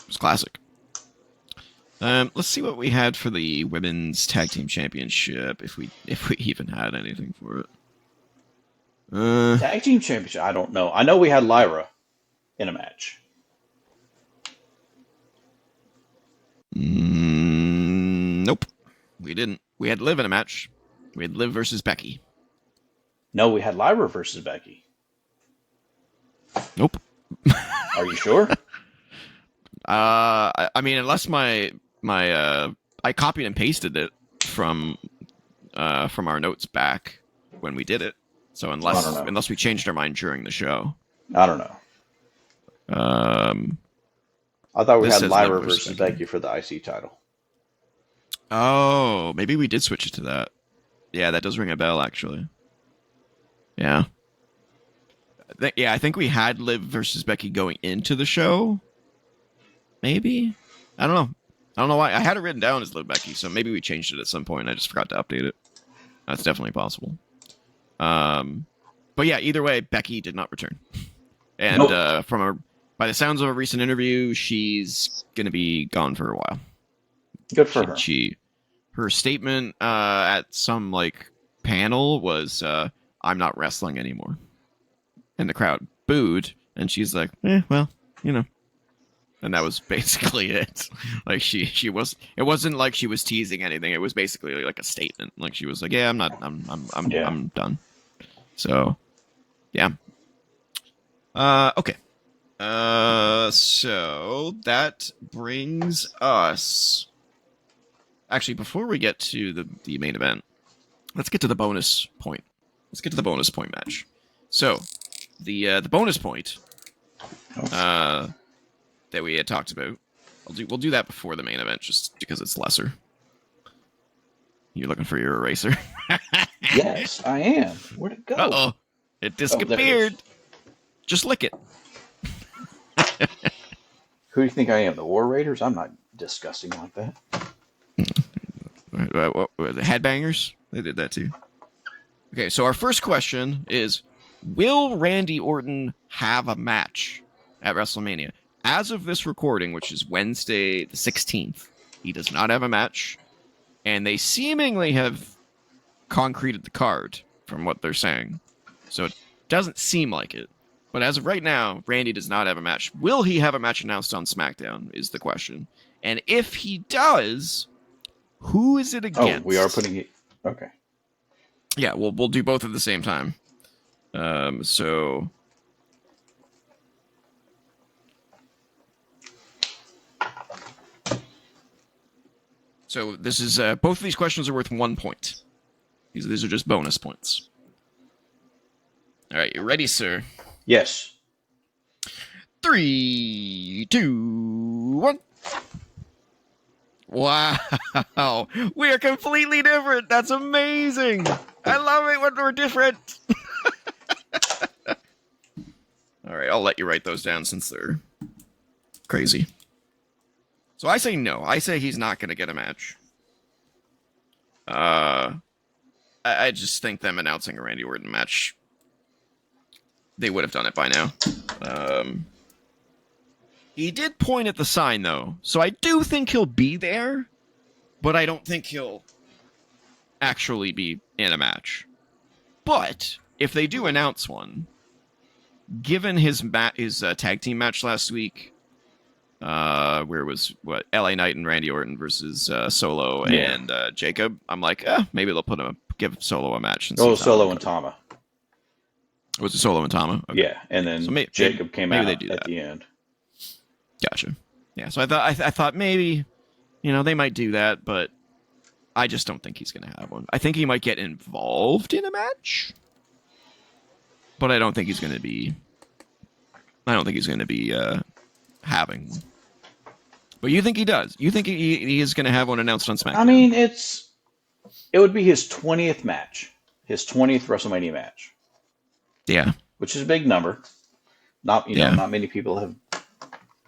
Speaker 1: It was classic. Let's see what we had for the Women's Tag Team Championship, if we even had anything for it.
Speaker 2: Tag Team Championship, I don't know. I know we had Lyra in a match.
Speaker 1: Nope. We didn't. We had Liv in a match. We had Liv versus Becky.
Speaker 2: No, we had Lyra versus Becky.
Speaker 1: Nope.
Speaker 2: Are you sure?
Speaker 1: I mean, unless my I copied and pasted it from our notes back when we did it. So unless we changed our mind during the show,
Speaker 2: I don't know. I thought we had Lyra versus Becky for the IC title.
Speaker 1: Oh, maybe we did switch it to that. Yeah, that does ring a bell, actually. Yeah. I think we had Liv versus Becky going into the show. Maybe? I don't know why. I had it written down as Liv Becky, so maybe we changed it at some point. I just forgot to update it. That's definitely possible. But yeah, either way, Becky did not return. And by the sounds of a recent interview, she's going to be gone for a while.
Speaker 2: Good for her.
Speaker 1: Her statement at some panel was, "I'm not wrestling anymore," and the crowd booed. And she's like, well, and that was basically it. She was. It wasn't like she was teasing anything. It was basically like a statement. Like she was like, "Yeah, I'm not. I'm done." So, yeah. Okay. So that brings us. Actually, before we get to the main event, let's get to the bonus point. Let's get to the bonus point match. So, the bonus point that we had talked about, we'll do that before the main event, just because it's lesser. You looking for your eraser?
Speaker 2: Yes, I am. Where'd it go?
Speaker 1: Uh-oh. It disappeared. Just lick it.
Speaker 2: Who do you think I am? The War Raiders? I'm not disgusting like that.
Speaker 1: The Headbangers? They did that too. Okay, so our first question is, will Randy Orton have a match at WrestleMania? As of this recording, which is Wednesday the 16th, he does not have a match. And they seemingly have concreted the card from what they're saying. So it doesn't seem like it. But as of right now, Randy does not have a match. Will he have a match announced on SmackDown is the question. And if he does, who is it against?
Speaker 2: Oh, we are putting it... Okay.
Speaker 1: Yeah, we'll do both at the same time. So this is both of these questions are worth 1 point. These are just bonus points. All right, you ready, sir?
Speaker 2: Yes.
Speaker 1: 3, 2, 1. Wow, we are completely different. That's amazing. I love it when we're different. All right, I'll let you write those down since they're crazy. So I say no. I say he's not going to get a match. I just think them announcing a Randy Orton match, they would have done it by now. He did point at the sign, though, so I do think he'll be there, but I don't think he'll actually be in a match. But if they do announce one, given his tag team match last week, where it was LA Knight and Randy Orton versus Solo and Jacob, I'm like, maybe they'll give Solo a match.
Speaker 2: Solo and Tama.
Speaker 1: Was it Solo and Tama? Okay.
Speaker 2: Yeah, and then Jacob came out at the end.
Speaker 1: Gotcha. Yeah, so I thought maybe, they might do that, but I just don't think he's going to have one. I think he might get involved in a match, but I don't think he's going to be. Having one. But you think he does? You think he is going to have one announced on SmackDown?
Speaker 2: I mean, it would be his 20th match, his 20th WrestleMania match.
Speaker 1: Yeah,
Speaker 2: which is a big number. Not many people have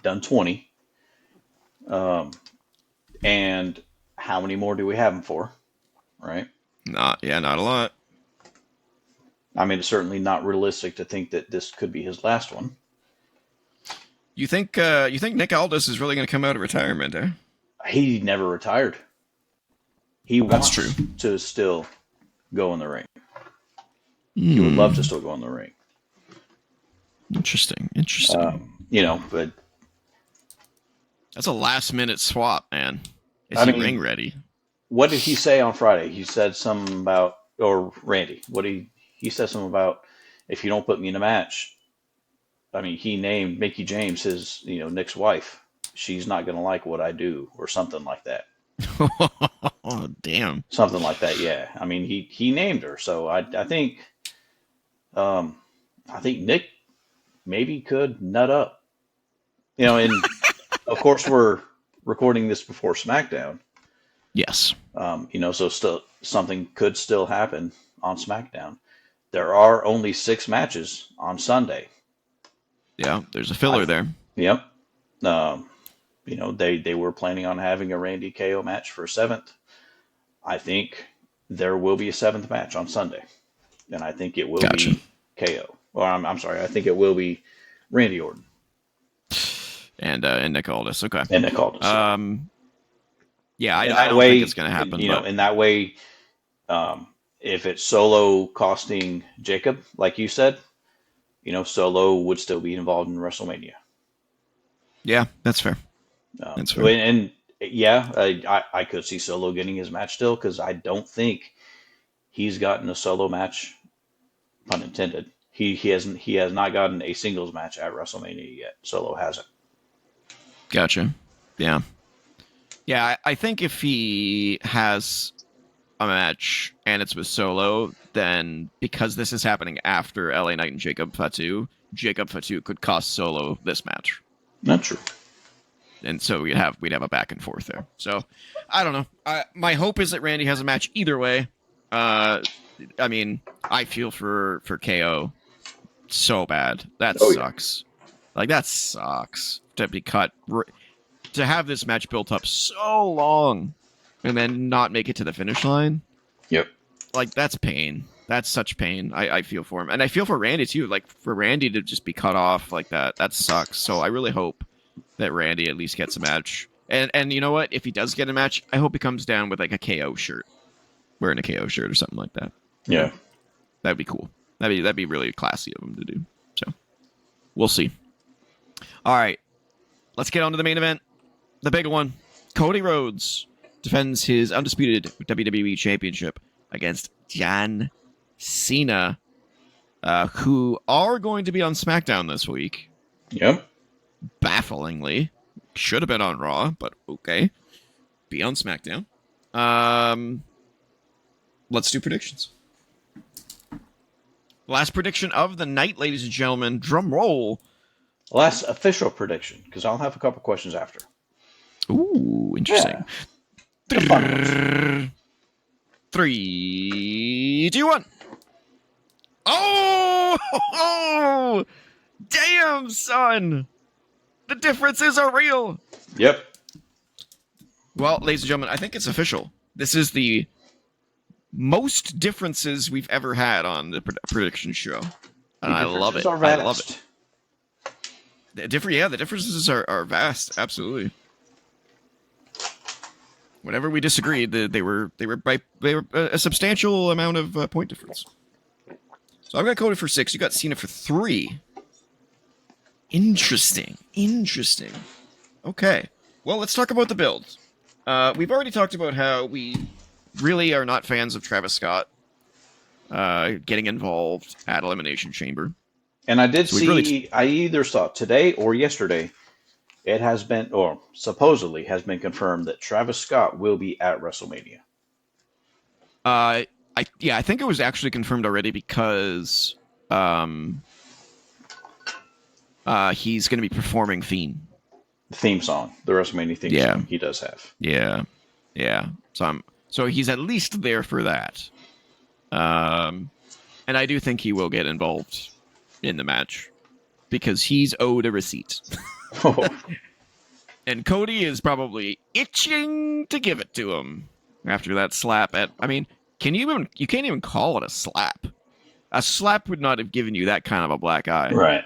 Speaker 2: done 20. Um, and how many more do we have him for? Right.
Speaker 1: Not a lot.
Speaker 2: I mean, it's certainly not realistic to think that this could be his last one.
Speaker 1: You think Nick Aldis is really going to come out of retirement, eh?
Speaker 2: He never retired. He
Speaker 1: That's
Speaker 2: wants
Speaker 1: true.
Speaker 2: to still go in the ring. He would
Speaker 1: Hmm.
Speaker 2: love to still go in the ring.
Speaker 1: Interesting.
Speaker 2: But
Speaker 1: That's a last minute swap, man. Is
Speaker 2: I
Speaker 1: he
Speaker 2: mean,
Speaker 1: ring ready?
Speaker 2: what did he say on Friday? He said something about, or Randy, he said something about, if you don't put me in a match. I mean, he named Mickey James his, Nick's wife. She's not going to like what I do, or something like that.
Speaker 1: Oh, damn.
Speaker 2: Something like that. Yeah. I mean, he named her. So I think, I think Nick maybe could nut up. And of course we're recording this before SmackDown.
Speaker 1: Yes.
Speaker 2: So still something could still happen on SmackDown. There are only 6 matches on Sunday.
Speaker 1: Yeah, there's a filler there.
Speaker 2: Yep. They were planning on having a Randy KO match for 7th. I think there will be a 7th match on Sunday, and I think it will be KO. Or I'm sorry, I think it will be Randy Orton
Speaker 1: and Nick Aldis. Okay.
Speaker 2: and Nick Aldis.
Speaker 1: Yeah, I don't think it's going to happen.
Speaker 2: In that way, if it's Solo costing Jacob, like you said, Solo would still be involved in WrestleMania.
Speaker 1: Yeah, that's fair.
Speaker 2: That's fair. And yeah, I could see Solo getting his match still, because I don't think he's gotten a solo match, pun intended. He has not gotten a singles match at WrestleMania yet. Solo hasn't.
Speaker 1: Gotcha. Yeah. Yeah, I think if he has a match and it's with Solo, then because this is happening after LA Knight and Jacob Fatu could cost Solo this match.
Speaker 2: Not true.
Speaker 1: And so we'd have a back and forth there. So I don't know. My hope is that Randy has a match either way. I mean, I feel for KO so bad. That sucks. Yeah. Like, that sucks to be cut. To have this match built up so long and then not make it to the finish line.
Speaker 2: Yep.
Speaker 1: Like, that's pain. That's such pain. I feel for him. And I feel for Randy, too. Like, for Randy to just be cut off like that sucks. So I really hope that Randy at least gets a match. And you know what? If he does get a match, I hope he comes down with, like, a KO shirt. Wearing a KO shirt or something like that.
Speaker 2: Yeah.
Speaker 1: That'd be cool. That'd be really classy of him to do. So, we'll see. All right. Let's get on to the main event. The big one. Cody Rhodes defends his undisputed WWE Championship against John Cena, who are going to be on SmackDown this week.
Speaker 2: Yep.
Speaker 1: Bafflingly. Should have been on Raw, but okay. Be on SmackDown. Let's do predictions. Last prediction of the night, ladies and gentlemen. Drum roll.
Speaker 2: Last official prediction, because I'll have a couple questions after.
Speaker 1: Ooh, interesting.
Speaker 2: Yeah.
Speaker 1: 3, 2, 1. Oh! Damn, son! The differences are real!
Speaker 2: Yep.
Speaker 1: Well, ladies and gentlemen, I think it's official. This is the most differences we've ever had on the prediction show. And I love it. I love it. The differences are vast. Absolutely. Whenever we disagreed, they were a substantial amount of point difference. So I've got Cody for 6. You got Cena for 3. Interesting. Okay. Well, let's talk about the build. We've already talked about how we really are not fans of Travis Scott getting involved at Elimination Chamber.
Speaker 2: And I did see, I either saw today or yesterday, it has been, or supposedly has been confirmed that Travis Scott will be at WrestleMania.
Speaker 1: I think it was actually confirmed already because he's going to be performing Fiend.
Speaker 2: The theme song, the WrestleMania theme song, he does have.
Speaker 1: Yeah. So he's at least there for that. And I do think he will get involved in the match because he's owed a receipt. And Cody is probably itching to give it to him after that slap. I mean, you can't even call it a slap. A slap would not have given you that kind of a black eye.
Speaker 2: Right.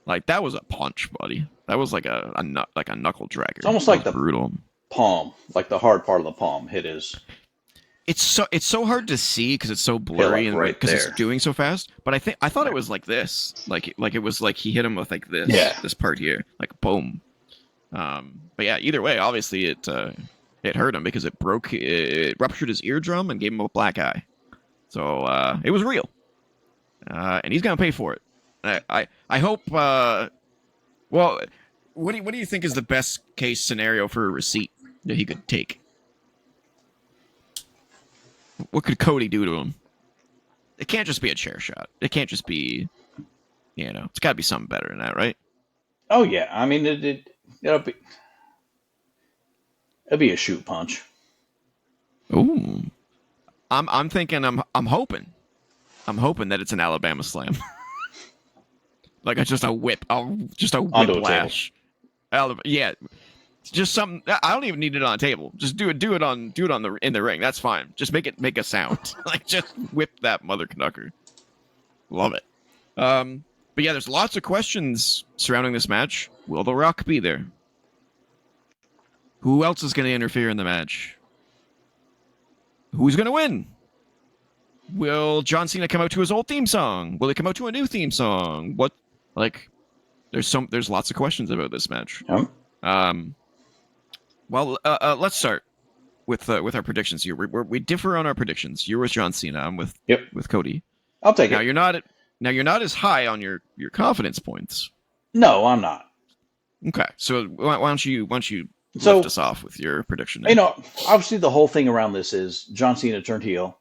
Speaker 1: Like that was a punch, buddy. That was like a knuckle dragger.
Speaker 2: It's almost
Speaker 1: that
Speaker 2: like
Speaker 1: was
Speaker 2: the
Speaker 1: brutal.
Speaker 2: palm, like the hard part of the palm hit his.
Speaker 1: It's so hard to see because it's so blurry
Speaker 2: like
Speaker 1: and
Speaker 2: right
Speaker 1: because it's
Speaker 2: there.
Speaker 1: doing so fast. But I thought it was like this, like it was like he hit him with like this,
Speaker 2: Yeah.
Speaker 1: this part here, like boom. But yeah, either way, obviously it hurt him because it ruptured his eardrum and gave him a black eye. So it was real, and he's gonna pay for it. I hope. Well, what do you think is the best case scenario for a receipt that he could take? What could Cody do to him? It can't just be a chair shot. It can't just be, it's got to be something better than that, right?
Speaker 2: Oh yeah, I mean it'll be a shoot punch.
Speaker 1: Ooh, I'm thinking I'm hoping that it's an Alabama slam, like just a whiplash. Yeah, just something. I don't even need it on a table. Just do it in the ring. That's fine. Just make a sound. Like just whip that mother knucker. Love it. But yeah, there's lots of questions surrounding this match. Will The Rock be there? Who else is going to interfere in the match? Who's going to win? Will John Cena come out to his old theme song? Will he come out to a new theme song? What? Like, there's lots of questions about this match. Well, let's start with our predictions here. We differ on our predictions. You're with John Cena. I'm with Cody.
Speaker 2: I'll take it.
Speaker 1: You're not as high on your confidence points.
Speaker 2: No, I'm not.
Speaker 1: Okay, so why don't you lift us off with your prediction?
Speaker 2: Obviously the whole thing around this is John Cena turned heel,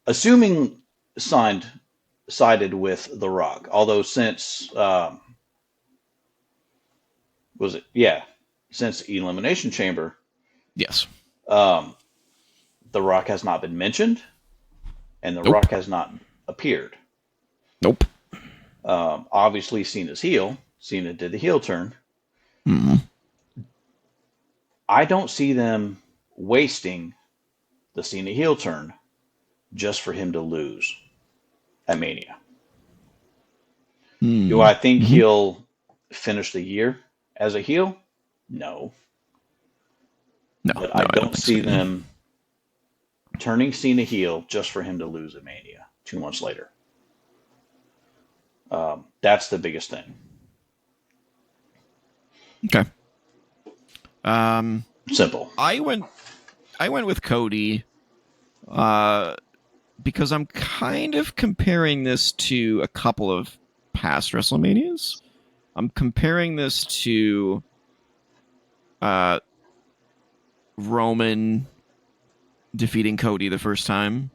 Speaker 2: assuming sided with The Rock. Although since since Elimination Chamber,
Speaker 1: yes,
Speaker 2: The Rock has not been mentioned, and The Rock has not appeared.
Speaker 1: Nope.
Speaker 2: Obviously, Cena's heel. Cena did the heel turn.
Speaker 1: Mm-hmm.
Speaker 2: I don't see them wasting the Cena heel turn just for him to lose at Mania.
Speaker 1: Mm-hmm.
Speaker 2: Do I think he'll finish the year as a heel? No. But I don't see them turning Cena heel just for him to lose at Mania 2 months later. That's the biggest thing.
Speaker 1: Okay.
Speaker 2: Simple.
Speaker 1: I went with Cody because I'm kind of comparing this to a couple of past WrestleManias. I'm comparing this to Roman defeating Cody the first time.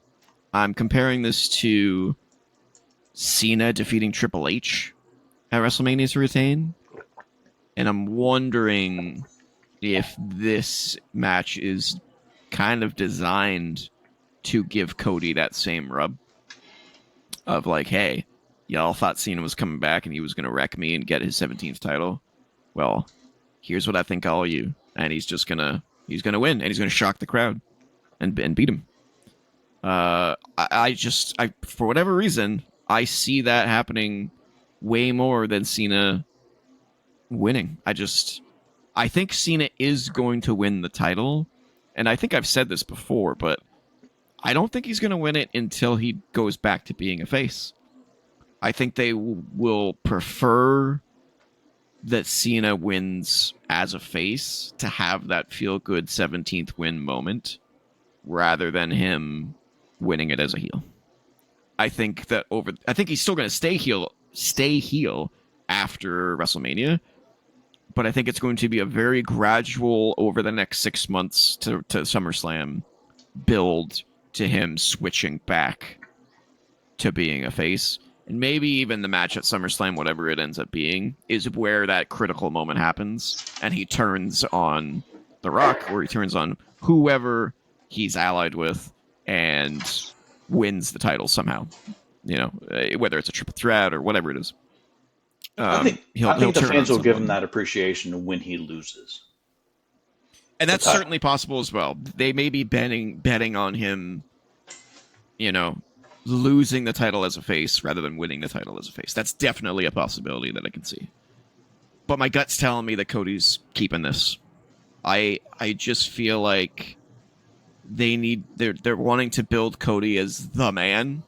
Speaker 1: I'm comparing this to Cena defeating Triple H at WrestleMania to retain. And I'm wondering if this match is kind of designed to give Cody that same rub of like, hey, y'all thought Cena was coming back and he was going to wreck me and get his 17th title. Well, here's what I think I'll you. And he's gonna win and he's gonna shock the crowd and beat him. I for whatever reason, I see that happening way more than Cena winning. I think Cena is going to win the title, and I think I've said this before, but I don't think he's going to win it until he goes back to being a face. I think they will prefer that Cena wins as a face to have that feel-good 17th win moment rather than him winning it as a heel. I think he's still going to stay heel after WrestleMania, but I think it's going to be a very gradual over the next 6 months to SummerSlam build to him switching back to being a face. And maybe even the match at SummerSlam, whatever it ends up being, is where that critical moment happens and he turns on The Rock, or he turns on whoever he's allied with and wins the title somehow. Whether it's a triple threat or whatever it is.
Speaker 2: I think the fans will give him that appreciation when he loses.
Speaker 1: And
Speaker 2: the
Speaker 1: that's
Speaker 2: title.
Speaker 1: certainly possible as well. They may be betting on him, losing the title as a face rather than winning the title as a face. That's definitely a possibility that I can see. But my gut's telling me that Cody's keeping this. I just feel like they're wanting to build Cody as the man,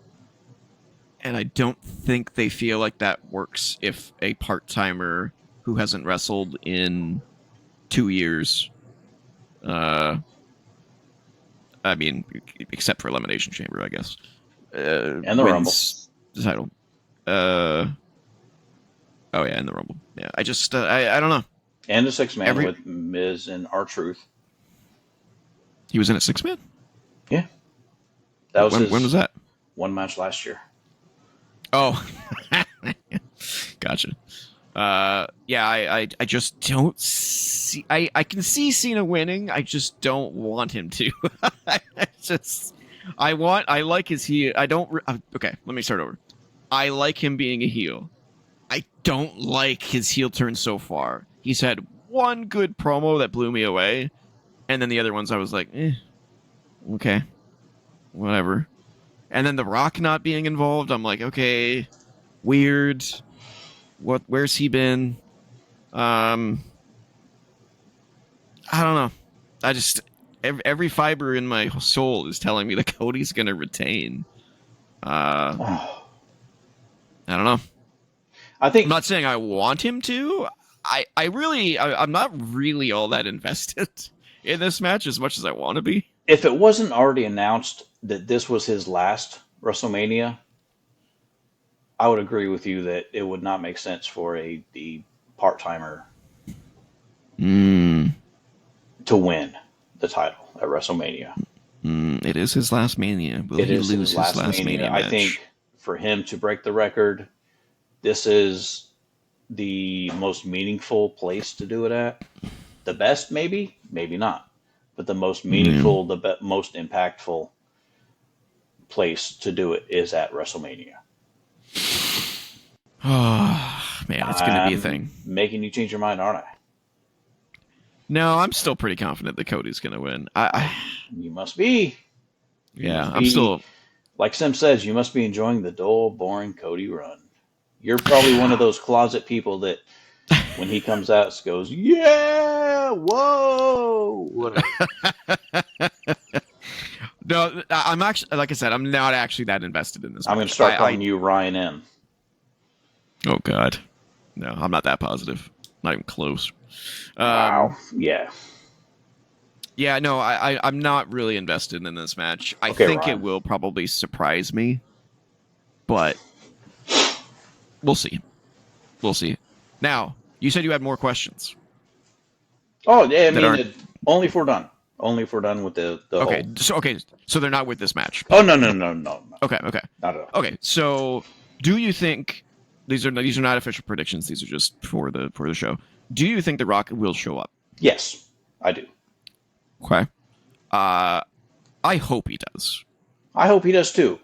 Speaker 1: and I don't think they feel like that works if a part-timer who hasn't wrestled in 2 years, I mean, except for Elimination Chamber, I guess,
Speaker 2: And the Rumble.
Speaker 1: wins the title. Oh yeah, in the Rumble. Yeah, I just I don't know.
Speaker 2: And a 6-man with Miz and R-Truth.
Speaker 1: He was in a 6-man?
Speaker 2: Yeah. That was
Speaker 1: when was that?
Speaker 2: One match last year.
Speaker 1: Oh. Gotcha. Yeah, I just don't see... I can see Cena winning. I just don't want him to. I like his heel. I don't... Okay, let me start over. I like him being a heel. I don't like his heel turn so far. He's had one good promo that blew me away, and then the other ones I was like, okay, whatever. And then The Rock not being involved, I'm like, okay, weird. Where's he been? I don't know. I just every fiber in my soul is telling me that Cody's gonna retain. I don't know. I'm not saying I want him to. I'm not really all that invested in this match as much as I want to be.
Speaker 2: If it wasn't already announced that this was his last WrestleMania, I would agree with you that it would not make sense for the part-timer to win the title at WrestleMania.
Speaker 1: It is his last Mania. Will he lose his last Mania match?
Speaker 2: I think for him to break the record, this is the most meaningful place to do it at. The best, maybe not. But the most meaningful, the most impactful place to do it is at WrestleMania.
Speaker 1: Oh, man, it's going to be a thing.
Speaker 2: Making you change your mind, aren't I?
Speaker 1: No, I'm still pretty confident that Cody's going to win.
Speaker 2: You must be.
Speaker 1: I'm still...
Speaker 2: Like Sim says, you must be enjoying the dull, boring Cody run. You're probably one of those closet people that when he comes out goes, yeah, whoa.
Speaker 1: No, I'm actually, like I said, I'm not actually that invested in this.
Speaker 2: I'm going to start calling you Ryan M.
Speaker 1: Oh, God. No, I'm not that positive. Not even close.
Speaker 2: Wow. Yeah.
Speaker 1: Yeah, no, I'm not really invested in this match. I think Ryan, it will probably surprise me, but we'll see. We'll see. Now, you said you had more questions.
Speaker 2: Oh, yeah, I mean, only if we're done. Only if we're done with the
Speaker 1: okay,
Speaker 2: whole...
Speaker 1: so they're not with this match.
Speaker 2: Oh, no.
Speaker 1: Okay.
Speaker 2: Not at all.
Speaker 1: Okay, so do you think these are not official predictions? These are just for the show. Do you think The Rock will show up?
Speaker 2: Yes, I do.
Speaker 1: Okay. I hope he does.
Speaker 2: I hope he does too.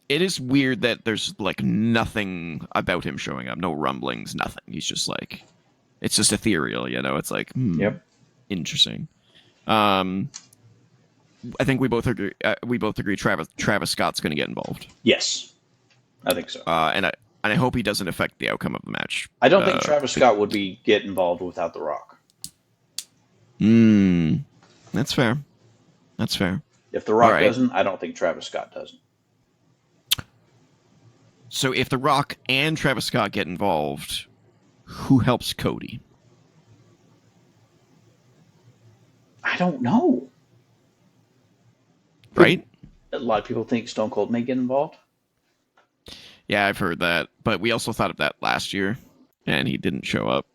Speaker 1: It is weird that there's like nothing about him showing up, no rumblings, nothing. He's just like, it's just ethereal, It's like,
Speaker 2: yep,
Speaker 1: interesting. I think we both agree. Travis Scott's going to get involved.
Speaker 2: Yes, I think so.
Speaker 1: And I hope he doesn't affect the outcome of the match.
Speaker 2: I don't think Travis Scott would get involved without The Rock.
Speaker 1: That's fair. That's fair.
Speaker 2: If The Rock doesn't, I don't think Travis Scott doesn't.
Speaker 1: So if The Rock and Travis Scott get involved, who helps Cody?
Speaker 2: I don't know.
Speaker 1: Right?
Speaker 2: A lot of people think Stone Cold may get involved.
Speaker 1: Yeah, I've heard that. But we also thought of that last year, and he didn't show up.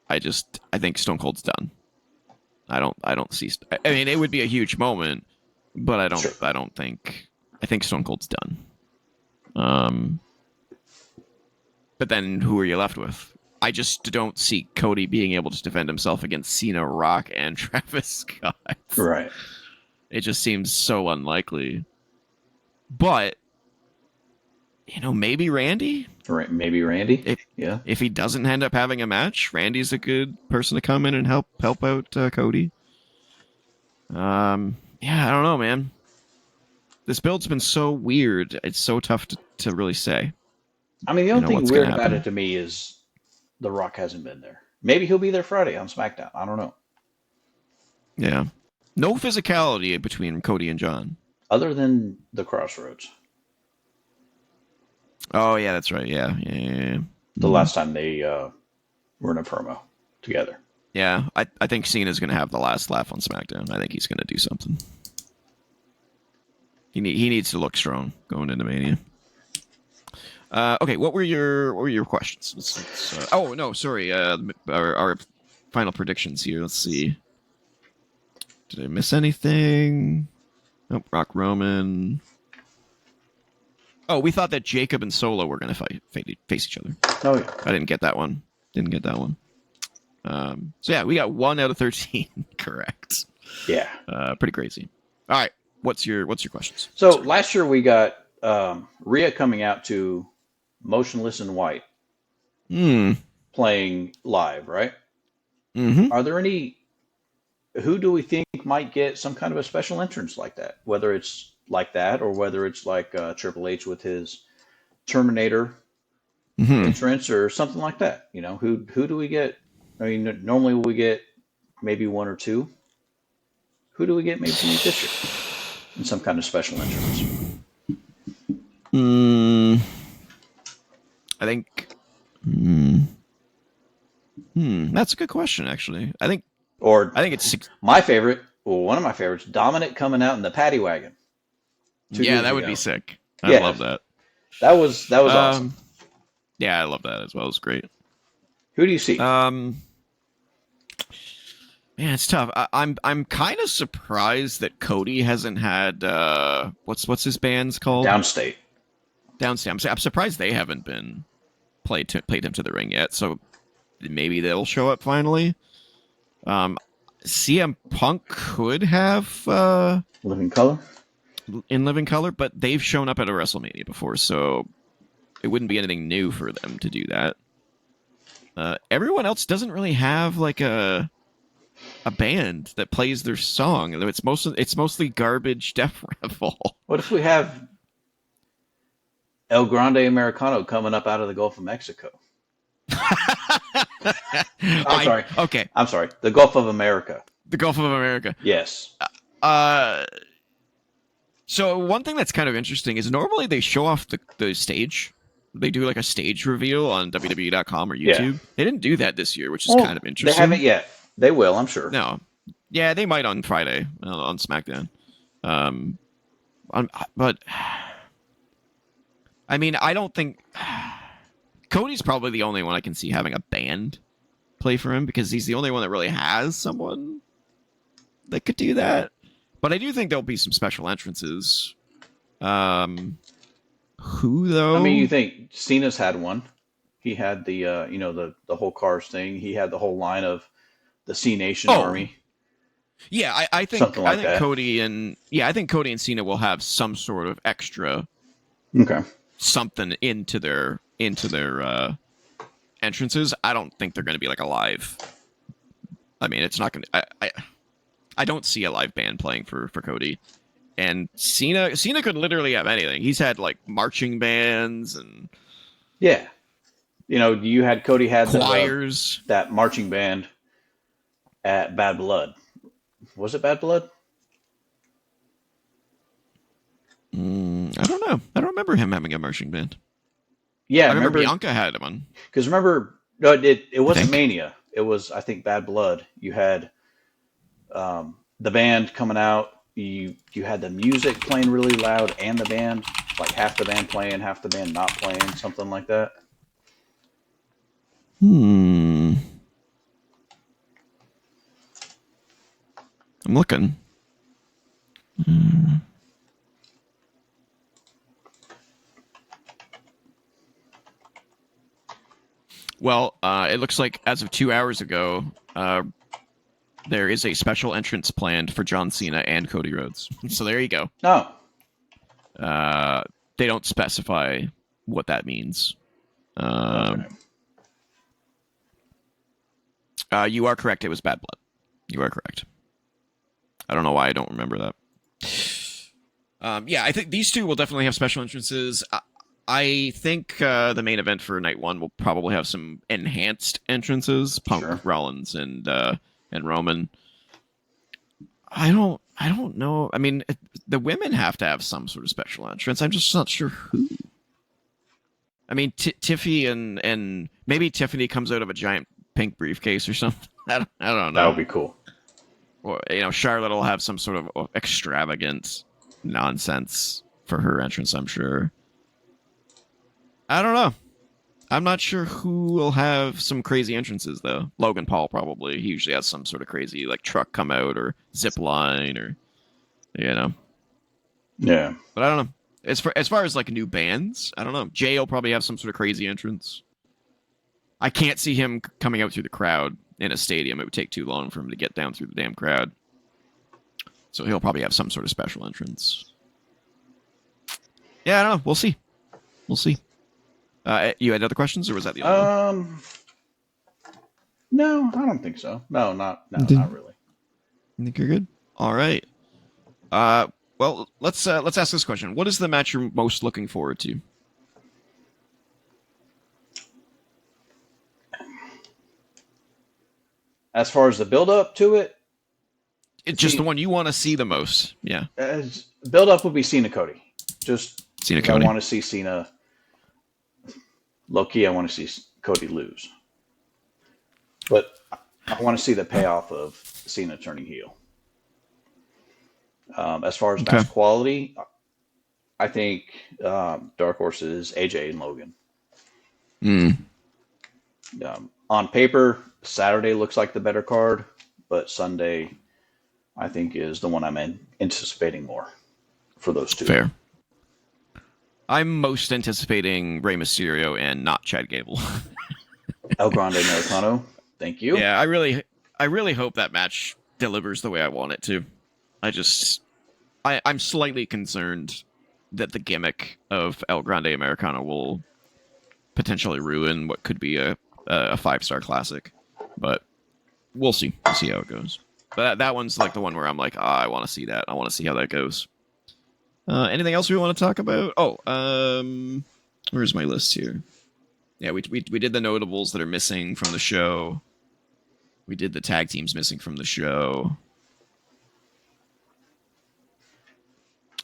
Speaker 1: I think Stone Cold's done. I don't see... I mean, it would be a huge moment, but I think Stone Cold's done. But then who are you left with? I just don't see Cody being able to defend himself against Cena, Rock, and Travis Scott.
Speaker 2: Right.
Speaker 1: It just seems so unlikely. But maybe Randy.
Speaker 2: Maybe Randy.
Speaker 1: If
Speaker 2: Yeah.
Speaker 1: if he doesn't end up having a match, Randy's a good person to come in and help out Cody. Yeah, I don't know, man. This build's been so weird. It's so tough to really say.
Speaker 2: I mean, the only thing
Speaker 1: What's gonna
Speaker 2: weird about
Speaker 1: happen.
Speaker 2: it to me is The Rock hasn't been there. Maybe he'll be there Friday on SmackDown. I don't know.
Speaker 1: Yeah. No physicality between Cody and John.
Speaker 2: Other than the Crossroads.
Speaker 1: Oh yeah, that's right. Yeah.
Speaker 2: The last time they were in a promo together.
Speaker 1: Yeah, I think Cena's going to have the last laugh on SmackDown. I think he's going to do something. He needs to look strong going into Mania. Okay, what were your questions? Oh no, sorry. Our final predictions here. Let's see. Did I miss anything? Nope. Rock Roman. Oh, we thought that Jacob and Solo were going to face each other.
Speaker 2: Oh yeah.
Speaker 1: I didn't get that one. So yeah, we got 1 out of 13 correct.
Speaker 2: Yeah.
Speaker 1: Pretty crazy. All right, what's your questions?
Speaker 2: So last year we got Rhea coming out to Motionless in White playing live, right?
Speaker 1: Mm-hmm.
Speaker 2: Are there any? Who do we think might get some kind of a special entrance like that? Whether it's like that or whether it's like Triple H with his Terminator entrance or something like that. Who do we get? I mean, normally we get maybe 1 or 2. Who do we get maybe this year in some kind of special entrance?
Speaker 1: I think. That's a good question, actually. I think it's
Speaker 2: my favorite. Well, one of my favorites, Dominic coming out in the paddy wagon.
Speaker 1: Yeah, that would be sick. I love that.
Speaker 2: That was awesome.
Speaker 1: Yeah, I love that as well. It was great.
Speaker 2: Who do you see?
Speaker 1: Man, it's tough. I'm kind of surprised that Cody hasn't had what's his band's called?
Speaker 2: Downstate.
Speaker 1: Downstate. I'm surprised they haven't been played him to the ring yet. So maybe they'll show up finally. CM Punk could have
Speaker 2: Living Color.
Speaker 1: In Living Color, but they've shown up at a WrestleMania before, so it wouldn't be anything new for them to do that. Everyone else doesn't really have like a band that plays their song. It's mostly garbage death revel.
Speaker 2: What if we have El Grande Americano coming up out of the Gulf of Mexico? I'm sorry.
Speaker 1: Okay.
Speaker 2: I'm sorry. The Gulf of America.
Speaker 1: The Gulf of America.
Speaker 2: Yes.
Speaker 1: So one thing that's kind of interesting is normally they show off the stage. They do like a stage reveal on WWE.com or YouTube. Yeah. They didn't do that this year, which is kind of interesting.
Speaker 2: They haven't yet. They will, I'm sure.
Speaker 1: No. Yeah, they might on Friday on SmackDown. But I mean, I don't think Cody's probably the only one I can see having a band play for him because he's the only one that really has someone that could do that. But I do think there'll be some special entrances. Who though?
Speaker 2: I mean, you think Cena's had one? He had the the whole Cars thing. He had the whole line of the C Nation Army.
Speaker 1: Yeah, I think Cody and Cena will have some sort of extra something into their entrances. I don't think they're going to be like a live. I mean, it's not going to. I don't see a live band playing for Cody. And Cena could literally have anything. He's had like marching bands and
Speaker 2: you had Cody had
Speaker 1: choirs,
Speaker 2: that marching band at Bad Blood. Was it Bad Blood?
Speaker 1: I don't know. I don't remember him having a marching band.
Speaker 2: Yeah,
Speaker 1: I remember Bianca had one.
Speaker 2: Because remember, no, it wasn't Mania. It was, I think, Bad Blood. You had the band coming out. You had the music playing really loud and the band, like half the band playing, half the band not playing, something like that.
Speaker 1: I'm looking. Well, it looks like as of 2 hours ago, there is a special entrance planned for John Cena and Cody Rhodes. So there you go.
Speaker 2: No.
Speaker 1: They don't specify what that means.
Speaker 2: Okay.
Speaker 1: You are correct. It was Bad Blood. You are correct. I don't know why I don't remember that. Yeah, I think these two will definitely have special entrances. I think the main event for night one will probably have some enhanced entrances. Punk,
Speaker 2: Sure.
Speaker 1: Rollins, and Roman. I don't know. I mean, the women have to have some sort of special entrance. I'm just not sure who. I mean, Tiffy and maybe Tiffany comes out of a giant pink briefcase or something. I don't
Speaker 2: That
Speaker 1: know.
Speaker 2: would be cool.
Speaker 1: Or, Charlotte will have some sort of extravagant nonsense for her entrance, I'm sure. I don't know. I'm not sure who will have some crazy entrances, though. Logan Paul probably. He usually has some sort of crazy, like, truck come out or zip line or,
Speaker 2: Yeah.
Speaker 1: But I don't know. As far as, like, new bands, I don't know. Jay will probably have some sort of crazy entrance. I can't see him coming out through the crowd in a stadium. It would take too long for him to get down through the damn crowd. So he'll probably have some sort of special entrance. Yeah, I don't know. We'll see. We'll see. You had other questions, or was that the only one?
Speaker 2: No, I don't think so. No, not really.
Speaker 1: I think you're good. All right. Well, let's ask this question. What is the match you're most looking forward to?
Speaker 2: As far as the build up to it,
Speaker 1: It's just the one you want to see the most. Yeah.
Speaker 2: as build up would be Cena Cody. Just
Speaker 1: Cena
Speaker 2: 'cause I
Speaker 1: Cody.
Speaker 2: want to see Cena. Low key, I want to see Cody lose, but I want to see the payoff of Cena turning heel. As far as
Speaker 1: Okay.
Speaker 2: match quality, I think Dark Horse is AJ and Logan.
Speaker 1: Mm.
Speaker 2: On paper, Saturday looks like the better card, but Sunday, I think, is the one I'm anticipating more for those two.
Speaker 1: Fair. I'm most anticipating Rey Mysterio and not Chad Gable.
Speaker 2: El Grande Americano, thank you.
Speaker 1: Yeah, I really hope that match delivers the way I want it to. I'm slightly concerned that the gimmick of El Grande Americano will potentially ruin what could be a 5-star classic, but we'll see. We'll see how it goes. But that one's like the one where I'm like, I want to see that. I want to see how that goes. Anything else we want to talk about? Where's my list here? Yeah, we did the notables that are missing from the show. We did the tag teams missing from the show.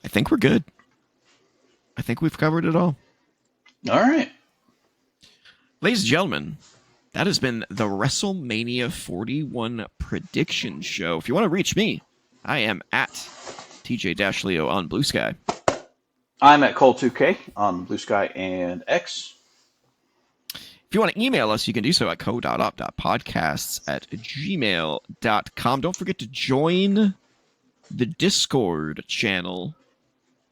Speaker 1: I think we're good. I think we've covered it all.
Speaker 2: All right.
Speaker 1: Ladies and gentlemen, that has been the WrestleMania 41 prediction show. If you want to reach me, I am at TJ-Leo on BlueSky.
Speaker 2: I'm at Cole2K on BlueSky and X.
Speaker 1: If you want to email us, you can do so at co.op.podcasts@gmail.com. Don't forget to join the Discord channel,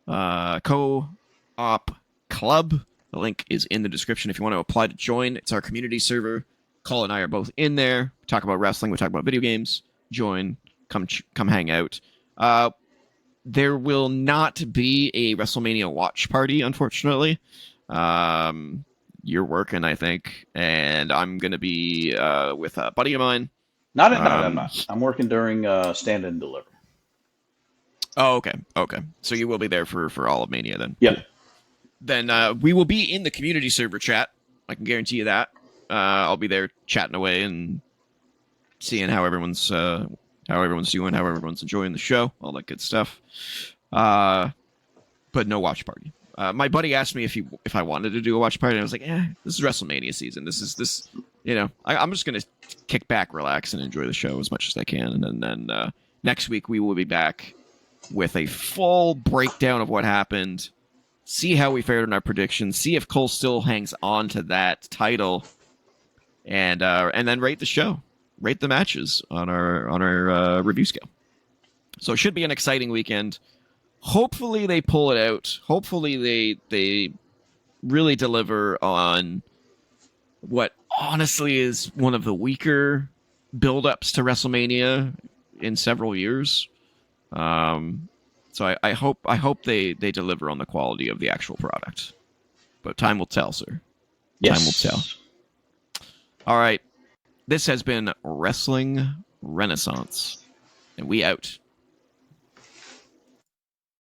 Speaker 1: Co-op Club. The link is in the description if you want to apply to join. It's our community server. Cole and I are both in there. We talk about wrestling. We talk about video games. Join. Come hang out. There will not be a WrestleMania watch party, unfortunately. You're working, I think, and I'm going to be with a buddy of mine.
Speaker 2: I'm not. I'm working during stand and deliver.
Speaker 1: Oh, okay. So you will be there for all of Mania then.
Speaker 2: Yep.
Speaker 1: Cool. Then we will be in the community server chat. I can guarantee you that. I'll be there chatting away and seeing how everyone's doing, how everyone's enjoying the show, all that good stuff. But no watch party. My buddy asked me if I wanted to do a watch party, and I was like, this is WrestleMania season. I'm just gonna kick back, relax, and enjoy the show as much as I can. And then next week we will be back with a full breakdown of what happened. See how we fared in our predictions. See if Cole still hangs on to that title, and then rate the show, rate the matches on our review scale. So it should be an exciting weekend. Hopefully they pull it out. Hopefully they really deliver on what honestly is one of the weaker build-ups to WrestleMania in several years. So I hope they deliver on the quality of the actual product. but time will tell, sir.
Speaker 2: Yes.
Speaker 1: Time will tell. All right. This has been Wrestling Renaissance, and we out.